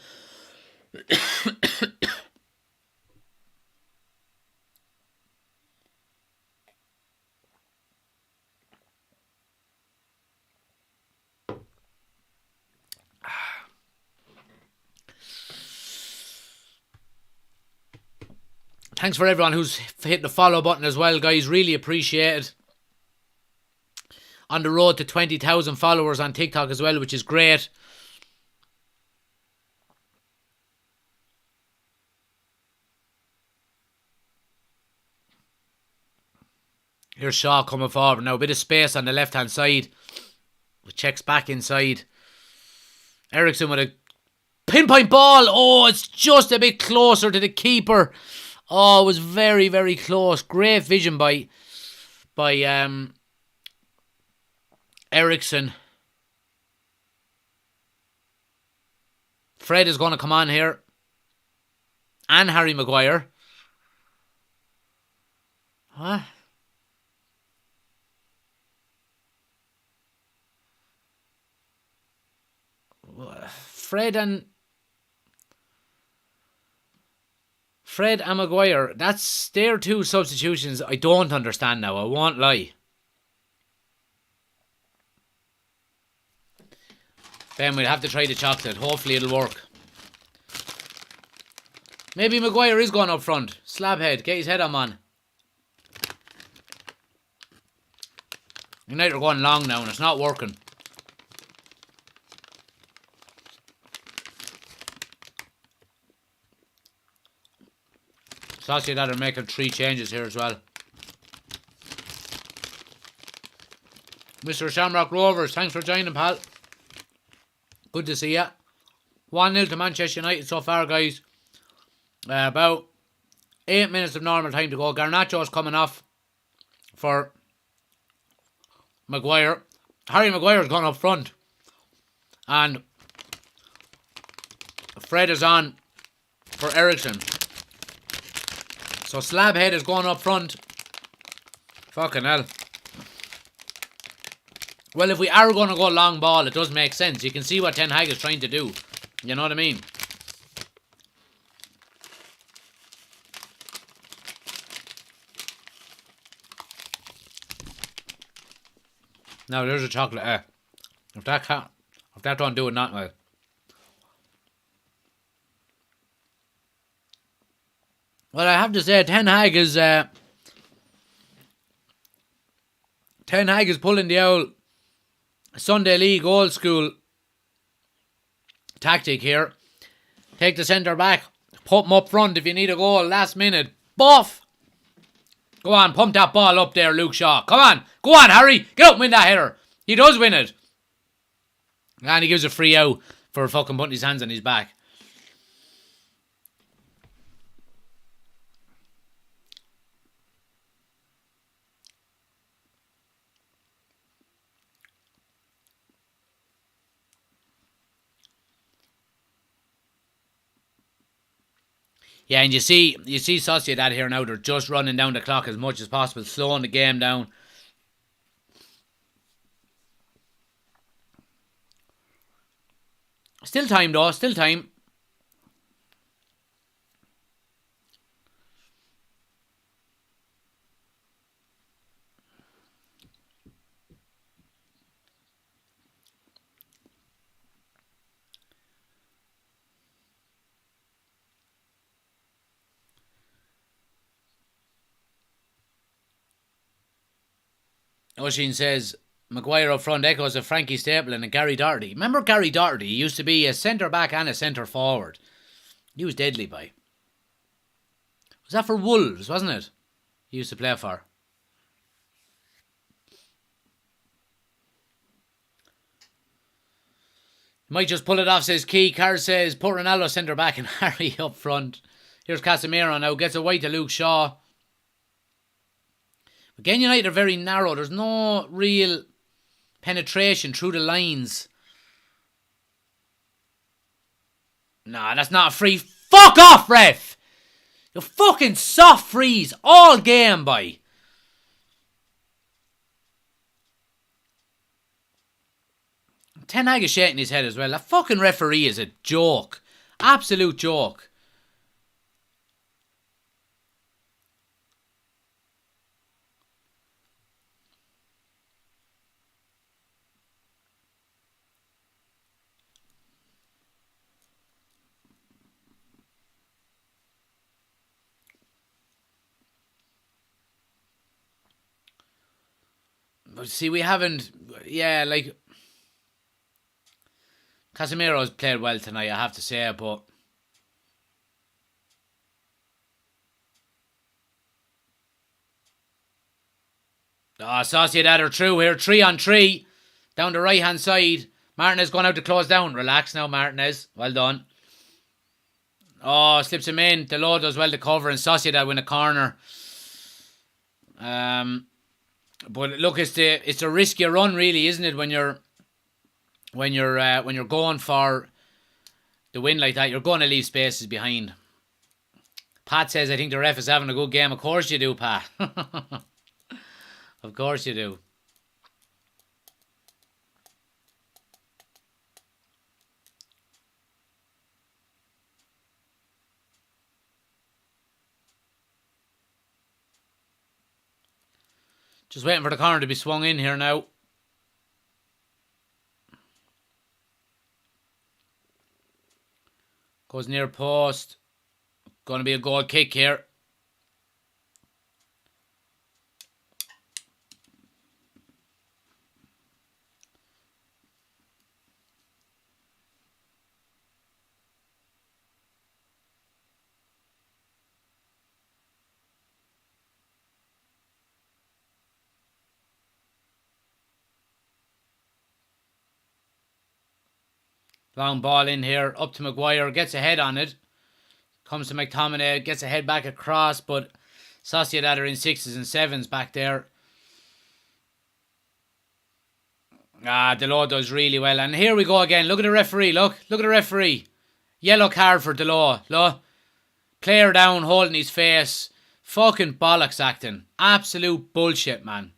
Thanks for everyone who's hit the follow button as well, guys. Really appreciate it. On the road to 20,000 followers on TikTok as well, which is great. Here's Shaw coming forward. Now a bit of space on the left-hand side. Checks back inside. Ericsson with a pinpoint ball. Oh, it's just a bit closer to the keeper. Oh, it was very, very close. Great vision by Ericsson. Fred is going to come on here. And Harry Maguire. Huh? Fred and Maguire. That's their two substitutions I don't understand now. I won't lie. Then we'll have to try the chocolate. Hopefully it'll work. Maybe Maguire is going up front. Slabhead. Get his head on, man. United are going long now and it's not working. Sociedad are making 3 changes here as well. Mr. Shamrock Rovers, thanks for joining, pal. Good to see ya. 1-0 to Manchester United so far, guys. About 8 minutes of normal time to go. Garnacho's coming off for Maguire. Harry Maguire's gone up front. And Fred is on for Ericsson. So Slabhead is going up front. Fucking hell. Well, if we are going to go long ball, it does make sense. You can see what Ten Hag is trying to do. You know what I mean? Now, there's a chocolate. If that don't do it, not well. Well, I have to say, Ten Hag is pulling the old Sunday League old school tactic here. Take the centre back, put him up front if you need a goal last minute. Buff! Go on, pump that ball up there, Luke Shaw. Come on, go on, Harry. Get up and win that header. He does win it. And he gives a free out for fucking putting his hands on his back. Yeah, and you see Sociedad here now. They're just running down the clock as much as possible, slowing the game down. Still time though, still time. Oshin says, Maguire up front echoes of Frankie Stapleton and Gary Doherty. Remember Gary Doherty? He used to be a centre-back and a centre-forward. He was deadly, by. Was that for Wolves, wasn't it? He used to play for. Might just pull it off, says Key. Carr says, put Ronaldo centre back and Harry up front. Here's Casemiro now. Gets away to Luke Shaw. Again, United are very narrow. There's no real penetration through the lines. Nah, that's not a free. Fuck off, ref! You fucking soft freeze all game, boy. Ten Hag is shaking his head as well. That fucking referee is a joke. Absolute joke. But see, we haven't... Yeah, like... Casemiro's played well tonight, I have to say, but... Sociedad are through here. 3-on-3. Down the right-hand side. Martinez going out to close down. Relax now, Martinez. Well done. Oh, slips him in. Delort does well to cover, and Sociedad win a corner. But look, it's a riskier run, really, isn't it? When you're going for the win like that, you're going to leave spaces behind. Pat says, I think the ref is having a good game. Of course you do, Pat. Of course you do. Just waiting for the corner to be swung in here now. Goes near post. Going to be a goal kick here. Long ball in here, up to Maguire, gets a head on it. Comes to McTominay, gets a head back across, but Sociedad are in 6s and 7s back there. Delort does really well. And here we go again. Look at the referee, look at the referee. Yellow card for Delort, look. Player down, holding his face. Fucking bollocks acting. Absolute bullshit, man.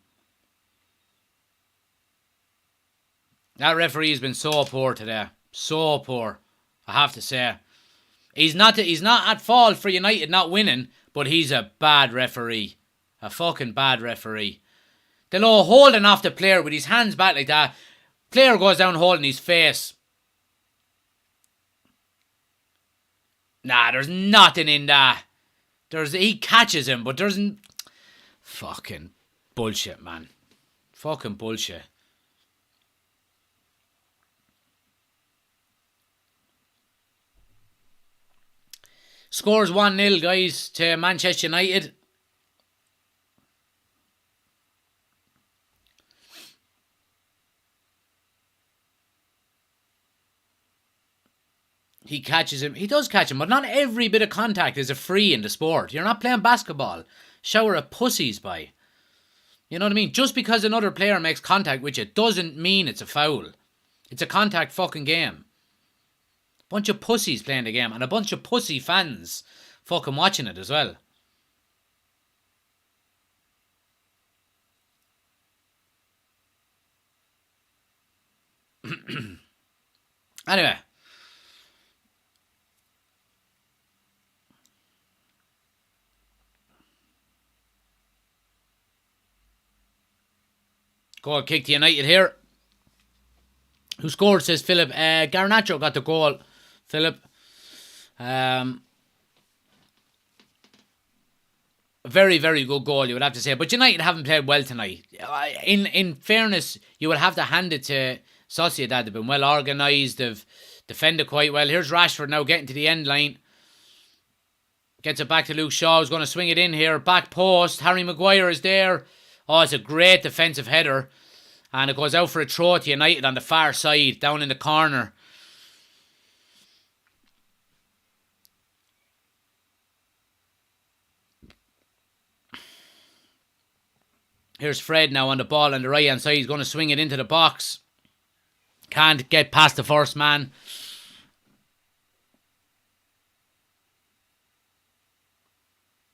That referee has been so poor today. So poor, I have to say. He's not at fault for United not winning, but he's a bad referee. A fucking bad referee. Delort holding off the player with his hands back like that. Player goes down holding his face. Nah, there's nothing in that. He catches him, but there's... Fucking bullshit, man. Fucking bullshit. Scores 1-0, guys, to Manchester United. He catches him. He does catch him, but not every bit of contact is a free in the sport. You're not playing basketball. Shower of pussies, by. You know what I mean? Just because another player makes contact with you doesn't mean it's a foul. It's a contact fucking game. Bunch of pussies playing the game, and a bunch of pussy fans fucking watching it as well. Anyway. Goal kick to United here. Who scored, says Philip. Garnacho got the goal, Philip. Very, very good goal, you would have to say. But United haven't played well tonight. In fairness, you would have to hand it to Sociedad. They've been well organised. They've defended quite well. Here's Rashford now getting to the end line. Gets it back to Luke Shaw, who's going to swing it in here. Back post. Harry Maguire is there. Oh, it's a great defensive header. And it goes out for a throw to United on the far side, down in the corner. Here's Fred now on the ball on the right hand side. He's going to swing it into the box. Can't get past the first man.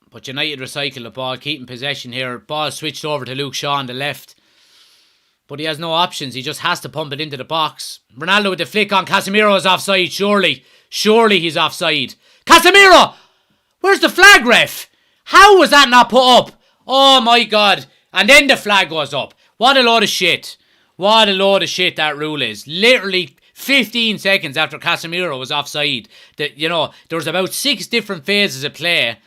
But United recycle the ball, keeping possession here. Ball switched over to Luke Shaw on the left. But he has no options. He just has to pump it into the box. Ronaldo with the flick on. Casemiro is offside, surely. Surely he's offside. Casemiro! Where's the flag, ref? How was that not put up? Oh my God. And then the flag goes up. What a load of shit. What a load of shit that rule is. Literally 15 seconds after Casemiro was offside. There was about 6 different phases of play.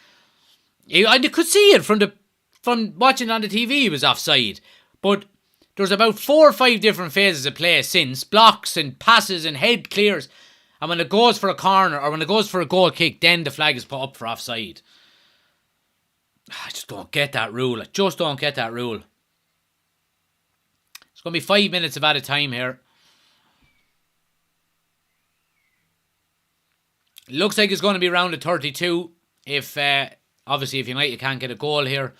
I could see it from watching on the TV. He was offside. But there's about 4 or 5 different phases of play since. Blocks and passes and head clears. And when it goes for a corner or when it goes for a goal kick, then the flag is put up for offside. I just don't get that rule. I just don't get that rule. It's going to be 5 minutes of added time here. Looks like it's going to be round of 32. Obviously, if United can't get a goal here.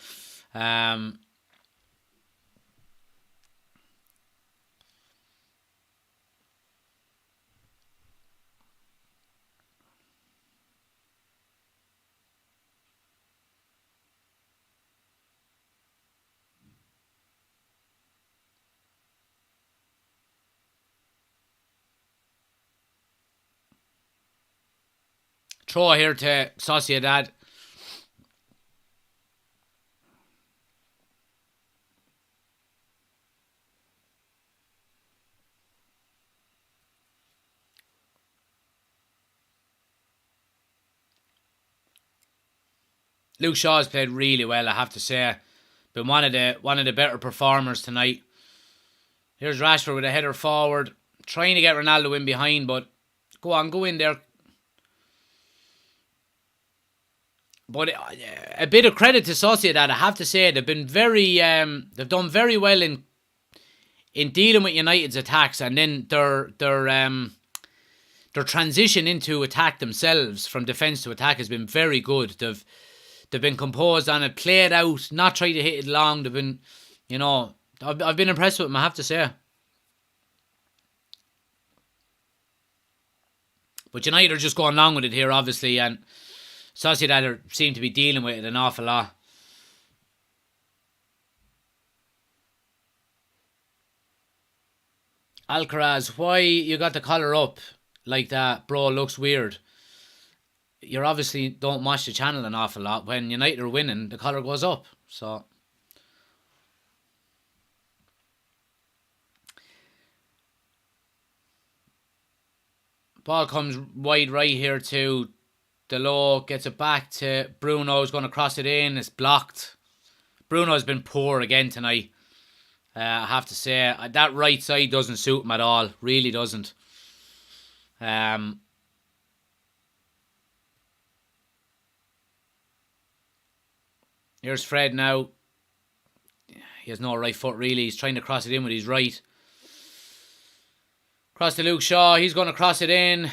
Throw here to Sociedad. Luke Shaw has played really well, I have to say. Been one of the better performers tonight. Here's Rashford with a header forward. Trying to get Ronaldo in behind, but go in there. But a bit of credit to Sociedad, I have to say. They've been they've done very well in dealing with United's attacks, and then their transition into attack themselves from defence to attack has been very good. They've been composed on it, played out, not tried to hit it long. They've been, I've been impressed with them, I have to say. But United are just going along with it here, obviously, and Sociedad seem to be dealing with it an awful lot. Alcaraz, why you got the collar up like that, bro? Looks weird. You obviously don't watch the channel an awful lot. When United are winning, the collar goes up. So ball comes wide right here to Delort, gets it back to Bruno. He's going to cross it in. It's blocked. Bruno's been poor again tonight. I have to say, that right side doesn't suit him at all. Really doesn't. Here's Fred now. He has no right foot really. He's trying to cross it in with his right. Cross to Luke Shaw. He's going to cross it in.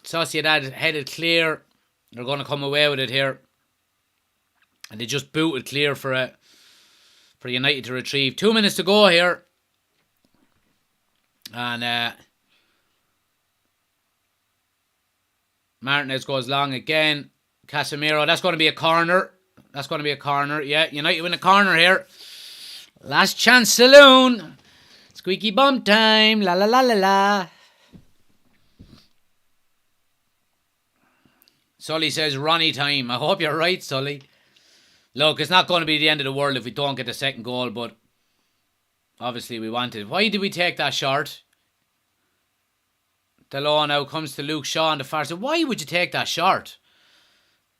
Sociedad headed clear. They're going to come away with it here. And they just booted clear for United to retrieve. 2 minutes to go here. And Martinez goes long again. Casemiro. That's going to be a corner. That's going to be a corner. Yeah, United win a corner here. Last chance saloon. Squeaky bum time. La la la la la. Sully says Ronnie time. I hope you're right, Sully. Look, it's not going to be the end of the world if we don't get the second goal, but obviously we want it. Why did we take that shot? Delort now comes to Luke Shaw on the far side. Why would you take that shot?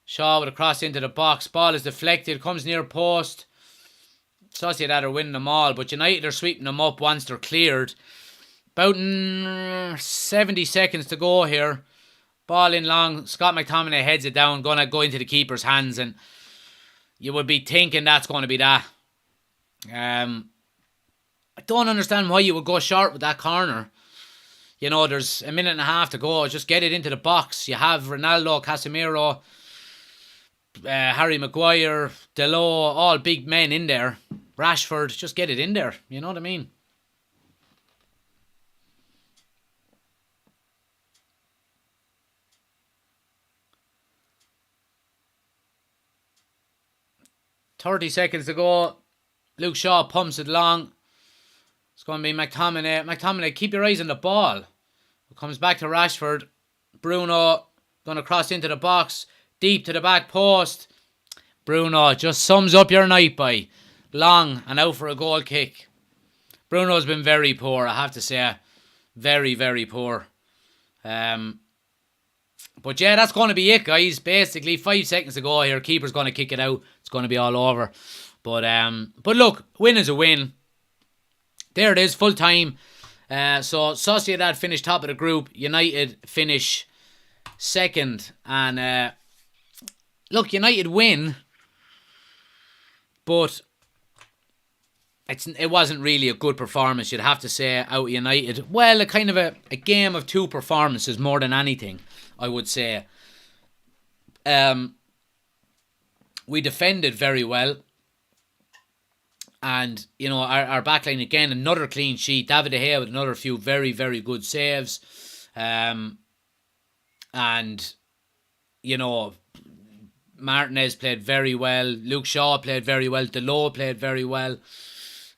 Shaw with a cross into the box. Ball is deflected. Comes near post. Sociedad are winning them all, but United are sweeping them up once they're cleared. About 70 seconds to go here. Ball in long. Scott McTominay heads it down. Going to go into the keeper's hands, and you would be thinking that's going to be that. I don't understand why you would go short with that corner. There's a minute and a half to go. Just get it into the box. You have Ronaldo, Casemiro, Harry Maguire, Delort, all big men in there. Rashford, just get it in there. You know what I mean? $30 to go. Luke Shaw pumps it along. It's going to be McTominay. McTominay, keep your eyes on the ball. Comes back to Rashford. Bruno going to cross into the box. Deep to the back post. Bruno just sums up your night by long and out for a goal kick. Bruno's been very poor, I have to say. Very, very poor. But yeah, that's going to be it, guys. Basically, 5 seconds to go here. Keeper's going to kick it out. It's going to be all over. But look, win is a win. There it is, full time. So Sociedad finished top of the group. United finish second. And look, United win. But it wasn't really a good performance, you'd have to say, out of United. Well, a kind of a game of two performances more than anything, I would say. We defended very well. And, you know, our backline, again, another clean sheet. David De Gea with another few very, very good saves. And, you know, Martinez played very well. Luke Shaw played very well. Delot played very well.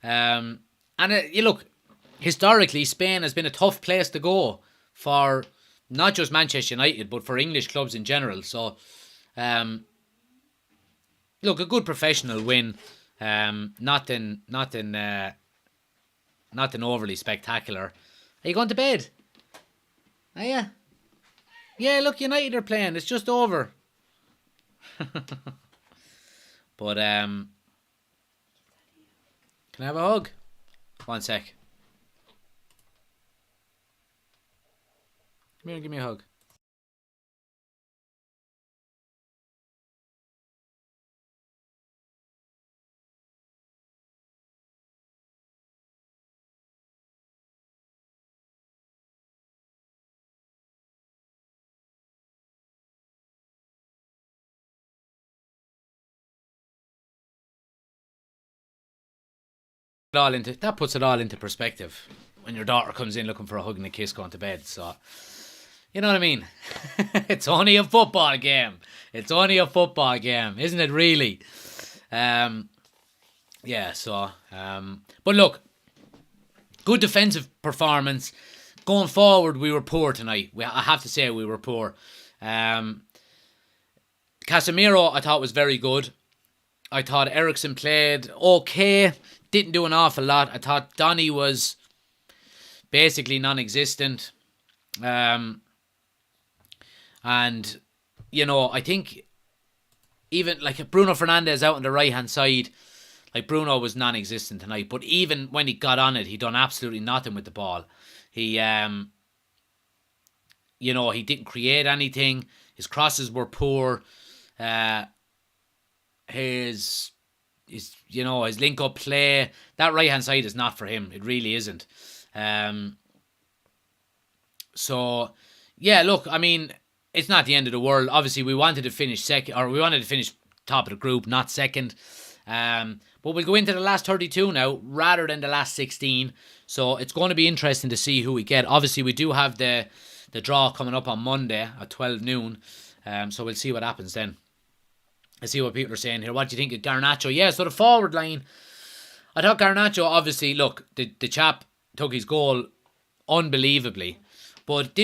You look, historically, Spain has been a tough place to go for not just Manchester United, but for English clubs in general. So, look, a good professional win. Nothing overly spectacular. Are you going to bed? Are you? Yeah, look, United are playing. It's just over. But can I have a hug? 1 sec. Come here and give me a hug. That puts it all into perspective when your daughter comes in looking for a hug and a kiss going to bed. So, you know what I mean? It's only a football game. It's only a football game, isn't it? Really? Yeah. So, but look, good defensive performance. Going forward, we were poor tonight. I have to say we were poor. Casemiro, I thought was very good. I thought Eriksen played okay. Didn't do an awful lot. I thought Donny was basically non-existent. And, you know, I think even like Bruno Fernandes out on the right-hand side, like Bruno was non-existent tonight. But even when he got on it, he done absolutely nothing with the ball. He, you know, he didn't create anything. His crosses were poor. His link-up play, that right-hand side is not for him. It really isn't. So, yeah, look, I mean, it's not the end of the world. Obviously, we wanted to finish second, or we wanted to finish top of the group, not second. But we'll go into the last 32 now, rather than the last 16. So, it's going to be interesting to see who we get. Obviously, we do have the draw coming up on Monday at 12 noon. So, we'll see what happens then. I see what people are saying here. What do you think of Garnacho? Yeah, so the forward line, I thought Garnacho, obviously, look, the chap took his goal unbelievably, but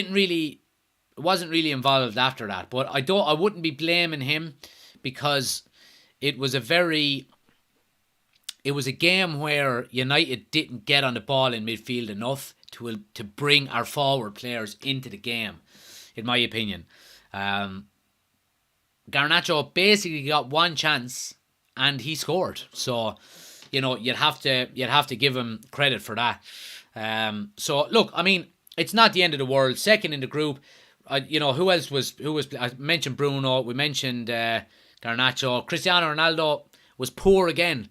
wasn't really involved after that. But I wouldn't be blaming him, because it was a game where United didn't get on the ball in midfield enough to bring our forward players into the game, in my opinion. Garnacho basically got one chance and he scored. So, you know, you'd have to give him credit for that. So look, I mean, it's not the end of the world. Second in the group. You know, who was I mentioned Bruno, we mentioned Garnacho. Cristiano Ronaldo was poor again.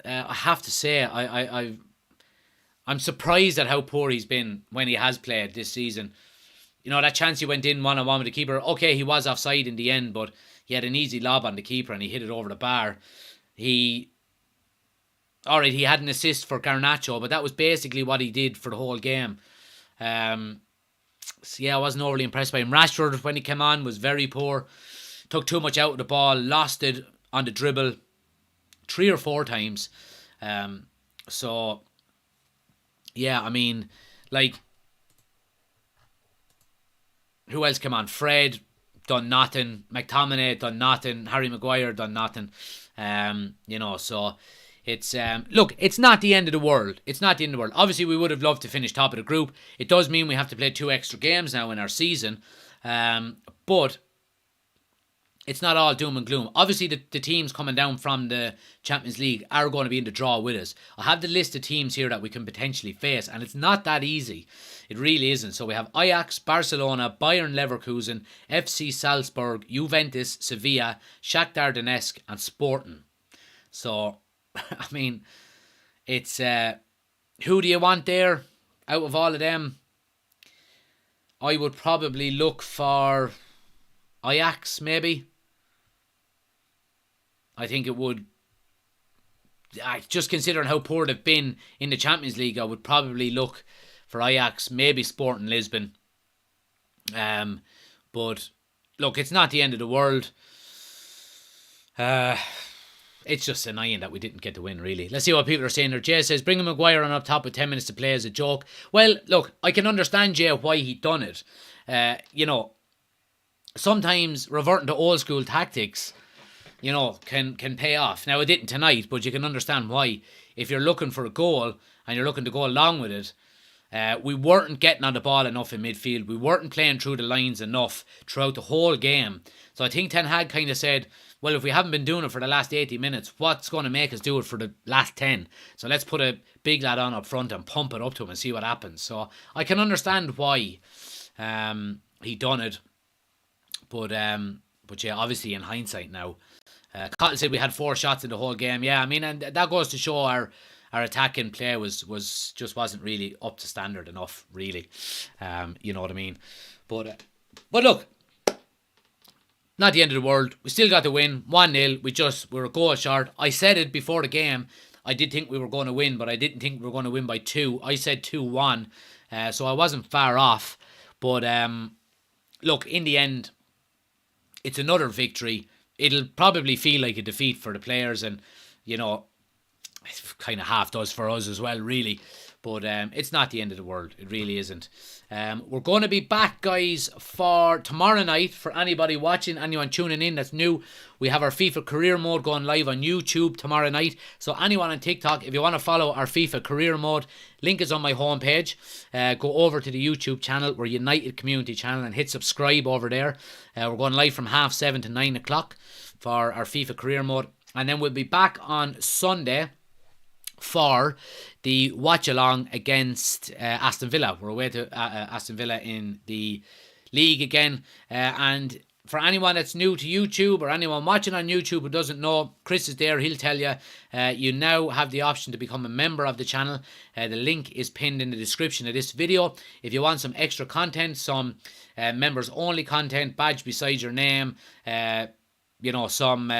I have to say, I'm surprised at how poor he's been when he has played this season. You know, that chance he went in one-on-one with the keeper. Okay, he was offside in the end, but he had an easy lob on the keeper and he hit it over the bar. He Alright, he had an assist for Garnacho, but that was basically what he did for the whole game. So yeah, I wasn't overly impressed by him. Rashford, when he came on, was very poor. Took too much out of the ball, lost it on the dribble 3 or 4 times. So, yeah, I mean, like, who else came on? Fred, done nothing. McTominay, done nothing. Harry Maguire, done nothing. So it's, look, it's not the end of the world. It's not the end of the world. Obviously, we would have loved to finish top of the group. It does mean we have to play 2 extra games now in our season. But it's not all doom and gloom. Obviously, the teams coming down from the Champions League are going to be in the draw with us. I have the list of teams here that we can potentially face, and it's not that easy. It really isn't. So we have Ajax, Barcelona, Bayern Leverkusen, FC Salzburg, Juventus, Sevilla, Shakhtar Donetsk, and Sporting. So, I mean, it's... who do you want there out of all of them? I would probably look for Ajax, maybe. I think it would... just considering how poor they've been in the Champions League, I would probably look for Ajax, maybe Sporting Lisbon. But, look, it's not the end of the world. It's just annoying that we didn't get the win, really. Let's see what people are saying there. Jay says, bringing Maguire on up top with 10 minutes to play as a joke. Well, look, I can understand, Jay, why he done it. Sometimes reverting to old school tactics, can pay off. Now, it didn't tonight, but you can understand why. If you're looking for a goal and you're looking to go along with it, we weren't getting on the ball enough in midfield. We weren't playing through the lines enough throughout the whole game. So I think Ten Hag kind of said, well, if we haven't been doing it for the last 80 minutes, what's going to make us do it for the last 10? So let's put a big lad on up front and pump it up to him and see what happens. So I can understand why he done it. But yeah, obviously in hindsight now, Cottle said we had 4 shots in the whole game. Yeah, I mean, and that goes to show our attacking play wasn't really up to standard enough, really. You know what I mean? But look, not the end of the world. We still got the win, 1-0. We're a goal short. I said it before the game. I did think we were going to win, but I didn't think we were going to win by 2. I said 2-1, so I wasn't far off. But look, in the end, it's another victory. It'll probably feel like a defeat for the players, and it kind of half does for us as well, really. But it's not the end of the world. It really isn't. We're going to be back, guys, for tomorrow night. For anybody watching, anyone tuning in that's new, we have our FIFA Career Mode going live on YouTube tomorrow night. So anyone on TikTok, if you want to follow our FIFA Career Mode, link is on my homepage. Go over to the YouTube channel, we're United Community Channel, and hit subscribe over there. We're going live from 7:30 to 9 o'clock for our FIFA Career Mode. And then we'll be back on Sunday for the watch along against Aston Villa. We're away to Aston Villa in the league again, and for anyone that's new to YouTube or anyone watching on YouTube who doesn't know, Chris is there. He'll tell you. You now have the option to become a member of the channel. The link is pinned in the description of this video. If you want some extra content, some members only content, badge beside your name, some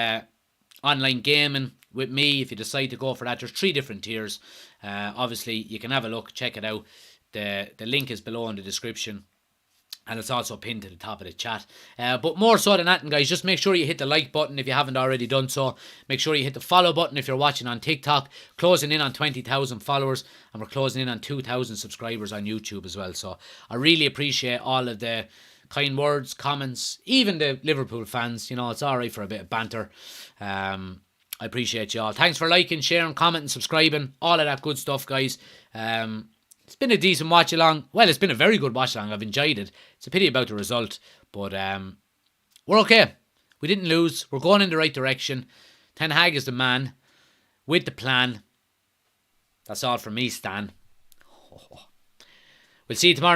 online gaming with me, if you decide to go for that, there's 3 different tiers. Obviously, you can have a look, check it out. The link is below in the description, and it's also pinned to the top of the chat. But more so than that, guys, just make sure you hit the like button if you haven't already done so. Make sure you hit the follow button if you're watching on TikTok. Closing in on 20,000 followers, and we're closing in on 2,000 subscribers on YouTube as well. So I really appreciate all of the kind words, comments, even the Liverpool fans. It's alright for a bit of banter. I appreciate you all. Thanks for liking, sharing, commenting, subscribing, all of that good stuff, guys. It's been a decent watch along. Well, it's been a very good watch along. I've enjoyed it. It's a pity about the result, but we're okay. We didn't lose. We're going in the right direction. Ten Hag is the man with the plan. That's all from me, Stan. We'll see you tomorrow night.